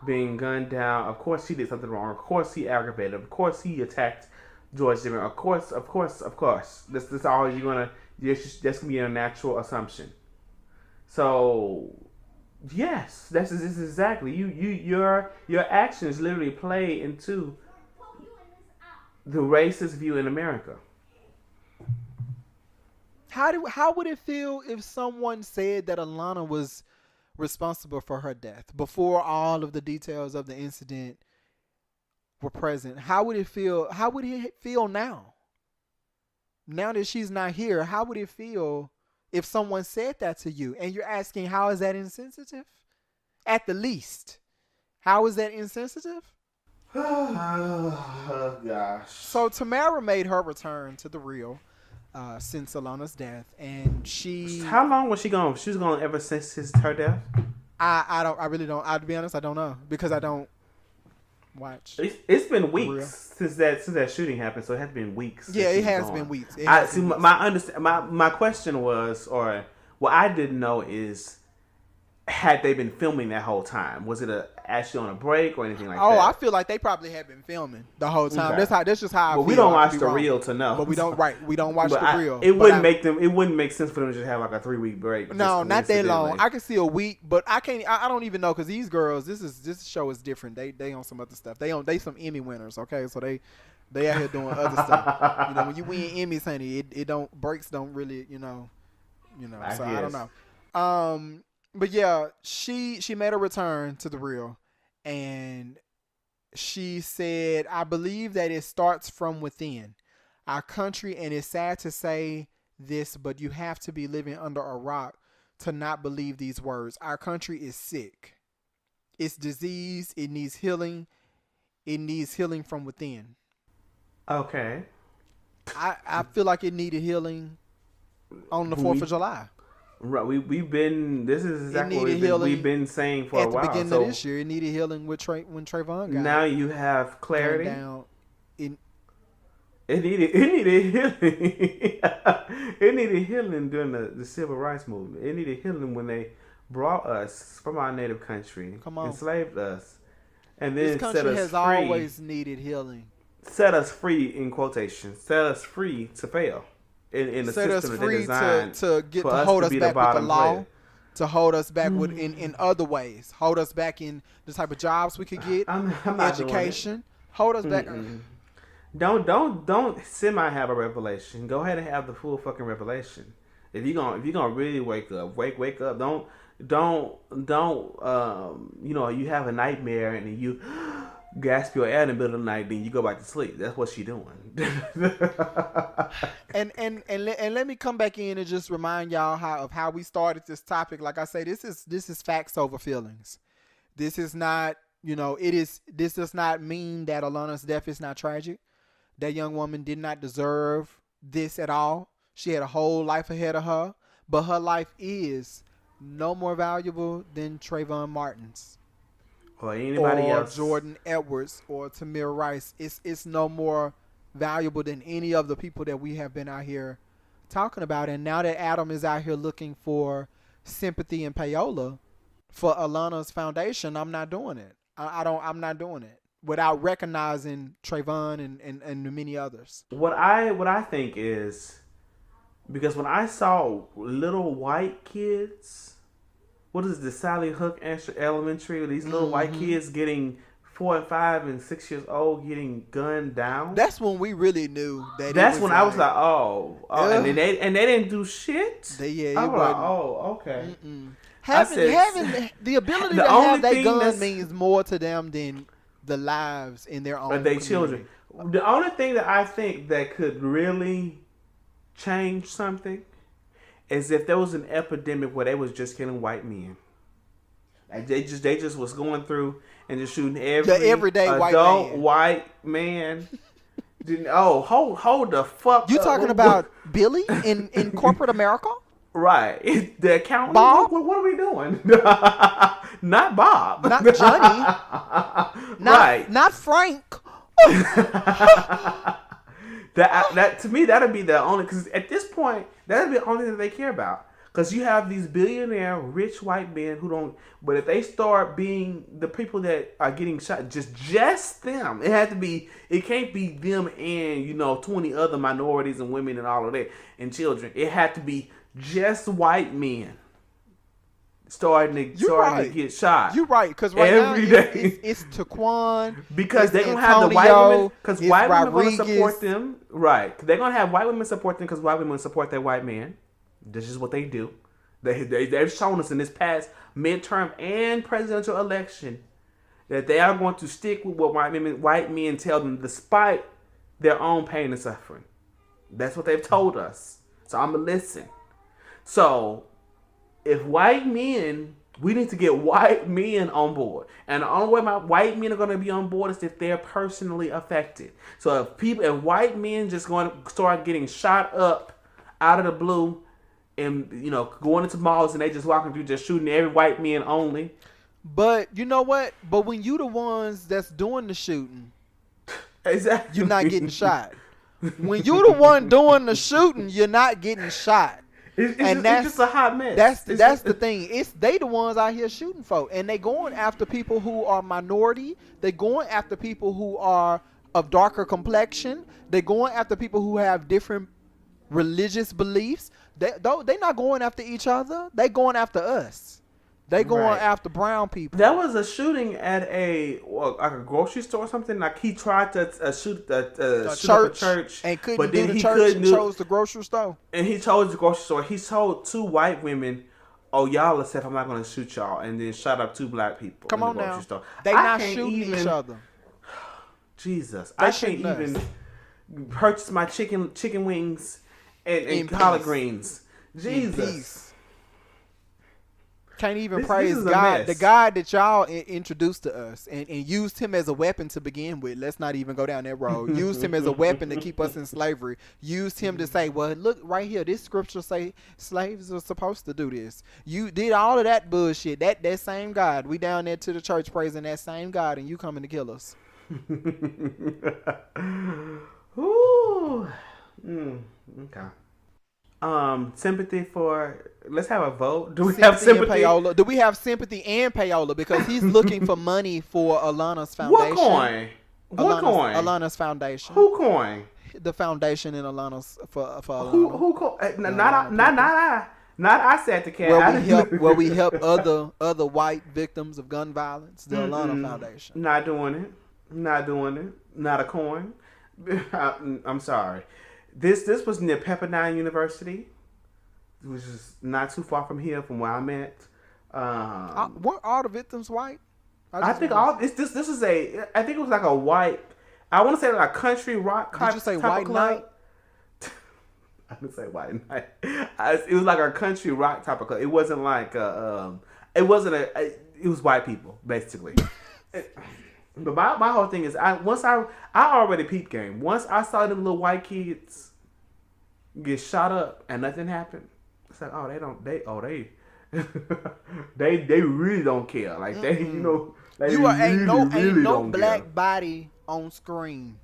being gunned down. Of course he did something wrong. Of course he aggravated. Of course he attacked George Zimmerman. Of course. That's all you're gonna. That's gonna be your natural assumption. So, yes, this is exactly your actions literally play into the racist view in America. How would it feel if someone said that Alana was responsible for her death before all of the details of the incident were present? How would it feel? How would it feel now? Now that she's not here, how would it feel if someone said that to you? And you're asking, how is that insensitive? At the least, how is that insensitive? Oh, gosh. So Tamara made her return to the Real since Alana's death, and she. How long was she gone? She was gone ever since her death. I really don't. To be honest, I don't know because I don't watch. It's been weeks since that shooting happened, so it has been weeks. Yeah, it has been weeks. My question was, or what I didn't know is, had they been filming that whole time? Was it actually on a break or anything like that? Oh, I feel like they probably had been filming the whole time. Okay. That's just how I feel. We don't watch the Real to know. But we don't watch the Real. It wouldn't make sense for them to just have like a 3-week break. No, not that long. I can see a week, but I can't. I don't even know because these girls. This show is different. They on some other stuff. They some Emmy winners. Okay, so they out here doing other stuff. When you win Emmys, honey, breaks don't really So I don't know. But yeah, she made a return to the Real, and she said, "I believe that it starts from within our country, and it's sad to say this, but you have to be living under a rock to not believe these words. Our country is sick. It's diseased. It needs healing. It needs healing from within." Okay. I feel like it needed healing on the 4th of July. Right, we've been. This is exactly what we've been saying for a while. At the beginning of this year, it needed healing when Trayvon got now you have clarity. Down. It needed healing. It needed healing during the civil rights movement. It needed healing when they brought us from our native country, enslaved us, and then this country has always needed healing. Set us free in quotations. Set us free to fail. In the set system us that free they designed to hold us back with the law, to hold us back with in other ways, hold us back in the type of jobs we could get, I'm education, hold us back. Don't semi have a revelation. Go ahead and have the full fucking revelation. If you're gonna really wake up. Don't you have a nightmare and then you gasp your air in the middle of the night, then you go back to sleep. That's what she's doing. and let me come back in and just remind y'all how we started this topic. Like I say, this is facts over feelings. This is not, this does not mean that Alana's death is not tragic. That young woman did not deserve this at all. She had a whole life ahead of her, but her life is no more valuable than Trayvon Martin's. Or anybody else. Jordan Edwards or Tamir Rice. It's no more valuable than any of the people that we have been out here talking about. And now that Adam is out here looking for sympathy and payola for Alana's foundation, I'm not doing it. I'm not doing it without recognizing Trayvon and the many others. What I think is, because when I saw little white kids, what is the Sally Hook Elementary? These little white kids getting 4 and 5 and 6 years old getting gunned down. That's when we really knew that. That's when I was like, and they didn't do shit. I was like, oh, okay. Having the ability to have that gun means more to them than the lives in their own their children. The only thing that I think that could really change something is if there was an epidemic where they was just killing white men. Like they just was going through and just shooting everyday white man. Hold the fuck. You talking about Billy in corporate America? Right. The accountant. Bob? What are we doing? Not Bob. Not Johnny. Not Frank. That to me that'd be the only, because at this point that'd be the only thing that they care about, because you have these billionaire rich white men who don't, but if they start being the people that are getting shot, just them, it can't be them and 20 other minorities and women and all of that and children. It had to be just white men starting to get shot. You're right, because every day it's Taquan, because they're gonna have the white women, because white women are gonna support them. Right, they're gonna have white women support them because white women support their white men. This is what they do. They've shown us in this past midterm and presidential election that they are going to stick with what white men tell them, despite their own pain and suffering. That's what they've told us. So I'm gonna listen. So if white men, we need to get white men on board. And the only way my white men are going to be on board is if they're personally affected. So if white men just going to start getting shot up out of the blue and, going into malls and they just walking through just shooting every white man only. But you know what? But when you the ones that's doing the shooting, exactly, you're not getting shot. When you the one doing the shooting, you're not getting shot. It's just a hot mess. That's the thing. It's they the ones out here shooting folk, and they going after people who are minority. They going after people who are of darker complexion. They going after people who have different religious beliefs. They not going after each other. They going after us. They going after brown people. There was a shooting at a grocery store or something. Like he tried to shoot a church and couldn't but do then the he church couldn't and do, chose the grocery store. And he chose the grocery store. He told 2 white women, "Oh, y'all are safe. I'm not going to shoot y'all," and then shot up 2 black people. Come in on the grocery now, store. they not shooting each other. Jesus, I can't even purchase my chicken wings and collard greens. Jesus. Can't even praise God. The God that y'all introduced to us and used him as a weapon to begin with. Let's not even go down that road. Used him as a weapon to keep us in slavery. Used him to say, well, look right here. This scripture say slaves are supposed to do this. You did all of that bullshit. That same God. We down there to the church praising that same God, and you coming to kill us. Ooh. Okay. Sympathy for. Let's have a vote. Do we have sympathy? Payola? Do we have sympathy and payola? Because he's looking for money for Alana's foundation. What coin? What coin? Alana's foundation. Who coin? The foundation in Alana's for Alana. Who not I said the cat. Where we help other white victims of gun violence. The Alana Foundation. Not doing it. Not a coin. I'm sorry. This was near Pepperdine University, which is not too far from here, from where I'm at. Weren't all the victims white? I think all this is a. I think it was like a white. I want to say like a country rock. Did you say white night? I didn't say white night. It was like a country rock type of club. It wasn't like it wasn't it was white people basically. But my whole thing is, I already peeped game. Once I saw them little white kids get shot up and nothing happened, it's like, oh, they really don't care. Like they, you know, they ain't no black care. Body on screen,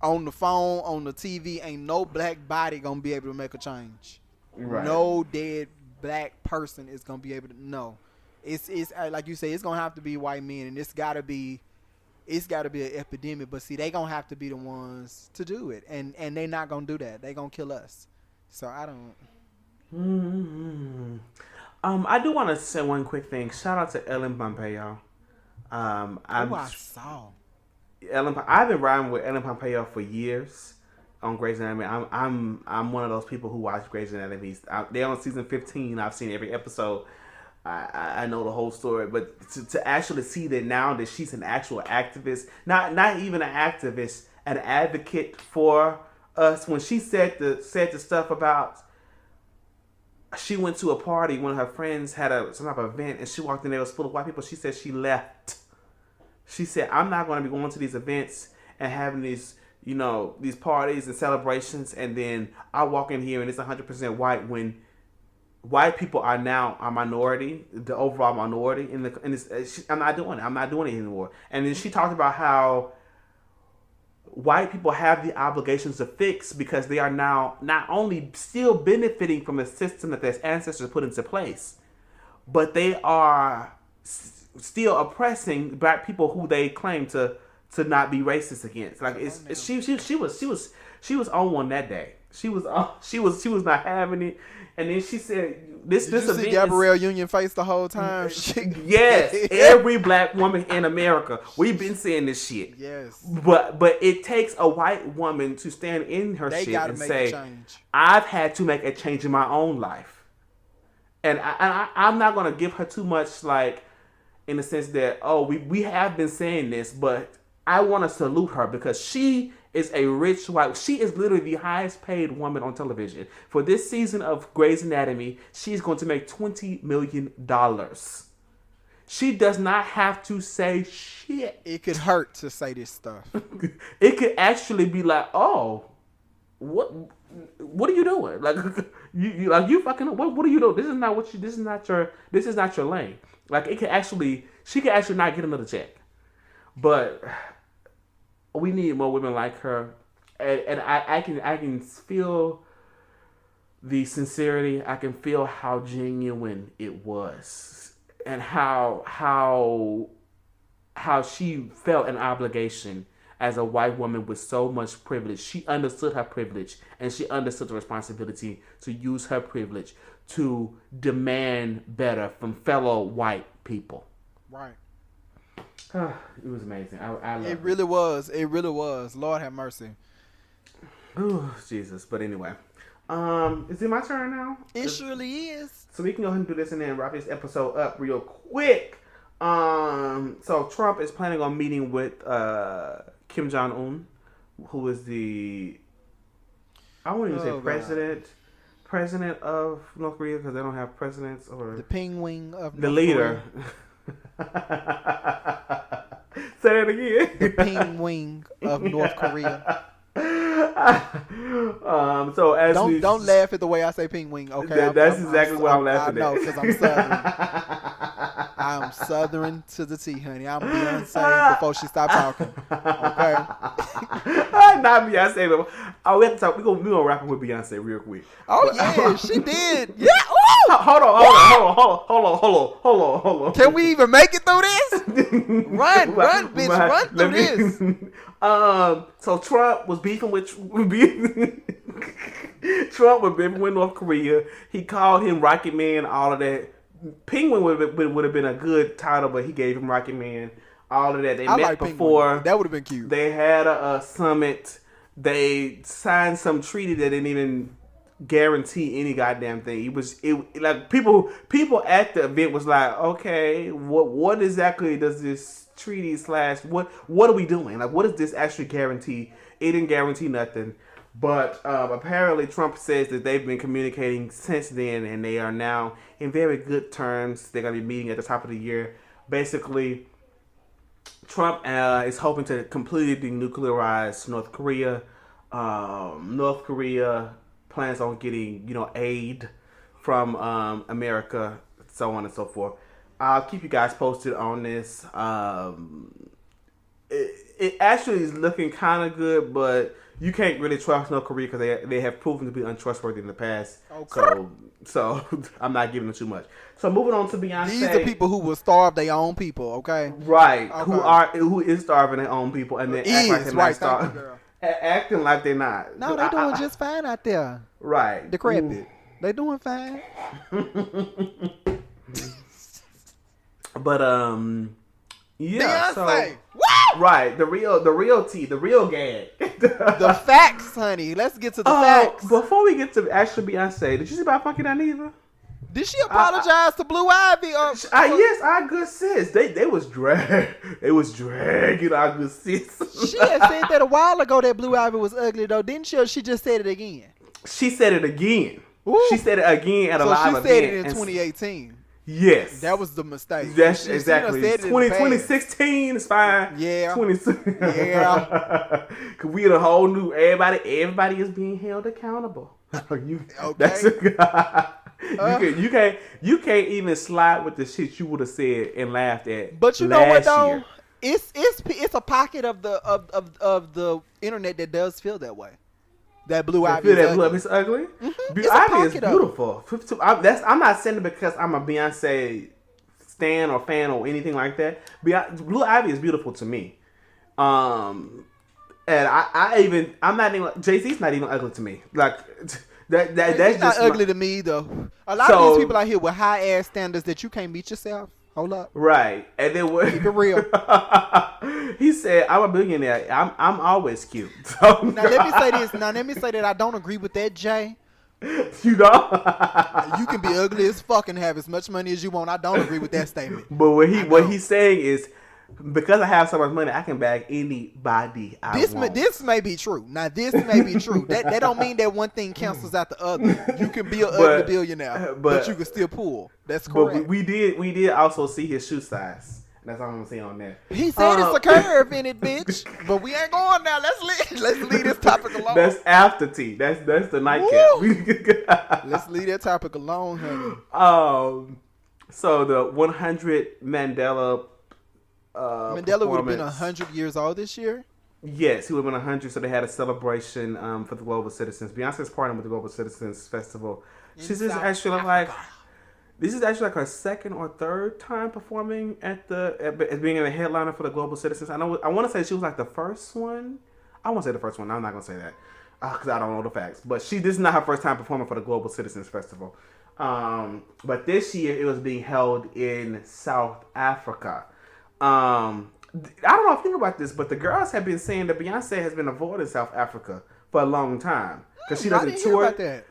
on the phone, on the TV. Ain't no black body gonna be able to make a change. Right. No dead black person is gonna be able to. No. It's like you say, it's gonna have to be white men, and it's gotta be an epidemic. But see, they gonna have to be the ones to do it, and they not gonna do that. They gonna kill us. So I don't. Mm-hmm. I do want to say one quick thing. Shout out to Ellen Pompeo. I saw Ellen. I've been riding with Ellen Pompeo for years on Grey's Anatomy. I'm one of those people who watch Grey's Anatomy. They're on season 15. I've seen every episode. I know the whole story, but to actually see that now that she's an actual activist, not even an activist, an advocate for us. When she said the stuff about, she went to a party, one of her friends had some type of event, and she walked in there, it was full of white people. She said she left. She said, I'm not going to be going to these events and having these, you know, these parties and celebrations, and then I walk in here and it's 100% white when white people are now a minority, the overall minority I'm not doing it. I'm not doing it anymore. And then she talked about how white people have the obligations to fix because they are now not only still benefiting from the system that their ancestors put into place, but they are still oppressing black people who they claim to not be racist against. Like she was on one that day. She was not having it. And then she said, "This Did you see Gabrielle Union face the whole time?" Yes, every black woman in America, we've been saying this shit. Yes, but it takes a white woman to stand in her shit and say, "I've had to make a change in my own life," and I'm not gonna give her too much, like, in the sense that we have been saying this, but I want to salute her because she is a rich white. She is literally the highest paid woman on television. For this season of Grey's Anatomy, she's going to make $20 million. She does not have to say shit. It could hurt to say this stuff. It could actually be like, oh, what are you doing? Like you fucking what are you doing? This is not your lane. Like she could actually not get another check. But we need more women like her, and I can feel the sincerity. I can feel how genuine it was, and how she felt an obligation as a white woman with so much privilege. She understood her privilege, and she understood the responsibility to use her privilege to demand better from fellow white people. Right. It was amazing. I love it. It really was. It really was. Lord have mercy. Oh, Jesus. But anyway. Is it my turn now? It surely is. So we can go ahead and do this and then wrap this episode up real quick. So Trump is planning on meeting with Kim Jong-un, who is the, I wouldn't even say president of North Korea because they don't have presidents or the penguin of the North leader. Say that again. The penguin of North Korea. So as don't laugh at the way I say penguin. Okay, that's exactly what I'm laughing at. I know because I'm Southern. I'm Southern to the T, honey. I'm Beyonce before she stopped talking. Okay. Not Beyonce, but we have to talk. We gonna wrap it with Beyonce real quick. Oh yeah, she did. Yeah. Ooh. Hold on. Can we even make it through this? Run, bitch, run through this. So Trump was beefing with North Korea. He called him Rocket Man, all of that. Penguin would have been a good title, but he gave him Rocket Man. All of that. They met before. Penguin. That would have been cute. They had a summit. They signed some treaty that didn't even guarantee any goddamn thing. Like people at the event was like, okay, what exactly does this treaty / what are we doing? Like, what does this actually guarantee? It didn't guarantee nothing. But apparently Trump says that they've been communicating since then, and they are now in very good terms. They're going to be meeting at the top of the year. Basically, Trump is hoping to completely denuclearize North Korea. North Korea plans on getting, aid from America, so on and so forth. I'll keep you guys posted on this. It actually is looking kind of good, but you can't really trust North Korea because they have proven to be untrustworthy in the past. Okay. So I'm not giving them too much. So moving on to Beyonce. These are people who will starve their own people. Okay. Right. Okay. Who is starving their own people and then act like they're not starving. Acting like they're not. No, they're doing just fine out there. Right. Decrepit. They doing fine. But yeah. Beyonce. So, right. The real tea, the real gag. The facts, honey. Let's get to the facts. Before we get to actually Beyonce, did you see about fucking Anita? Did she apologize to Blue Ivy? Yes, our good sis. They was dragging our good sis. She had said that a while ago that Blue Ivy was ugly though, didn't she? Or she just said it again. She said it again. Ooh. She said it again at a live event. So she said it in 2018. Yes. That was the mistake. That's exactly. 2016 is fine. Yeah. 2016. Yeah. Cause we had a whole new everybody is being held accountable. Okay. You can't even slide with the shit you would have said and laughed at. But you know what though? Year. It's a pocket of the internet that does feel that way. That Blue Ivy is ugly. It's ugly. Mm-hmm. Blue Ivy is beautiful. I'm not saying it because I'm a Beyonce stan or fan or anything like that. Blue Ivy is beautiful to me. And I'm not even Jay-Z's not even ugly to me. Like that's just not ugly to me though. A lot of these people out here with high ass standards that you can't meet yourself. Hold up. Right. And then what? Keep it real. He said, I'm a billionaire. I'm always cute. So, now let me say this. Now let me say that I don't agree with that, Jay. You know? You can be ugly as fuck and have as much money as you want. I don't agree with that statement. But what he's saying is, because I have so much money, I can bag anybody I want. This may be true. Now, this may be true. That don't mean that one thing cancels out the other. You can be an ugly billionaire, but you can still pull. That's correct. But we did also see his shoe size. That's all I'm gonna say on that. He said it's a curve in it, bitch. But we ain't going now. Let's leave this topic alone. That's after tea. That's the nightcap. Let's leave that topic alone, honey. So the 100 Mandela would have been 100 years old this year. Yes, he would have been 100. So they had a celebration for the Global Citizens. Beyonce's partnered with the Global Citizens Festival. This is actually like her second or third time performing as being a headliner for the Global Citizens. I want to say she was like the first one. I won't say the first one. I'm not gonna say that because I don't know the facts. But this is not her first time performing for the Global Citizens Festival. But this year it was being held in South Africa. I don't know if you know about this, but the girls have been saying that Beyonce has been avoiding South Africa for a long time because she doesn't tour. About that.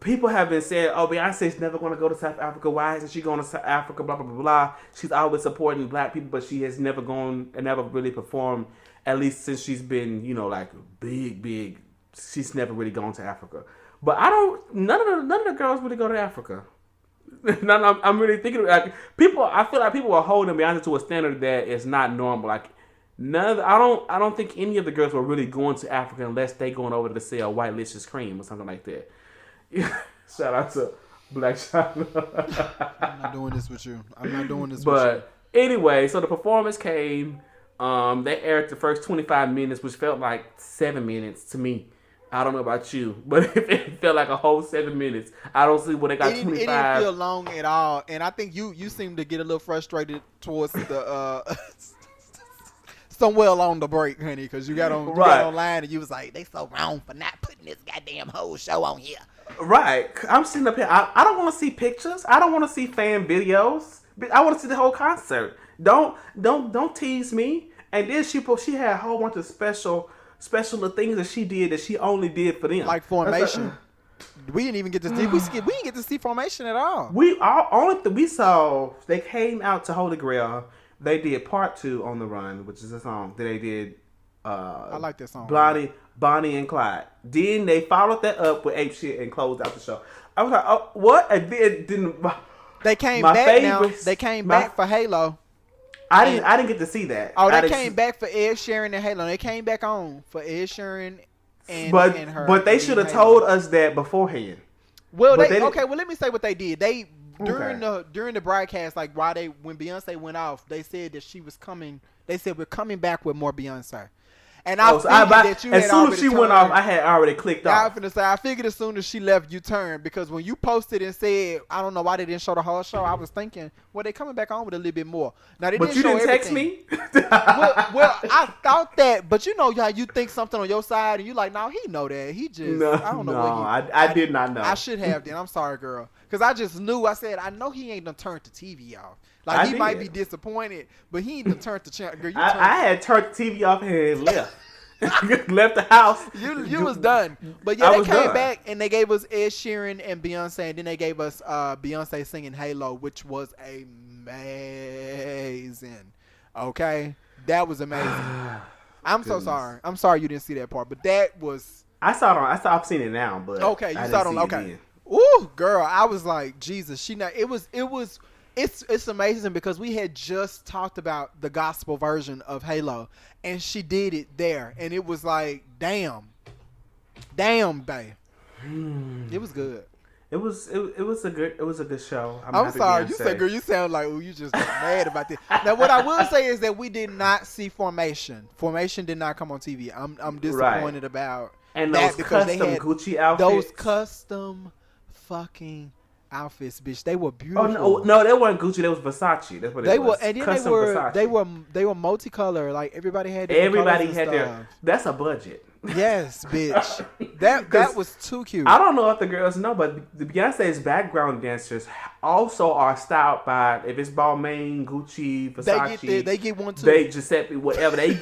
People have been saying, "Oh, Beyonce's never going to go to South Africa. Why isn't she going to South Africa?" Blah blah blah blah. She's always supporting black people, but she has never gone and never really performed. At least since she's been, like big. She's never really gone to Africa. But none of the girls really go to Africa. I'm really thinking like people. I feel like people are holding Beyonce to a standard that is not normal. Like I don't think any of the girls were really going to Africa unless they going over to sell White Licious cream or something like that. Shout out to Black China. I'm not doing this with you. But anyway, so the performance came. They aired the first 25 minutes, which felt like 7 minutes to me. I don't know about you, but it felt like a whole 7 minutes. I don't see what they got 25. It didn't feel long at all, and I think you seem to get a little frustrated towards the somewhere along the break, honey, because you got online and you was like, they so wrong for not putting this goddamn whole show on here. Right, I'm sitting up here. I don't want to see pictures. I don't want to see fan videos. I want to see the whole concert. Don't tease me. And then she had a whole bunch of special things that she did that she only did for them, like Formation. We didn't even get to see. We didn't get to see Formation at all. Only thing we saw, they came out to Holy Grail. They did part 2 on the Run, which is a song that they did. I like that song. Bonnie and Clyde. Then they followed that up with Ape Shit and closed out the show. I was like, oh, what? And then didn't. They came back now. They came back for Halo. I didn't get to see that. Oh, they came back for Ed Sheeran and Halo. They came back on for Ed Sheeran and her. But they should have told us that beforehand. Well, well, let me say what they did. They during the broadcast, like when Beyonce went off, they said that she was coming. They said we're coming back with more Beyonce. And that you as soon as she went off, I had already clicked off. I figured as soon as she left, you turned, because when you posted and said, I don't know why they didn't show the whole show, I was thinking, well, they coming back on with a little bit more. Now, but you didn't text me? well, I thought that, but you know how you think something on your side, and you like, no, he know that. He just, I don't know what I did not know. I should have then. I'm sorry, girl. Because I just knew. I said, I know he ain't done turned the TV off. Like, he might be disappointed, but he ain't done turned the channel. Girl, I had turned the TV off and left. Left the house. You was done. But yeah, they came back and they gave us Ed Sheeran and Beyonce, and then they gave us Beyonce singing Halo, which was amazing. Okay? That was amazing. I'm so sorry. I'm sorry you didn't see that part, but that was... I've seen it now, but okay, you saw it on... Okay. Ooh, girl, I was like, Jesus. It's amazing because we had just talked about the gospel version of Halo, and she did it there, and it was like, damn, babe. It was good. It was a good show. I'm sorry, you said, girl, you sound like you just mad about this. Now, what I will say is that we did not see Formation. Formation did not come on TV. I'm disappointed about and that, those because custom they had Gucci outfits. Those custom fucking outfits, bitch. They were beautiful. Oh no, they weren't Gucci. They was Versace. That's what they was. And then custom Versace. they were multicolor. Like everybody had their. That's a budget. Yes, bitch. that was too cute. I don't know if the girls know, but the Beyonce's background dancers also are styled by, if it's Balmain, Gucci, Versace. They get one too. They Giuseppe, whatever they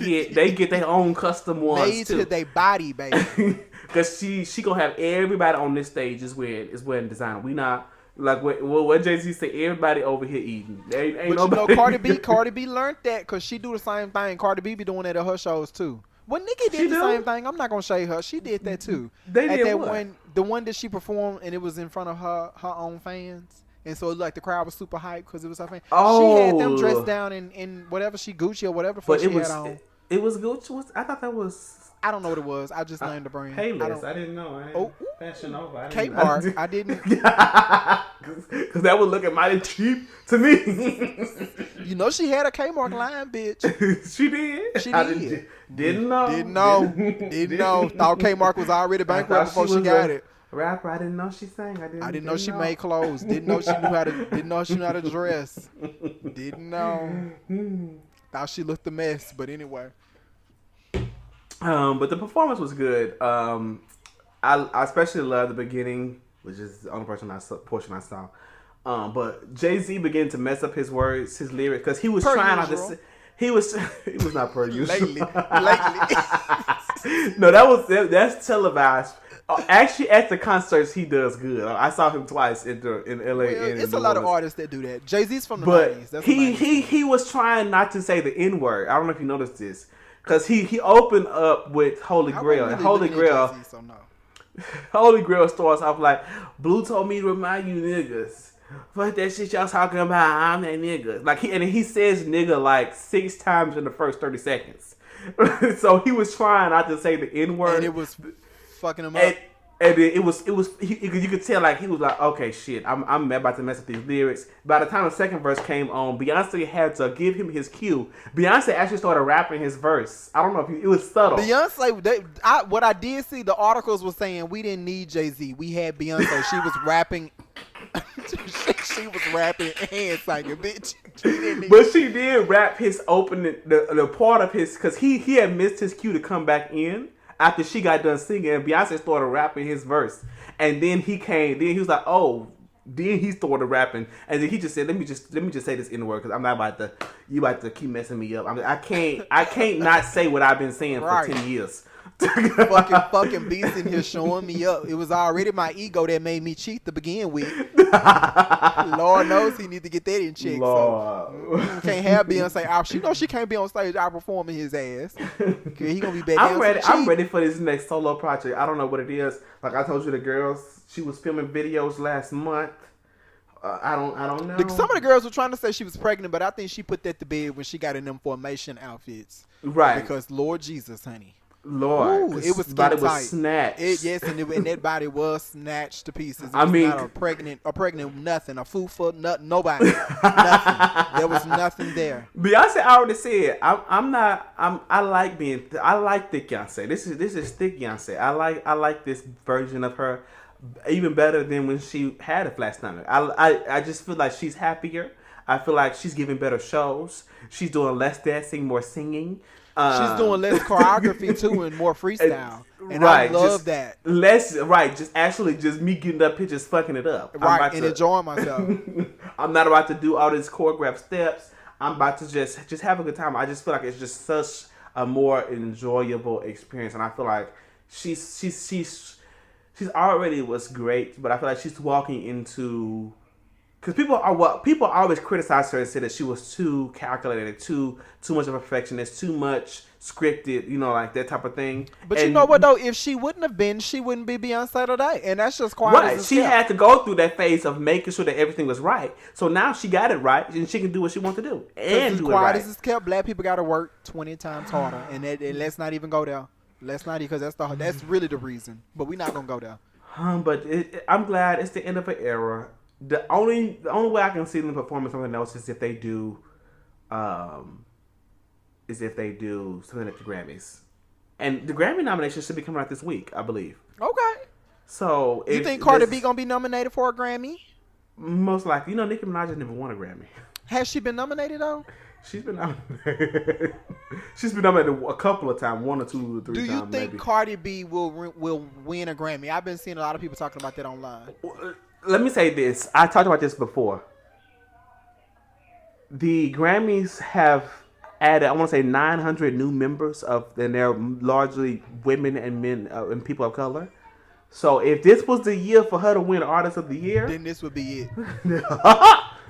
get their own custom ones made too. to their body, baby. Because she gonna have everybody on this stage is wearing designer. We not. Like what Jay-Z said, everybody over here eating. Ain't nobody. You know, Cardi B learned that because she do the same thing. Cardi B be doing that at her shows too. Well, Nicki did the same thing. I'm not gonna shade her. She did that too. They did that what? The one that she performed and it was in front of her own fans, and so like the crowd was super hyped because it was her fans. Oh, she had them dressed down in whatever she Gucci or whatever she had on. It was Gucci. I thought that was. I don't know what it was. I just named the brand. Payless. I didn't know. Fashion Nova. Kmart. I didn't. Because that would look mighty cheap to me. You know she had a Kmart line, bitch. She did. She did. Didn't know. Didn't know. Thought Kmart was already bankrupt before she got it. Rapper. I didn't know she sang. I didn't know she made clothes. Didn't know she knew how to. Didn't know she knew how to dress. Didn't know. Thought she looked a mess. But anyway. But the performance was good. I especially love the beginning, which is the only portion I saw. But Jay-Z began to mess up his words, his lyrics, because he was trying not to say. He was not per usual. Lately. No, that's televised. Actually, at the concerts, he does good. I saw him twice in LA. Well, it's a lot of artists that do that. Jay-Z's from the 90s. That's he was trying not to say the N-word. I don't know if you noticed this. Because he opened up with Holy Grail. And Holy Grail. So no. Holy Grail starts off like, Blue told me to remind you niggas. Fuck that shit y'all talking about. I'm that nigga. Like he says nigga like 6 times in the first 30 seconds. So he was trying not to say the N word. And it was fucking him up. And then you could tell like he was like, okay, shit, I'm about to mess up these lyrics. By the time the second verse came on, Beyonce had to give him his cue. Beyonce actually started rapping his verse. I don't know if it was subtle. Beyonce, what I did see, the articles were saying we didn't need Jay-Z. We had Beyonce. She was rapping. she was rapping and singing, bitch. But she did rap his opening, the part of his, because he had missed his cue to come back in. After she got done singing, and Beyonce started rapping his verse, and then he was like, "Oh," then he started rapping, and then he just said, "Let me just say this in the word, because I'm not you about to keep messing me up. I can't not say what I've been saying for 10 years." fucking beast in here showing me up. It was already my ego that made me cheat to begin with. Lord knows he need to get that in check. Lord. So can't have Beyonce out. She knows she can't be on stage outperforming his ass. He gonna be bad. I'm ready for this next solo project. I don't know what it is. Like I told you, the girls, she was filming videos last month. I don't know. Some of the girls were trying to say she was pregnant, but I think she put that to bed when she got in them formation outfits. Right. Because Lord Jesus, honey. Lord, it was body tight. Was snatched. And that body was snatched to pieces. I mean, not a pregnant nothing, a fufu, nobody, nothing. There was nothing there. Beyonce already said, I like thick Beyonce. This is thick Beyonce. I like this version of her even better than when she had a flat stomach. I just feel like she's happier. I feel like she's giving better shows. She's doing less dancing, more singing. She's doing less choreography too and more freestyle, and right, I love that. Just me getting up here, just fucking it up, right, and enjoying myself. I'm not about to do all these choreographed steps. I'm about to just have a good time. I just feel like it's just such a more enjoyable experience, and I feel like she's already was great, but I feel like she's walking into. Because people always criticize her and say that she was too calculated, too much of a perfectionist, too much scripted, like that type of thing. But you know what though? If she wouldn't have been, she wouldn't be Beyonce today, and that's just quiet. Right. She had to go through that phase of making sure that everything was right. So now she got it right, and she can do what she wants to do and do it right. Quiet as it's kept, black people got to work 20 times harder, and let's not even go there. Let's not, because that's really the reason. But we're not gonna go there. But I'm glad it's the end of an era. The only way I can see them performing something else is if they do something at the Grammys, and the Grammy nomination should be coming out this week, I believe. Okay. So you think Cardi B gonna be nominated for a Grammy? Most likely. Nicki Minaj has never won a Grammy. Has she been nominated though? She's been nominated. She's been nominated a couple of times, 1 or 2 or 3 times. Do you think maybe Cardi B will win a Grammy? I've been seeing a lot of people talking about that online. Let me say this. I talked about this before. The Grammys have added, I want to say, 900 new members and they're largely women and men and people of color. So if this was the year for her to win Artist of the Year, then this would be it.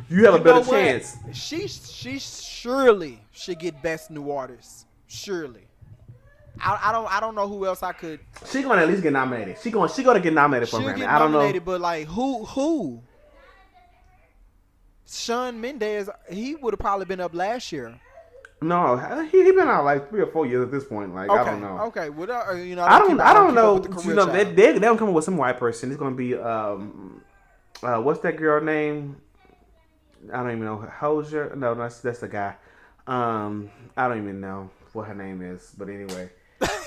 You have a better chance. She surely should get Best New Artist. Surely. I don't know who else I could. She gonna at least get nominated. She gonna get nominated for a Grammy. I don't know. But like who? Shawn Mendes, he would have probably been up last year. No, he been out like 3 or 4 years at this point. Like okay. I don't know. Okay, well, I don't know. They don't come up with some white person. It's gonna be what's that girl name? I don't even know. Hosier? No, that's the guy. I don't even know what her name is. But anyway.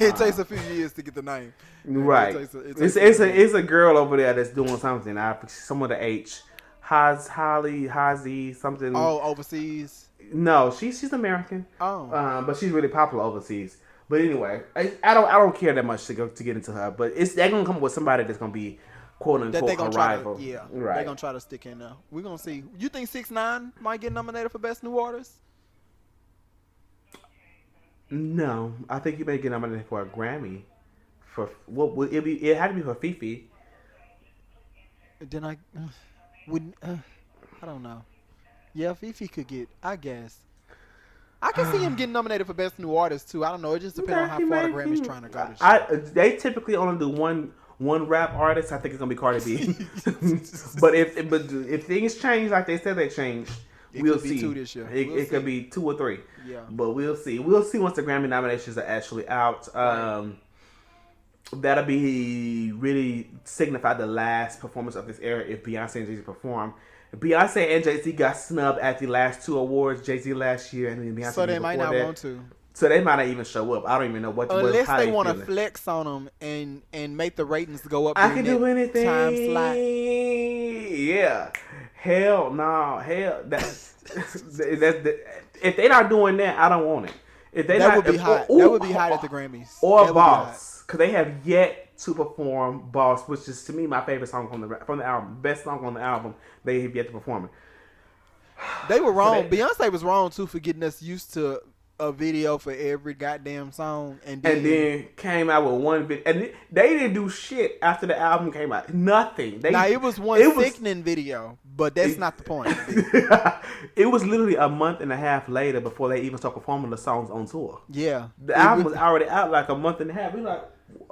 It takes a few years to get the name. Right. It's a girl over there that's doing something. Some of the H. Hazy, something. Oh, overseas? No, she's American. Oh. But she's really popular overseas. But anyway, I don't care that much to get into her. But they're gonna come up with somebody that's gonna be quote unquote a rival. Yeah. Right. They're gonna try to stick in there. We're gonna see. You think 6ix9ine might get nominated for Best New Artist? No, I think he may get nominated for a Grammy. For what would it be? It had to be for Fifi. Then I don't know. Yeah, Fifi could get. I guess. I can see him getting nominated for Best New Artist too. I don't know. It just depends on how far the Grammy's trying to go. They typically only do one one rap artist, I think it's gonna be Cardi B. but if things change like they said they changed, we'll see. Two this year. It could be 2 or 3. Yeah. But we'll see. We'll see once the Grammy nominations are actually out. Right. That'll be really signify the last performance of this era if Beyonce and Jay-Z perform. Beyonce and Jay-Z got snubbed at the last 2 awards. Jay-Z last year, and then Beyonce. So they might not want to. So they might not even show up. I don't even know what. Unless they want to flex on them and make the ratings go up. I can do anything. Time slot. Yeah. Hell no. Hell. If they're not doing that, I don't want it. If they would be hot. That would be hot at the Grammys. Or Boss, because they have yet to perform Boss, which is to me my favorite song from the album, best song on the album. They have yet to perform it. They were wrong. Beyonce was wrong too for getting us used to a video for every goddamn song, and then came out with one video, and they didn't do shit after the album came out. Nothing. It was one sickening video, but that's not the point. It was literally a month and a half later before they even started performing the songs on tour. Yeah, the album was already out like a month and a half. We like,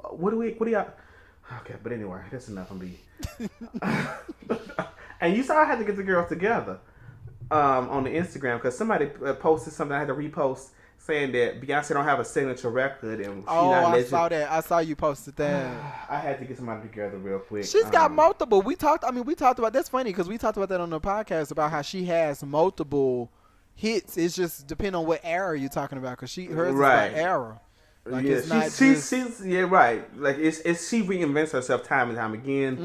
what do y'all? Okay, but anyway, that's enough of me. And you saw I had to get the girls together on the Instagram because somebody posted something I had to repost saying that Beyonce don't have a signature record and I saw that. I saw you posted that. I had to get somebody together real quick. She's got multiple. We talked about that's funny because we talked about that on the podcast about how she has multiple hits. It's just depending on what era you're talking about because hers is by era. Like yeah, it's not she's right. Like it's she reinvents herself time and time again,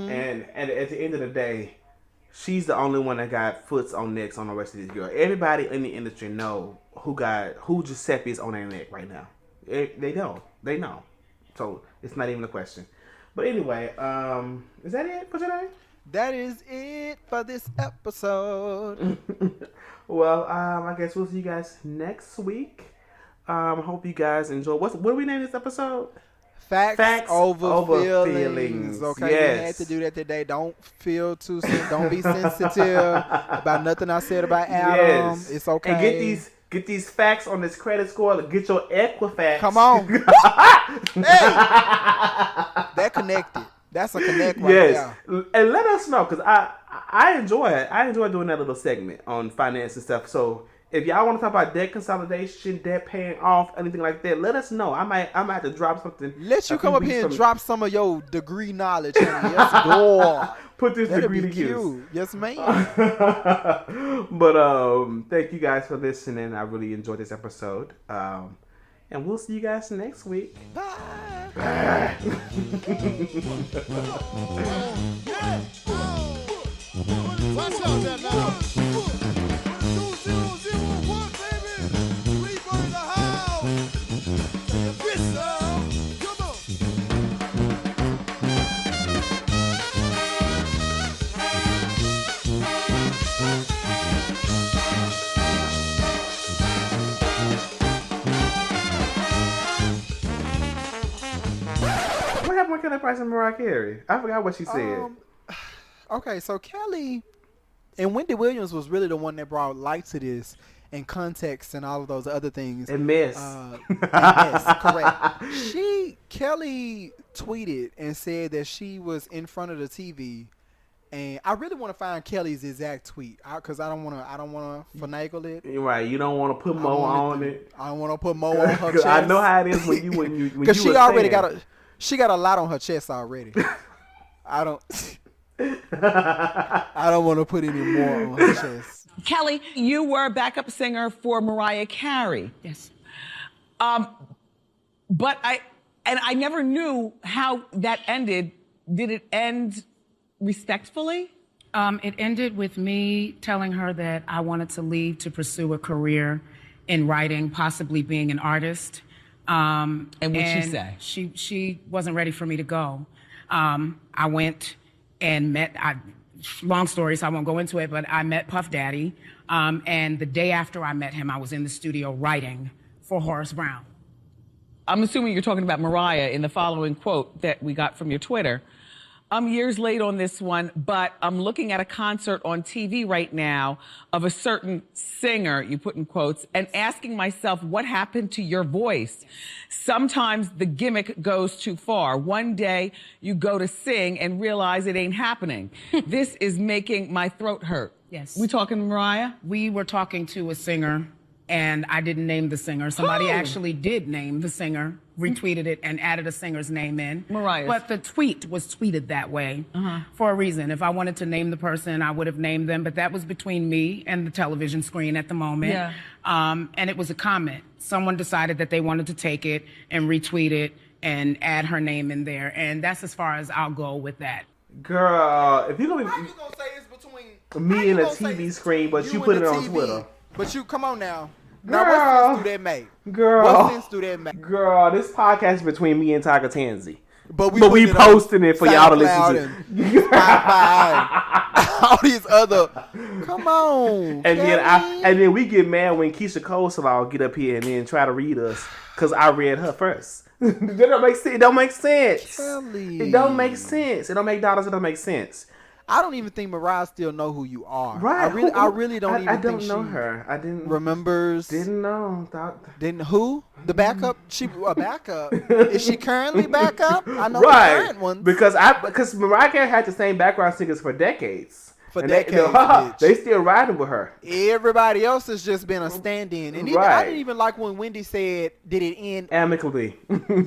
and at the end of the day, she's the only one that got foots on necks on the rest of these girls. Everybody in the industry know who Giuseppe is on their neck right now. They know. So it's not even a question. But anyway, is that it for today? That is it for this episode. Well, I guess we'll see you guys next week. Hope you guys enjoy. What do we name this episode? Facts over feelings. Okay, yes. We had to do that today. Don't feel too. Don't be sensitive about nothing I said about Adam. Yes. It's okay. And get these facts on this credit score. Get your Equifax. Come on. Hey, that connected. That's a connect right there. And let us know because I enjoy it. I enjoy doing that little segment on finance and stuff. So if y'all want to talk about debt consolidation, debt paying off, anything like that, let us know. I might have to drop something. Let you come up here and drop some of your degree knowledge. Yes, go. Put this degree to use. Yes, ma'am. But thank you guys for listening. I really enjoyed this episode. And we'll see you guys next week. Bye. Watch out there now. What happened with Kelly Price and Mariah Carey? I forgot what she said. Okay, so Kelly and Wendy Williams was really the one that brought light to this and context and all of those other things. And Miss. Correct. Kelly tweeted and said that she was in front of the TV, and I really want to find Kelly's exact tweet because I don't want to finagle it. You're right. You don't want to put Mo on it. I don't want to put Mo on her chest. I know how it is when you because she already got a lot on her chest already. I don't want to put any more on her chest. Kelly, you were a backup singer for Mariah Carey. Yes. But I never knew how that ended. Did it end respectfully? It ended with me telling her that I wanted to leave to pursue a career in writing, possibly being an artist. And what did she say? She wasn't ready for me to go. I went and met, long story, so I won't go into it, but I met Puff Daddy. And the day after I met him, I was in the studio writing for Horace Brown. I'm assuming you're talking about Mariah in the following quote that we got from your Twitter. I'm years late on this one, but I'm looking at a concert on TV right now of a certain singer, you put in quotes, and asking myself, what happened to your voice? Sometimes the gimmick goes too far. One day you go to sing and realize it ain't happening. This is making my throat hurt. Yes. We talking Mariah? We were talking to a singer, and I didn't name the singer. Somebody actually did name the singer, retweeted it, and added a singer's name in. Mariah. But the tweet was tweeted that way for a reason. If I wanted to name the person, I would have named them. But that was between me and the television screen at the moment. Yeah. And it was a comment. Someone decided that they wanted to take it and retweet it and add her name in there. And that's as far as I'll go with that. Girl, if you're going to How you gonna say it's between me and a TV screen, but you put it on Twitter. But you, come on now. Girl. Now, what sense do that make? Girl. What sense do that make? Girl, this podcast is between me and Tiger Tansy. But we posting it for y'all to listen to. All these other, come on. And then we get mad when Keisha Coleslaw get up here and then try to read us because I read her first. That don't make sense. It don't make sense. Kelly. It don't make sense. It don't make dollars. It don't make sense. I don't even think Mariah still know who you are. Right. I really don't even think she know her. I didn't remembers. Didn't know. Didn't who? The backup? She a backup. Is she currently backup? I know the current one. Because Mariah Carey had the same background singers for decades. They still riding with her. Everybody else has just been a stand-in. And even, I didn't even like when Wendy said, "Did it end amicably?"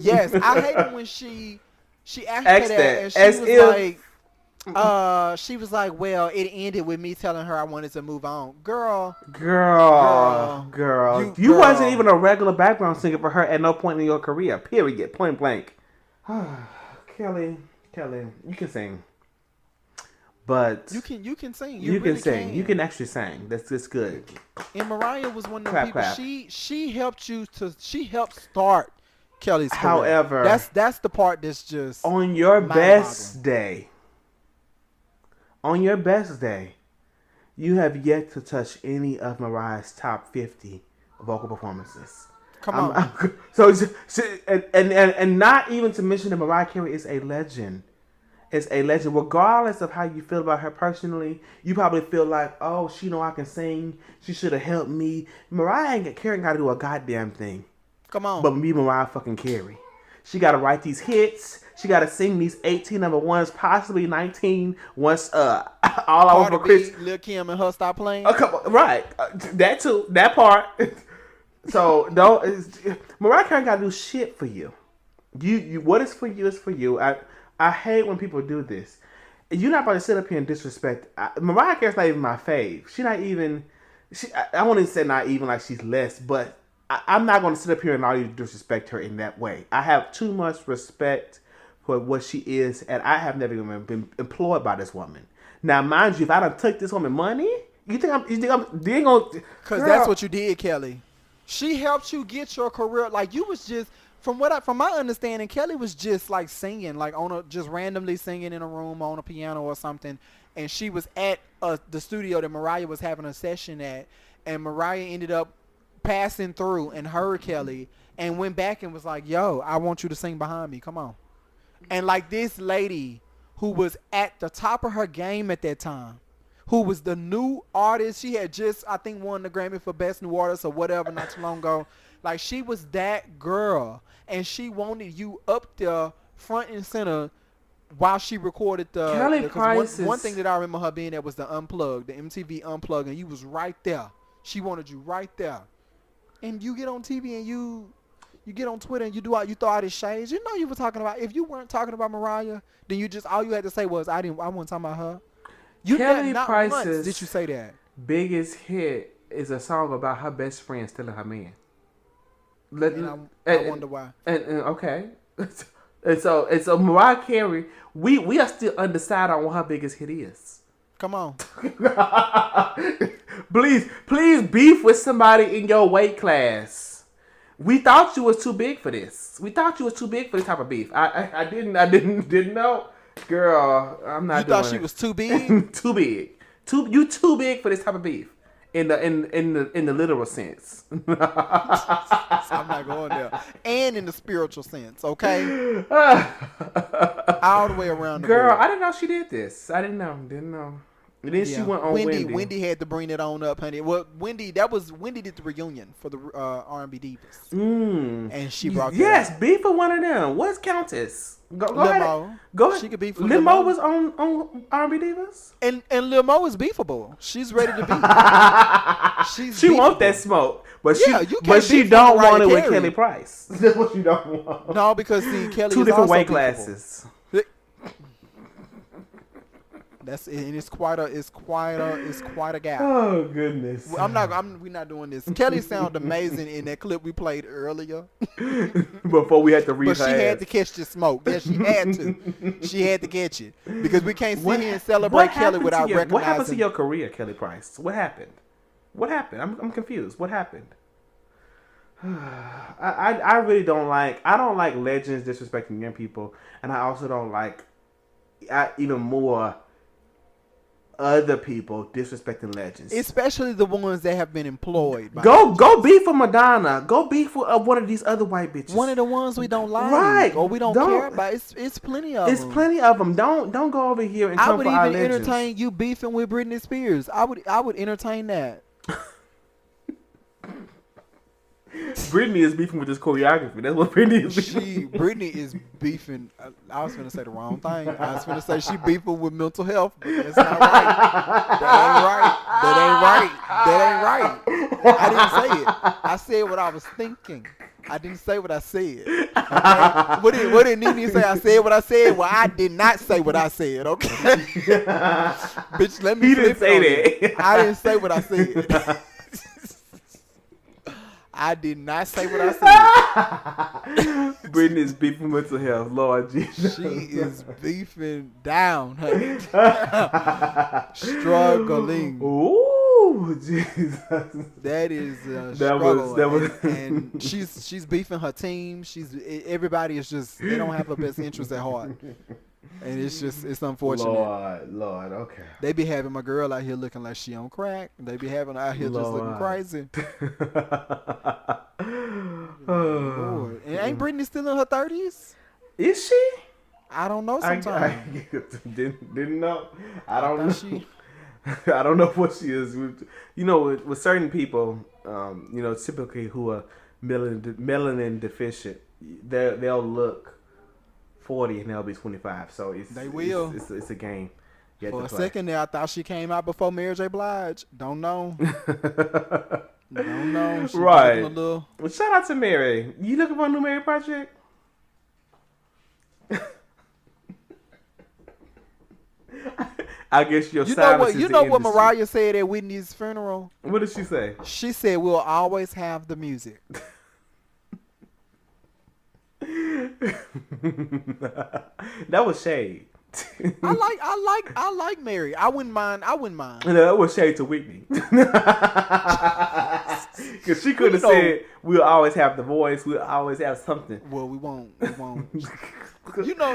Yes, I hate when she asked her that, and she was like, well, it ended with me telling her I wanted to move on. Girl. You wasn't even a regular background singer for her at no point in your career. Period. Point blank. Kelly, you can sing. But you can sing. You can sing. You can actually sing. That's good. And Mariah was one of the people. She helped start Kelly's career. However, that's the part that's just on your best day. On your best day, you have yet to touch any of Mariah's top 50 vocal performances. Come on. And not even to mention that Mariah Carey is a legend. Is a legend. Regardless of how you feel about her personally, you probably feel like, oh, she know I can sing. She should have helped me. Mariah Carey got to do a goddamn thing. Come on. But be Mariah fucking Carey. She got to write these hits. She got to sing these 18 number ones, possibly 19 once all over for Chris. Lil' Kim and her stop playing. Right. That too. That part. So Mariah Carey got to do shit for you. You what is for you is for you. I hate when people do this. You're not about to sit up here and disrespect. Mariah Carey's not even my fave. She not even. I won't even say not even like she's less, but I'm not going to sit up here and allow you to disrespect her in that way. I have too much respect for what she is, and I have never even been employed by this woman. Now, mind you, if I done took this woman money, you think I'm then going? Because that's what you did, Kelly. She helped you get your career. Like you was just from my understanding, Kelly was just like singing, like just randomly singing in a room on a piano or something, and she was at the studio that Mariah was having a session at, and Mariah ended up passing through and heard Kelly and went back and was like, yo, I want you to sing behind me. Come on. And like this lady who was at the top of her game at that time, who was the new artist. She had just, I think, won the Grammy for Best New Artist or whatever not too long ago. Like she was that girl and she wanted you up there front and center while she recorded one thing that I remember her being at was the Unplugged, the MTV Unplugged, and you was right there. She wanted you right there. And you get on TV and you get on Twitter and you throw out his shades. You know you were talking about. If you weren't talking about Mariah, then you just all you had to say was I wasn't talking about her. Kelly not Price's once did you say that. Biggest hit is a song about her best friend stealing her man. I wonder why. Okay. and so Mariah Carey, we are still undecided on what her biggest hit is. Come on. Please beef with somebody in your weight class. We thought you was too big for this. We thought you was too big for this type of beef. I didn't know. Girl, I'm not doing it. You thought she was too big? Too big. You too big for this type of beef. in the literal sense. So I'm not going there. And in the spiritual sense, okay? All the way around the Girl, board. I didn't know she did this. I didn't know. And then she went on Wendy. Wendy had to bring it on up, honey. Well, Wendy did the reunion for the R&B Divas. And she brought that Yes, out. be for one of them. What's Countess? Go Limo. ahead. Go ahead. She could be for Limo Limo. was on R&B Divas? And Lil Mo is beefable. She's ready to be. She want that smoke. But Yeah, she don't want it with Kelly Price. That's what you don't want. No, because see, Kelly Two is different also weight beefable. classes. That's and it's quite a gap. Oh goodness. We're not doing this. Kelly sounded amazing in that clip we played earlier. Before we had to read But her she ass. had to catch the smoke. Yeah, she had to. She had to catch it. Because we can't sit here and celebrate Kelly without recognizing. What happened to your career, Kelly Price? What happened? I'm confused. What happened? I really don't like legends disrespecting young people, and I also don't like even more other people disrespecting legends, especially the ones that have been employed. Go beef for Madonna. Go beef for one of these other white bitches. One of the ones we don't like, right? Or we don't care about. It's plenty of them. It's plenty of them. Don't go over here and come for our legends. I would even entertain you beefing with Britney Spears. I would entertain that. Britney is beefing with this choreography. That's what Britney is beefing. Britney is beefing. I was going to say the wrong thing. I was going to say she beefing with mental health, but that's not right. That ain't right. I didn't say it. I said what I was thinking. I didn't say what I said. Okay? What did Nene say? I said what I said. Well, I did not say what I said. Okay, bitch. Let me. He didn't say that. I didn't say what I said. I did not say what I said. Britney is beefing mental health. Lord Jesus. She is beefing down, honey. Struggling. Ooh, Jesus. That is struggle. And she's beefing her team. Everybody is just, they don't have her best interest at heart. And it's unfortunate. Lord, okay. They be having my girl out here looking like she on crack. They be having her out here just looking crazy. Lord. And ain't Britney still in her 30s? Is she? I don't know sometimes. I didn't know. I don't know. I don't know what she is. You know, with certain people, typically who are melanin deficient, they'll look 40 and they'll be 25. So they will. It's a game. For a second there, I thought she came out before Mary J. Blige. Don't know. Don't know. She right. Well, shout out to Mary. You looking for a new Mary project? I guess your silence is you know what Mariah said at Whitney's funeral? What did she say? She said, "We'll always have the music." That was shade. I like Mary. I wouldn't mind. No, that was shade to Whitney. Because she could have said, "We'll always have the voice. We'll always have something." Well, we won't.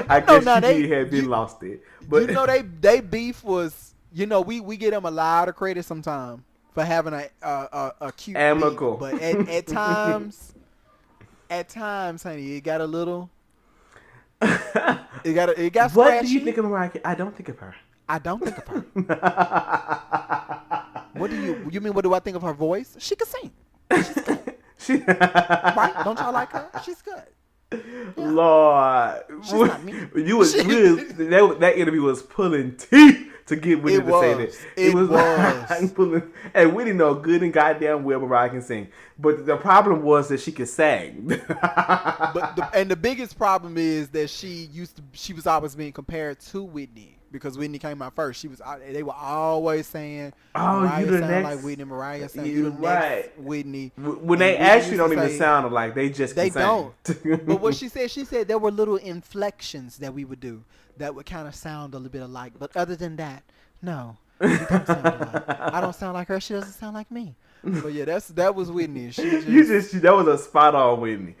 I guess she had been lost it. But they beef was. We get them a lot of credit sometimes for having a cute amicable. Beef, but at times. At times, honey, it got a little. It got scratchy. What do you think of Mariah? I don't think of her. I don't think of her. What do you mean? What do I think of her voice? She can sing. She's good. Right? Don't y'all like her? She's good. Yeah. Lord, she's not me. That interview was pulling teeth to get Whitney to say that. It was pulling, and Whitney know good and goddamn well Mariah can sing. But the problem was that she could sing. And the biggest problem is that she was always being compared to Whitney because Whitney came out first. They were always saying, Mariah sound like Whitney. Mariah sound you the next Whitney. When they actually don't even sound alike, they just they don't. But what she said there were little inflections that we would do that would kind of sound a little bit alike. But other than that, no, we don't sound alike. I don't sound like her. She doesn't sound like me. But yeah, that was Whitney. That was a spot on Whitney.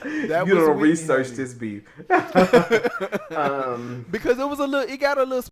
You don't research this beef. Because it got a little